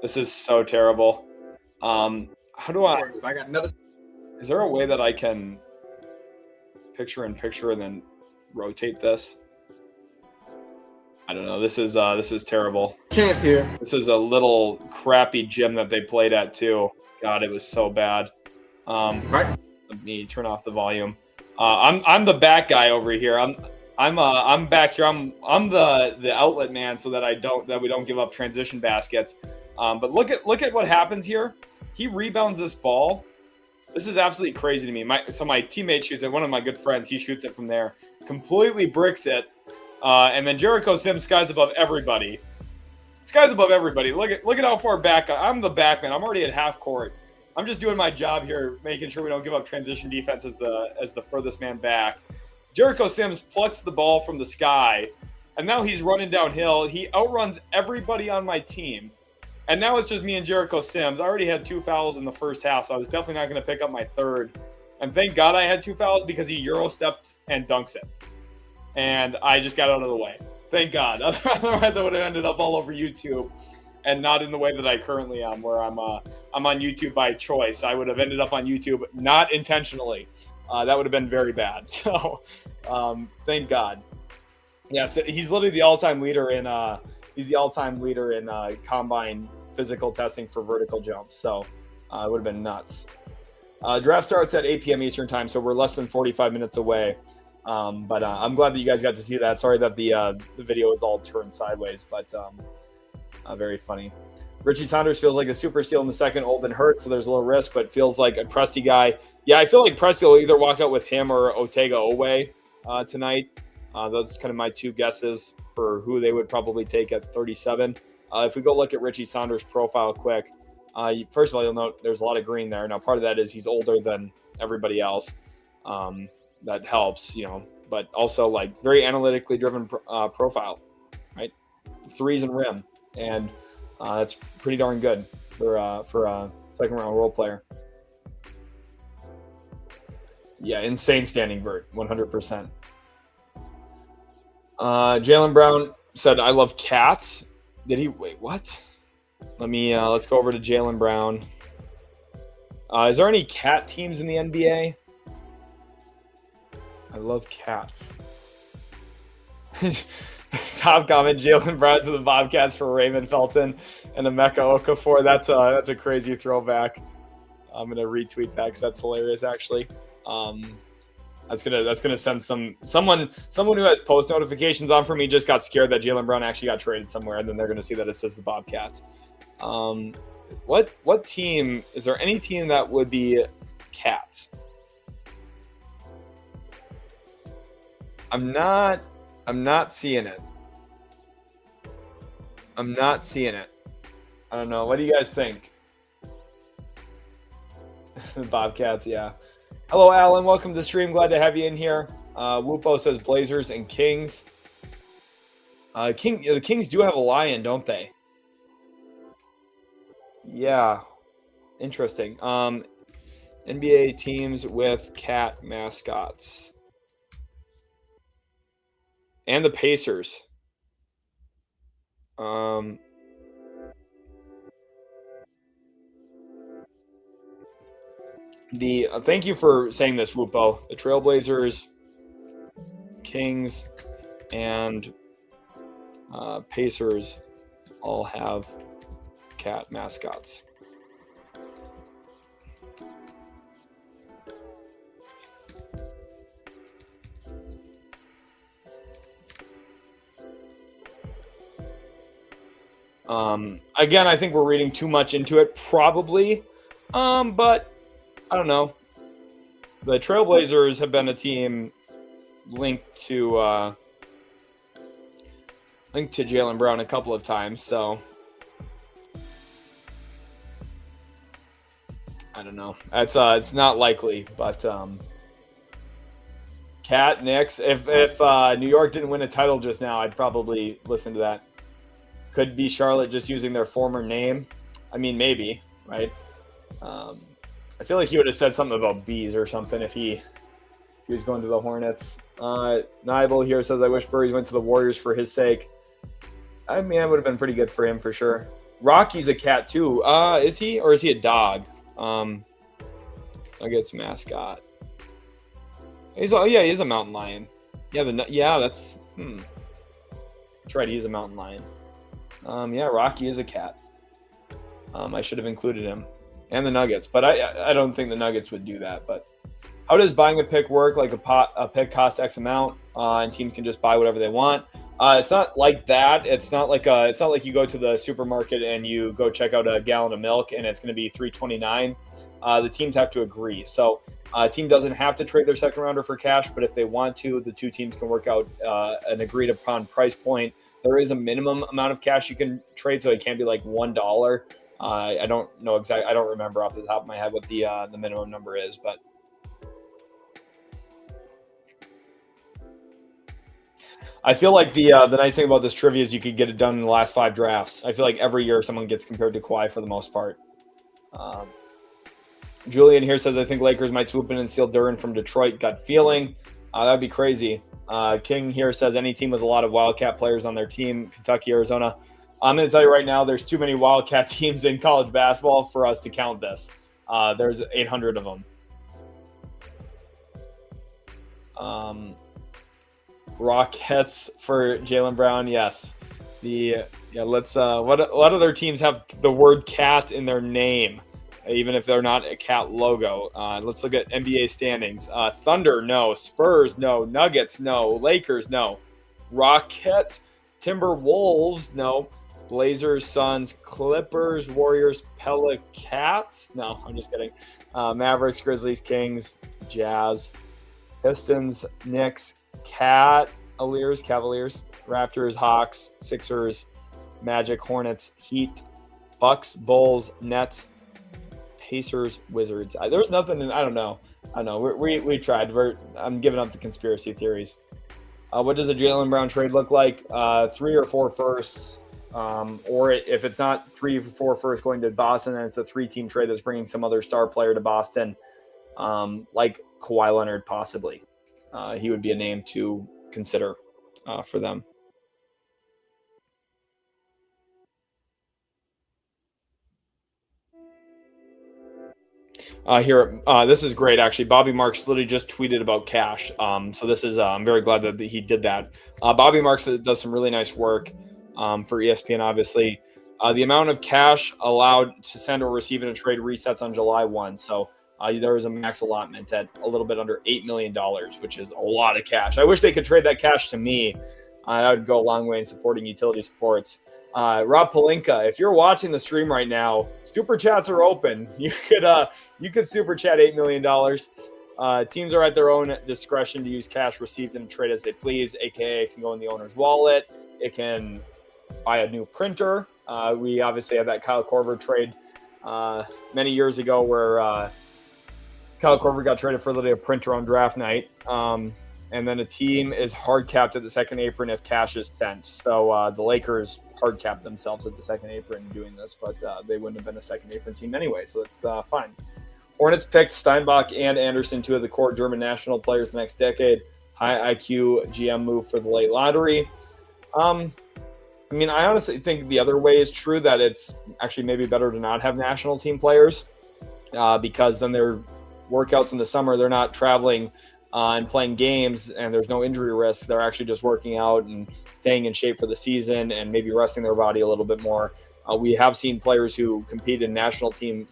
This is so terrible. How do I got another? Is there a way that I can picture in picture and then rotate this? I don't know. This is terrible. Chance here. This is a little crappy gym that they played at too. God, it was so bad. Right. Let me turn off the volume. I'm the back guy over here. I'm back here. I'm the outlet man, so that we don't give up transition baskets. But look at what happens here. He rebounds this ball. This is absolutely crazy to me. My teammate shoots it. One of my good friends, he shoots it from there, completely bricks it, and then Jericho Sims skies above everybody. Skies above everybody. Look at how far back I'm the back man. I'm already at half court. I'm just doing my job here, making sure we don't give up transition defense as the furthest man back. Jericho Sims plucks the ball from the sky, and now he's running downhill. He outruns everybody on my team. And now it's just me and Jericho Sims. I already had 2 fouls in the first half, so I was definitely not going to pick up my third. And thank God I had 2 fouls because he Euro stepped and dunks it. And I just got out of the way. Thank God. Otherwise, I would have ended up all over YouTube and not in the way that I currently am, where I'm on YouTube by choice. I would have ended up on YouTube not intentionally. That would have been very bad. So thank God. Yeah, so he's literally the all-time leader in combine physical testing for vertical jumps. So it would have been nuts. Draft starts at 8 p.m. Eastern time, so we're less than 45 minutes away. But I'm glad that you guys got to see that. Sorry that the video is all turned sideways, but very funny. Richie Saunders feels like a super steal in the second. Olden hurt, so there's a little risk, but feels like a Presti guy. Yeah, I feel like Presti will either walk out with him or Otega Owe tonight. Those are kind of my two guesses for who they would probably take at 37. If we go look at Richie Saunders' profile quick, first of all, you'll note there's a lot of green there. Now, part of that is he's older than everybody else. That helps, but also like very analytically driven profile, right? Threes and rim, and that's pretty darn good for a second round role player. Yeah, insane standing vert, 100%. Jaylen Brown said, "I love cats." Did he? Wait, what? Let's go over to Jaylen Brown. Is there any cat teams in the NBA? I love cats. Top comment: Jaylen Brown to the Bobcats for Raymond Felton and Emeka Okafor. That's a crazy throwback. I'm gonna retweet that because that's hilarious, actually. That's gonna send someone who has post notifications on for me just got scared that Jaylen Brown actually got traded somewhere, and then they're gonna see that it says the Bobcats. What team is there? Any team that would be Cats? I'm not seeing it. I'm not seeing it. I don't know. What do you guys think? The Bobcats, yeah. Hello, Alan. Welcome to the stream. Glad to have you in here. Wupo says Blazers and Kings. The Kings do have a lion, don't they? Yeah. Interesting. NBA teams with cat mascots. And the Pacers. Thank you for saying this, Wupo. The Trailblazers, Kings, and Pacers all have cat mascots. Again, I think we're reading too much into it, probably. But I don't know. The Trailblazers have been a team linked to Jaylen Brown a couple of times, so I don't know. It's not likely, but Cat Knicks. If New York didn't win a title just now, I'd probably listen to that. Could be Charlotte just using their former name. I mean, maybe, right? I feel like he would have said something about bees or something if he was going to the Hornets. Nibel here says, I wish Burries went to the Warriors for his sake. I mean, that would have been pretty good for him for sure. Rocky's a cat too. Is he? Or is he a dog? Nuggets mascot. He's a mountain lion. Yeah, that's That's right, he's a mountain lion. Yeah, Rocky is a cat. I should have included him. And the Nuggets, but I don't think the Nuggets would do that. But how does buying a pick work? Like a pick costs X amount, and teams can just buy whatever they want. It's not like that. It's not like you go to the supermarket and you go check out a gallon of milk and it's going to be $3.29. The teams have to agree. So a team doesn't have to trade their second rounder for cash, but if they want to, the two teams can work out an agreed upon price point. There is a minimum amount of cash you can trade, so it can't be like $1. I don't know exactly. I don't remember off the top of my head what the minimum number is, but I feel like the nice thing about this trivia is you could get it done in the last 5 drafts. I feel like every year someone gets compared to Kawhi for the most part. Julian here says, I think Lakers might swoop in and steal Darryn from Detroit. Gut feeling. That'd be crazy. King here says, any team with a lot of Wildcat players on their team, Kentucky, Arizona. I'm going to tell you right now, there's too many Wildcat teams in college basketball for us to count this. There's 800 of them. Rockets for Jaylen Brown, yes. Let's. What other teams have the word cat in their name, even if they're not a cat logo? Let's look at NBA standings. Thunder, no. Spurs, no. Nuggets, no. Lakers, no. Rockets, Timberwolves, no. Blazers, Suns, Clippers, Warriors, Pelicans. No, I'm just kidding. Mavericks, Grizzlies, Kings, Jazz, Pistons, Knicks, Cavaliers, Raptors, Hawks, Sixers, Magic, Hornets, Heat, Bucks, Bulls, Nets, Pacers, Wizards. There's nothing. I don't know. We tried. I'm giving up the conspiracy theories. What does a Jaylen Brown trade look like? 3 or 4 firsts. Or if it's not 3 or 4 firsts going to Boston, then it's a 3-team trade that's bringing some other star player to Boston, like Kawhi Leonard possibly. He would be a name to consider for them. This is great, actually. Bobby Marks literally just tweeted about cash. So this is, I'm very glad that he did that. Bobby Marks does some really nice work for ESPN, obviously. The amount of cash allowed to send or receive in a trade resets on July 1. So there is a max allotment at a little bit under $8 million, which is a lot of cash. I wish they could trade that cash to me. I would go a long way in supporting utility sports. Rob Palinka, if you're watching the stream right now, super chats are open. You could super chat $8 million. Teams are at their own discretion to use cash received in a trade as they please, aka it can go in the owner's wallet. It can buy a new printer. We obviously had that Kyle Korver trade many years ago where Kyle Korver got traded for literally a printer on draft night. And then a team is hard capped at the second apron if cash is sent. So the Lakers hard capped themselves at the second apron doing this, but they wouldn't have been a second apron team anyway, so that's fine. Hornets picked Steinbach and Anderson, 2 of the core German national players the next decade. High IQ GM move for the late lottery. I honestly think the other way is true, that it's actually maybe better to not have national team players because then their workouts in the summer, they're not traveling and playing games, and there's no injury risk. They're actually just working out and staying in shape for the season and maybe resting their body a little bit more. We have seen players who compete in national team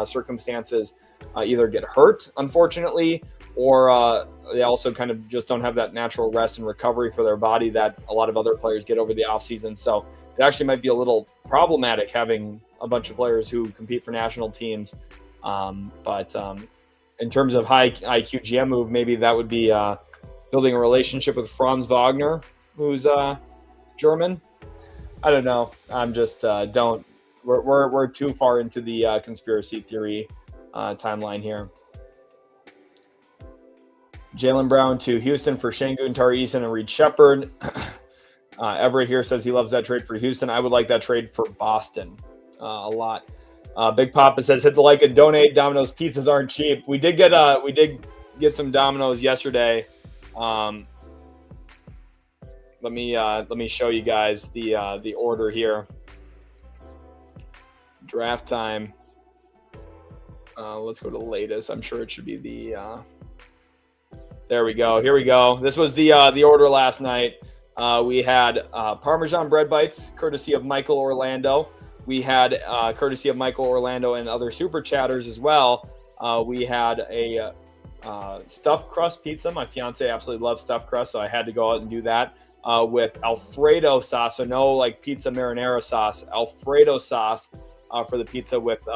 circumstances either get hurt, unfortunately, or they also kind of just don't have that natural rest and recovery for their body that a lot of other players get over the offseason. So it actually might be a little problematic having a bunch of players who compete for national teams. But in terms of high IQ GM move, maybe that would be building a relationship with Franz Wagner, who's German. I don't know. I'm just we're too far into the conspiracy theory timeline here. Jaylen Brown to Houston for Şengün, Tari Eason, and Reed Shepherd. Everett here says he loves that trade for Houston. I would like that trade for Boston a lot. Big Papa says hit the like and donate. Domino's pizzas aren't cheap. We did get some Domino's yesterday. Let me show you guys the order here. Draft time. Let's go to the latest. I'm sure it should be the. There we go. Here we go. This was the order last night. We had Parmesan bread bites, courtesy of Michael Orlando. We had courtesy of Michael Orlando and other super chatters as well. We had a stuffed crust pizza. My fiance absolutely loves stuffed crust, so I had to go out and do that with Alfredo sauce. So no like pizza marinara sauce, Alfredo sauce for the pizza with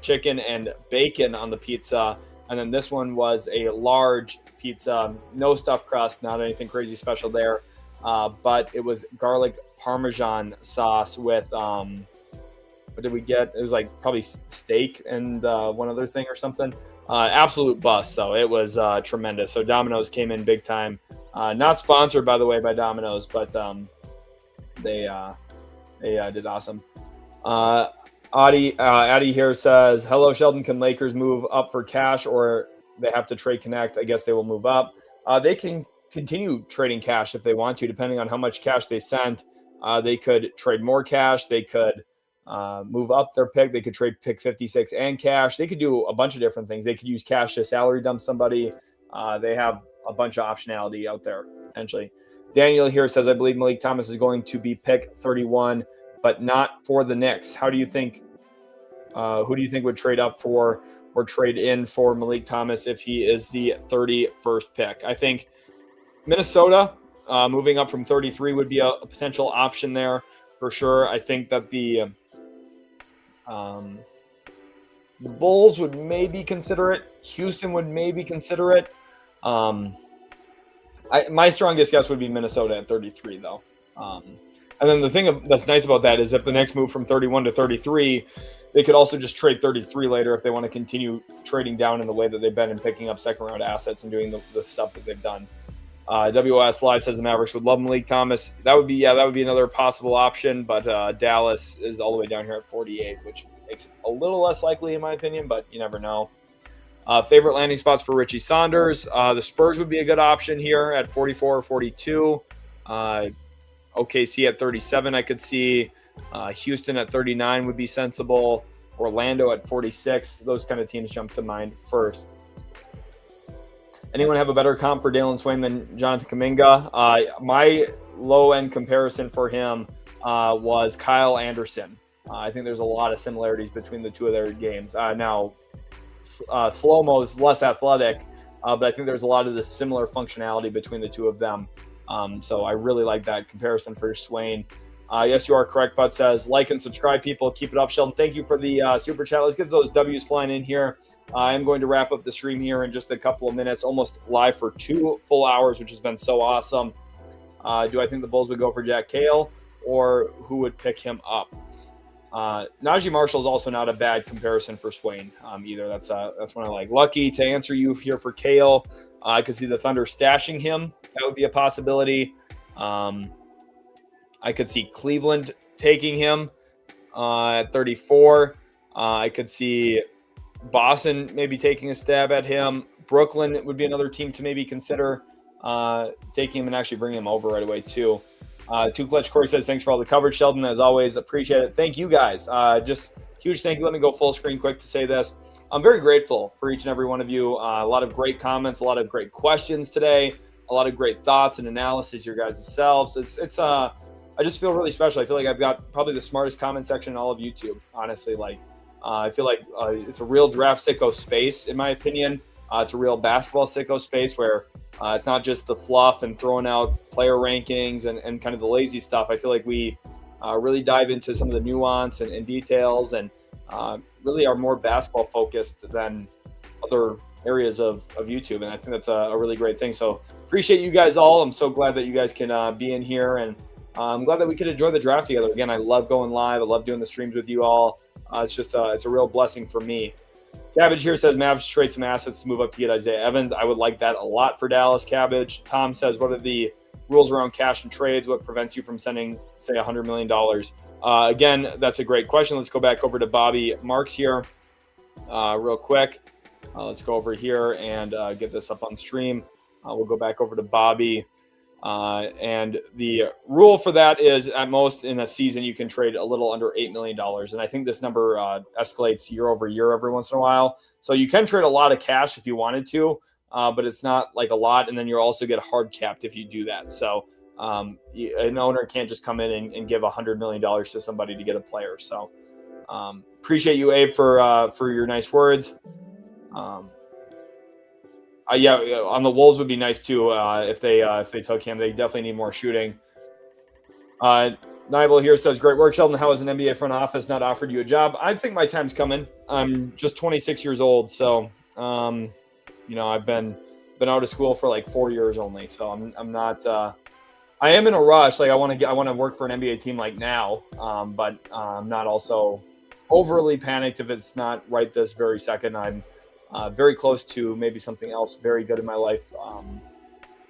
chicken and bacon on the pizza. And then this one was a large pizza, no stuffed crust, not anything crazy special there. But it was garlic Parmesan sauce with, what did we get? It was like probably steak and one other thing or something. Absolute bust, though. It was tremendous. So Domino's came in big time. Not sponsored, by the way, by Domino's, but they did awesome. Addie here says, hello, Sheldon. Can Lakers move up for cash or they have to trade Connect? I guess they will move up. They can continue trading cash if they want to, depending on how much cash they sent. They could trade more cash. They could move up their pick. They could trade pick 56 and cash. They could do a bunch of different things. They could use cash to salary dump somebody. They have a bunch of optionality out there, potentially. Daniel here says, I believe Malik Thomas is going to be pick 31, but not for the Knicks. How do you think, who do you think would trade up for or trade in for Malik Thomas if he is the 31st pick? I think Minnesota moving up from 33 would be a potential option there for sure. I think that the Bulls would maybe consider it. Houston would maybe consider it. My strongest guess would be Minnesota at 33, though. And then the thing that's nice about that is if the Knicks move from 31 to 33, they could also just trade 33 later if they want to continue trading down in the way that they've been and picking up second-round assets and doing the stuff that they've done. WOS Live says the Mavericks would love Malik Thomas. That would be another possible option, but Dallas is all the way down here at 48, which makes it a little less likely in my opinion, but you never know. Favorite landing spots for Richie Saunders. The Spurs would be a good option here at 44 or 42. OKC at 37 I could see. Houston at 39 would be sensible. Orlando at 46. Those kind of teams jump to mind first. Anyone have a better comp for Dalen Swain than Jonathan Kuminga? My low-end comparison for him was Kyle Anderson. I think there's a lot of similarities between the two of their games. Now, Slow-Mo is less athletic, but I think there's a lot of the similar functionality between the two of them. So I really like that comparison for Swain. Yes, you are correct. Bud says, like and subscribe, people. Keep it up, Sheldon. Thank you for the super chat. Let's get those W's flying in here. I'm going to wrap up the stream here in just a couple of minutes, almost live for 2 full hours, which has been so awesome. Do I think the Bulls would go for Jack Cale, or who would pick him up? Najee Marshall is also not a bad comparison for Swain either. That's one I like. Lucky to answer you here for Cale. I could see the Thunder stashing him. That would be a possibility. I could see Cleveland taking him at 34. I could see Boston maybe taking a stab at him. Brooklyn would be another team to maybe consider taking him and actually bringing him over right away too. Two Clutch Corey says, thanks for all the coverage, Sheldon. As always, appreciate it. Thank you guys. Just huge thank you. Let me go full screen quick to say this. I'm very grateful for each and every one of you. A lot of great comments, a lot of great questions today, a lot of great thoughts and analysis your guys' selves. I just feel really special. I feel like I've got probably the smartest comment section in all of YouTube, honestly. I feel like it's a real draft sicko space, in my opinion. It's a real basketball sicko space where it's not just the fluff and throwing out player rankings and kind of the lazy stuff. I feel like we really dive into some of the nuance and details and really are more basketball focused than other areas of YouTube. And I think that's a really great thing. So appreciate you guys all. I'm so glad that you guys can be in here, and I'm glad that we could enjoy the draft together. Again, I love going live. I love doing the streams with you all. It's a real blessing for me. Cabbage here says Mavs trade some assets to move up to get Isaiah Evans. I would like that a lot for Dallas. Cabbage. Tom says, what are the rules around cash and trades? What prevents you from sending, say, $100 million? Again, that's a great question. Let's go back over to Bobby Marks here real quick. Let's go over here and get this up on stream. We'll go back over to Bobby. And the rule for that is at most in a season, you can trade a little under $8 million. And I think this number escalates year over year every once in a while. So you can trade a lot of cash if you wanted to, but it's not like a lot. And then you'll also get hard capped if you do that. So An owner can't just come in and give $100 million to somebody to get a player. So appreciate you, Abe, for your nice words. Yeah, on the Wolves would be nice too if they took him. They definitely need more shooting. Nibel here says, great work, Sheldon. How has an NBA front office not offered you a job? I think my time's coming. I'm just 26 years old, so I've been out of school for like 4 years only. So I'm not. I am in a rush. Like I want to work for an NBA team like now, but I'm not also overly panicked if it's not right this very second. I'm very close to maybe something else very good in my life,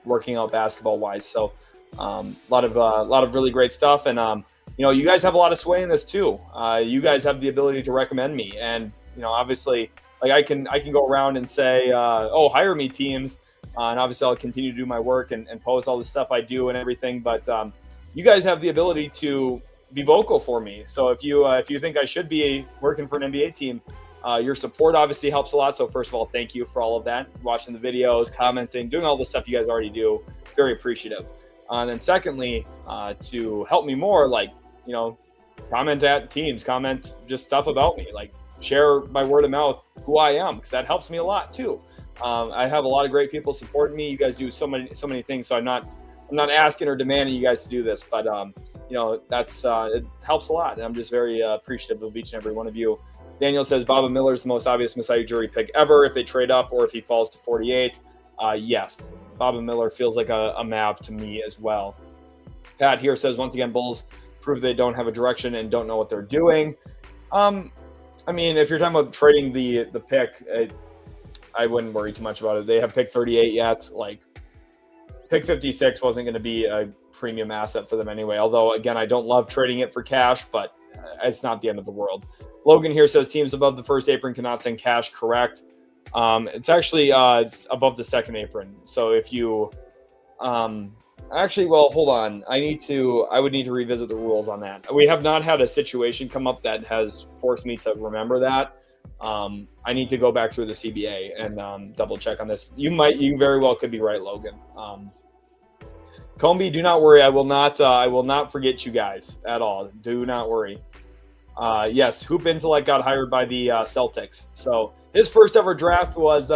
working out basketball wise. So a lot of really great stuff. And, you guys have a lot of sway in this too. You guys have the ability to recommend me. And, obviously like I can go around and say, hire me teams. And obviously I'll continue to do my work and post all the stuff I do and everything. But you guys have the ability to be vocal for me. So if you think I should be working for an NBA team, your support obviously helps a lot. So first of all, thank you for all of that, watching the videos, commenting, doing all the stuff you guys already do. Very appreciative. And then secondly, to help me more, like, comment at teams, comment just stuff about me, like share by word of mouth who I am, because that helps me a lot too. I have a lot of great people supporting me. You guys do so many things. So I'm not asking or demanding you guys to do this, but that's it helps a lot. And I'm just very appreciative of each and every one of you. Daniel says, Bob Miller is the most obvious Masai Ujiri pick ever if they trade up or if he falls to 48. Yes, Bob Miller feels like a Mav to me as well. Pat here says, once again, Bulls prove they don't have a direction and don't know what they're doing. I mean, if you're talking about trading the pick, I wouldn't worry too much about it. They have pick 38 yet. Like, pick 56 wasn't going to be a premium asset for them anyway. Although, again, I don't love trading it for cash, but it's not the end of the world. Logan here says teams above the first apron cannot send cash. Correct. It's actually it's above the second apron. So if you hold on. I would need to revisit the rules on that. We have not had a situation come up that has forced me to remember that. I need to go back through the CBA and double check on this. You very well could be right, Logan. Comby, do not worry. I will not forget you guys at all. Do not worry. Yes, Hoop Intellect got hired by the Celtics. So his first ever draft was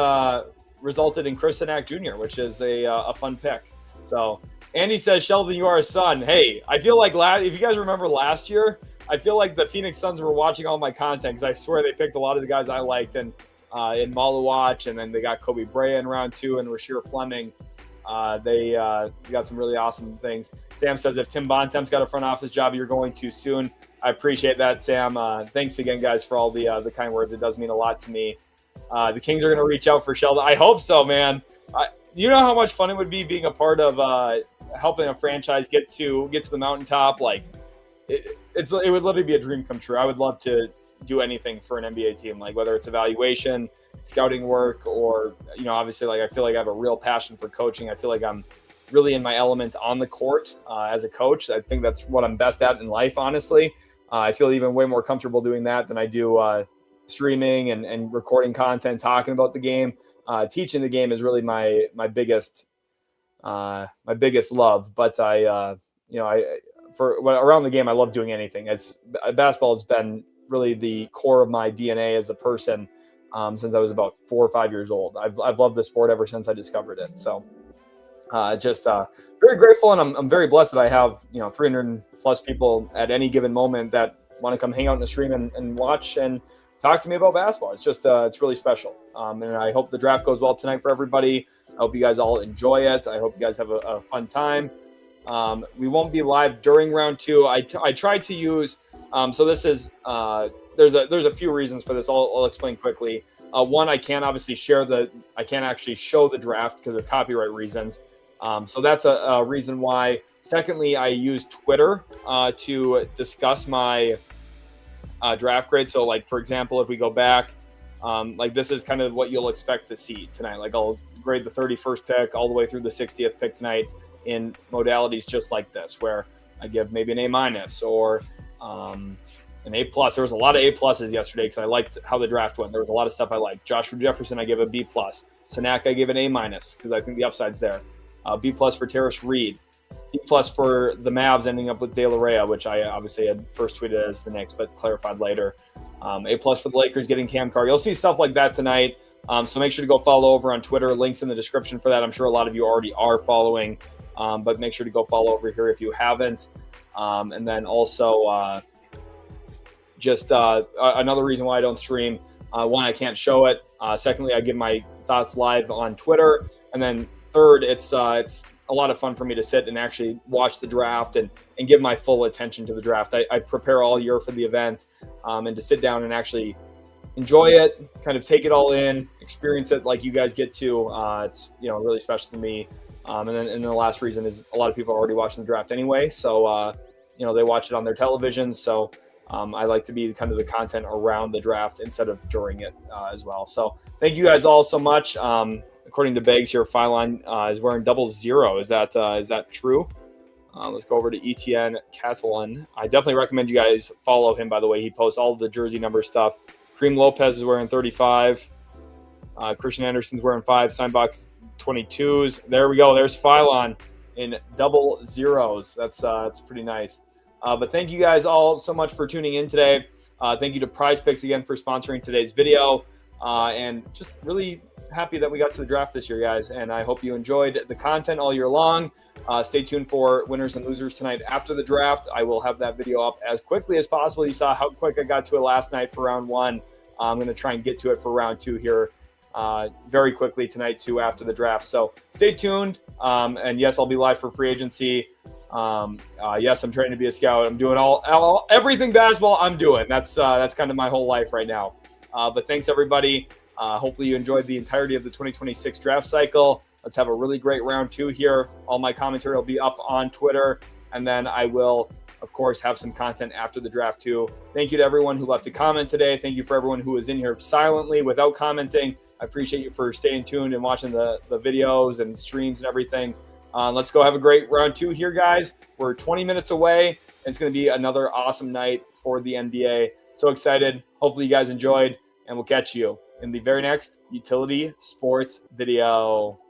resulted in Chris Sinak Jr., which is a fun pick. So Andy says, Sheldon, you are a son. Hey, I feel like if you guys remember last year, I feel like the Phoenix Suns were watching all my content because I swear they picked a lot of the guys I liked in Maluach, and then they got Kobe Bryant in round 2 and Rasheer Fleming. They got some really awesome things. Sam says, if Tim Bontemps got a front office job, you're going too soon. I appreciate that, Sam. Thanks again, guys, for all the kind words. It does mean a lot to me. The Kings are going to reach out for Sheldon. I hope so, man. You know how much fun it would be being a part of helping a franchise get to the mountaintop. Like it would literally be a dream come true. I would love to do anything for an NBA team, like whether it's evaluation, scouting work, or obviously, like I feel like I have a real passion for coaching. I feel like I'm really in my element on the court as a coach. I think that's what I'm best at in life, honestly. I feel even way more comfortable doing that than I do streaming and recording content, talking about the game. Teaching the game is really my biggest love. But around the game, I love doing anything. Basketball has been really the core of my DNA as a person since I was about 4 or 5 years old. I've loved the sport ever since I discovered it. So just very grateful, and I'm very blessed that I have 300 plus people at any given moment that want to come hang out in the stream and watch and talk to me about basketball. It's just it's really special, and I hope the draft goes well tonight for everybody. I hope you guys all enjoy it. I hope you guys have a fun time. We won't be live during round 2. I tried to use so this is there's a few reasons for this. I'll explain quickly. One, I can't actually show the draft because of copyright reasons. So that's a reason why. Secondly, I use Twitter to discuss my draft grade. So, like, for example, if we go back, like this is kind of what you'll expect to see tonight. Like, I'll grade the 31st pick all the way through the 60th pick tonight in modalities just like this, where I give maybe an A- or an A+. There was a lot of A+ yesterday because I liked how the draft went. There was a lot of stuff I liked. Joshua Jefferson, I gave a B+. Sinak, I gave an A- because I think the upside's there. B+ for Terrace Reed. C+ for the Mavs ending up with De La Rey, which I obviously had first tweeted as the Knicks, but clarified later. A+ for the Lakers getting Cam Carr. You'll see stuff like that tonight. So make sure to go follow over on Twitter. Links in the description for that. I'm sure a lot of you already are following, but make sure to go follow over here if you haven't. And then also another reason why I don't stream. One, I can't show it. Secondly, I give my thoughts live on Twitter. And then third, it's a lot of fun for me to sit and actually watch the draft and give my full attention to the draft. I prepare all year for the event, and to sit down and actually enjoy it, kind of take it all in, experience it like you guys get to. It's really special to me. And then the last reason is a lot of people are already watching the draft anyway, so they watch it on their television. So I like to be kind of the content around the draft instead of during it as well. So thank you guys all so much. According to Bags here, Phylon is wearing 00. Is that true? Let's go over to ETN Catalan. I definitely recommend you guys follow him, by the way. He posts all of the jersey number stuff. Kareem Lopez is wearing 35. Christian Anderson's wearing 5. Steinbach's 22s. There we go. There's Phylon in 00s. That's pretty nice. But thank you guys all so much for tuning in today. Thank you to Prize Picks again for sponsoring today's video. And just really happy that we got to the draft this year, guys. And I hope you enjoyed the content all year long. Stay tuned for winners and losers tonight after the draft. I will have that video up as quickly as possible. You saw how quick I got to it last night for round 1. I'm going to try and get to it for round 2 here very quickly tonight too after the draft. So stay tuned. And yes, I'll be live for free agency. Yes, I'm training to be a scout. I'm doing everything basketball I'm doing. That's kind of my whole life right now. But thanks everybody. Hopefully you enjoyed the entirety of the 2026 draft cycle. Let's have a really great round 2 here. All my commentary will be up on Twitter. And then I will, of course, have some content after the draft too. Thank you to everyone who left a comment today. Thank you for everyone who was in here silently without commenting. I appreciate you for staying tuned and watching the videos and streams and everything. Let's go have a great round 2 here, guys. We're 20 minutes away. And it's going to be another awesome night for the NBA. So excited. Hopefully you guys enjoyed, and we'll catch you in the very next Utility Sports video.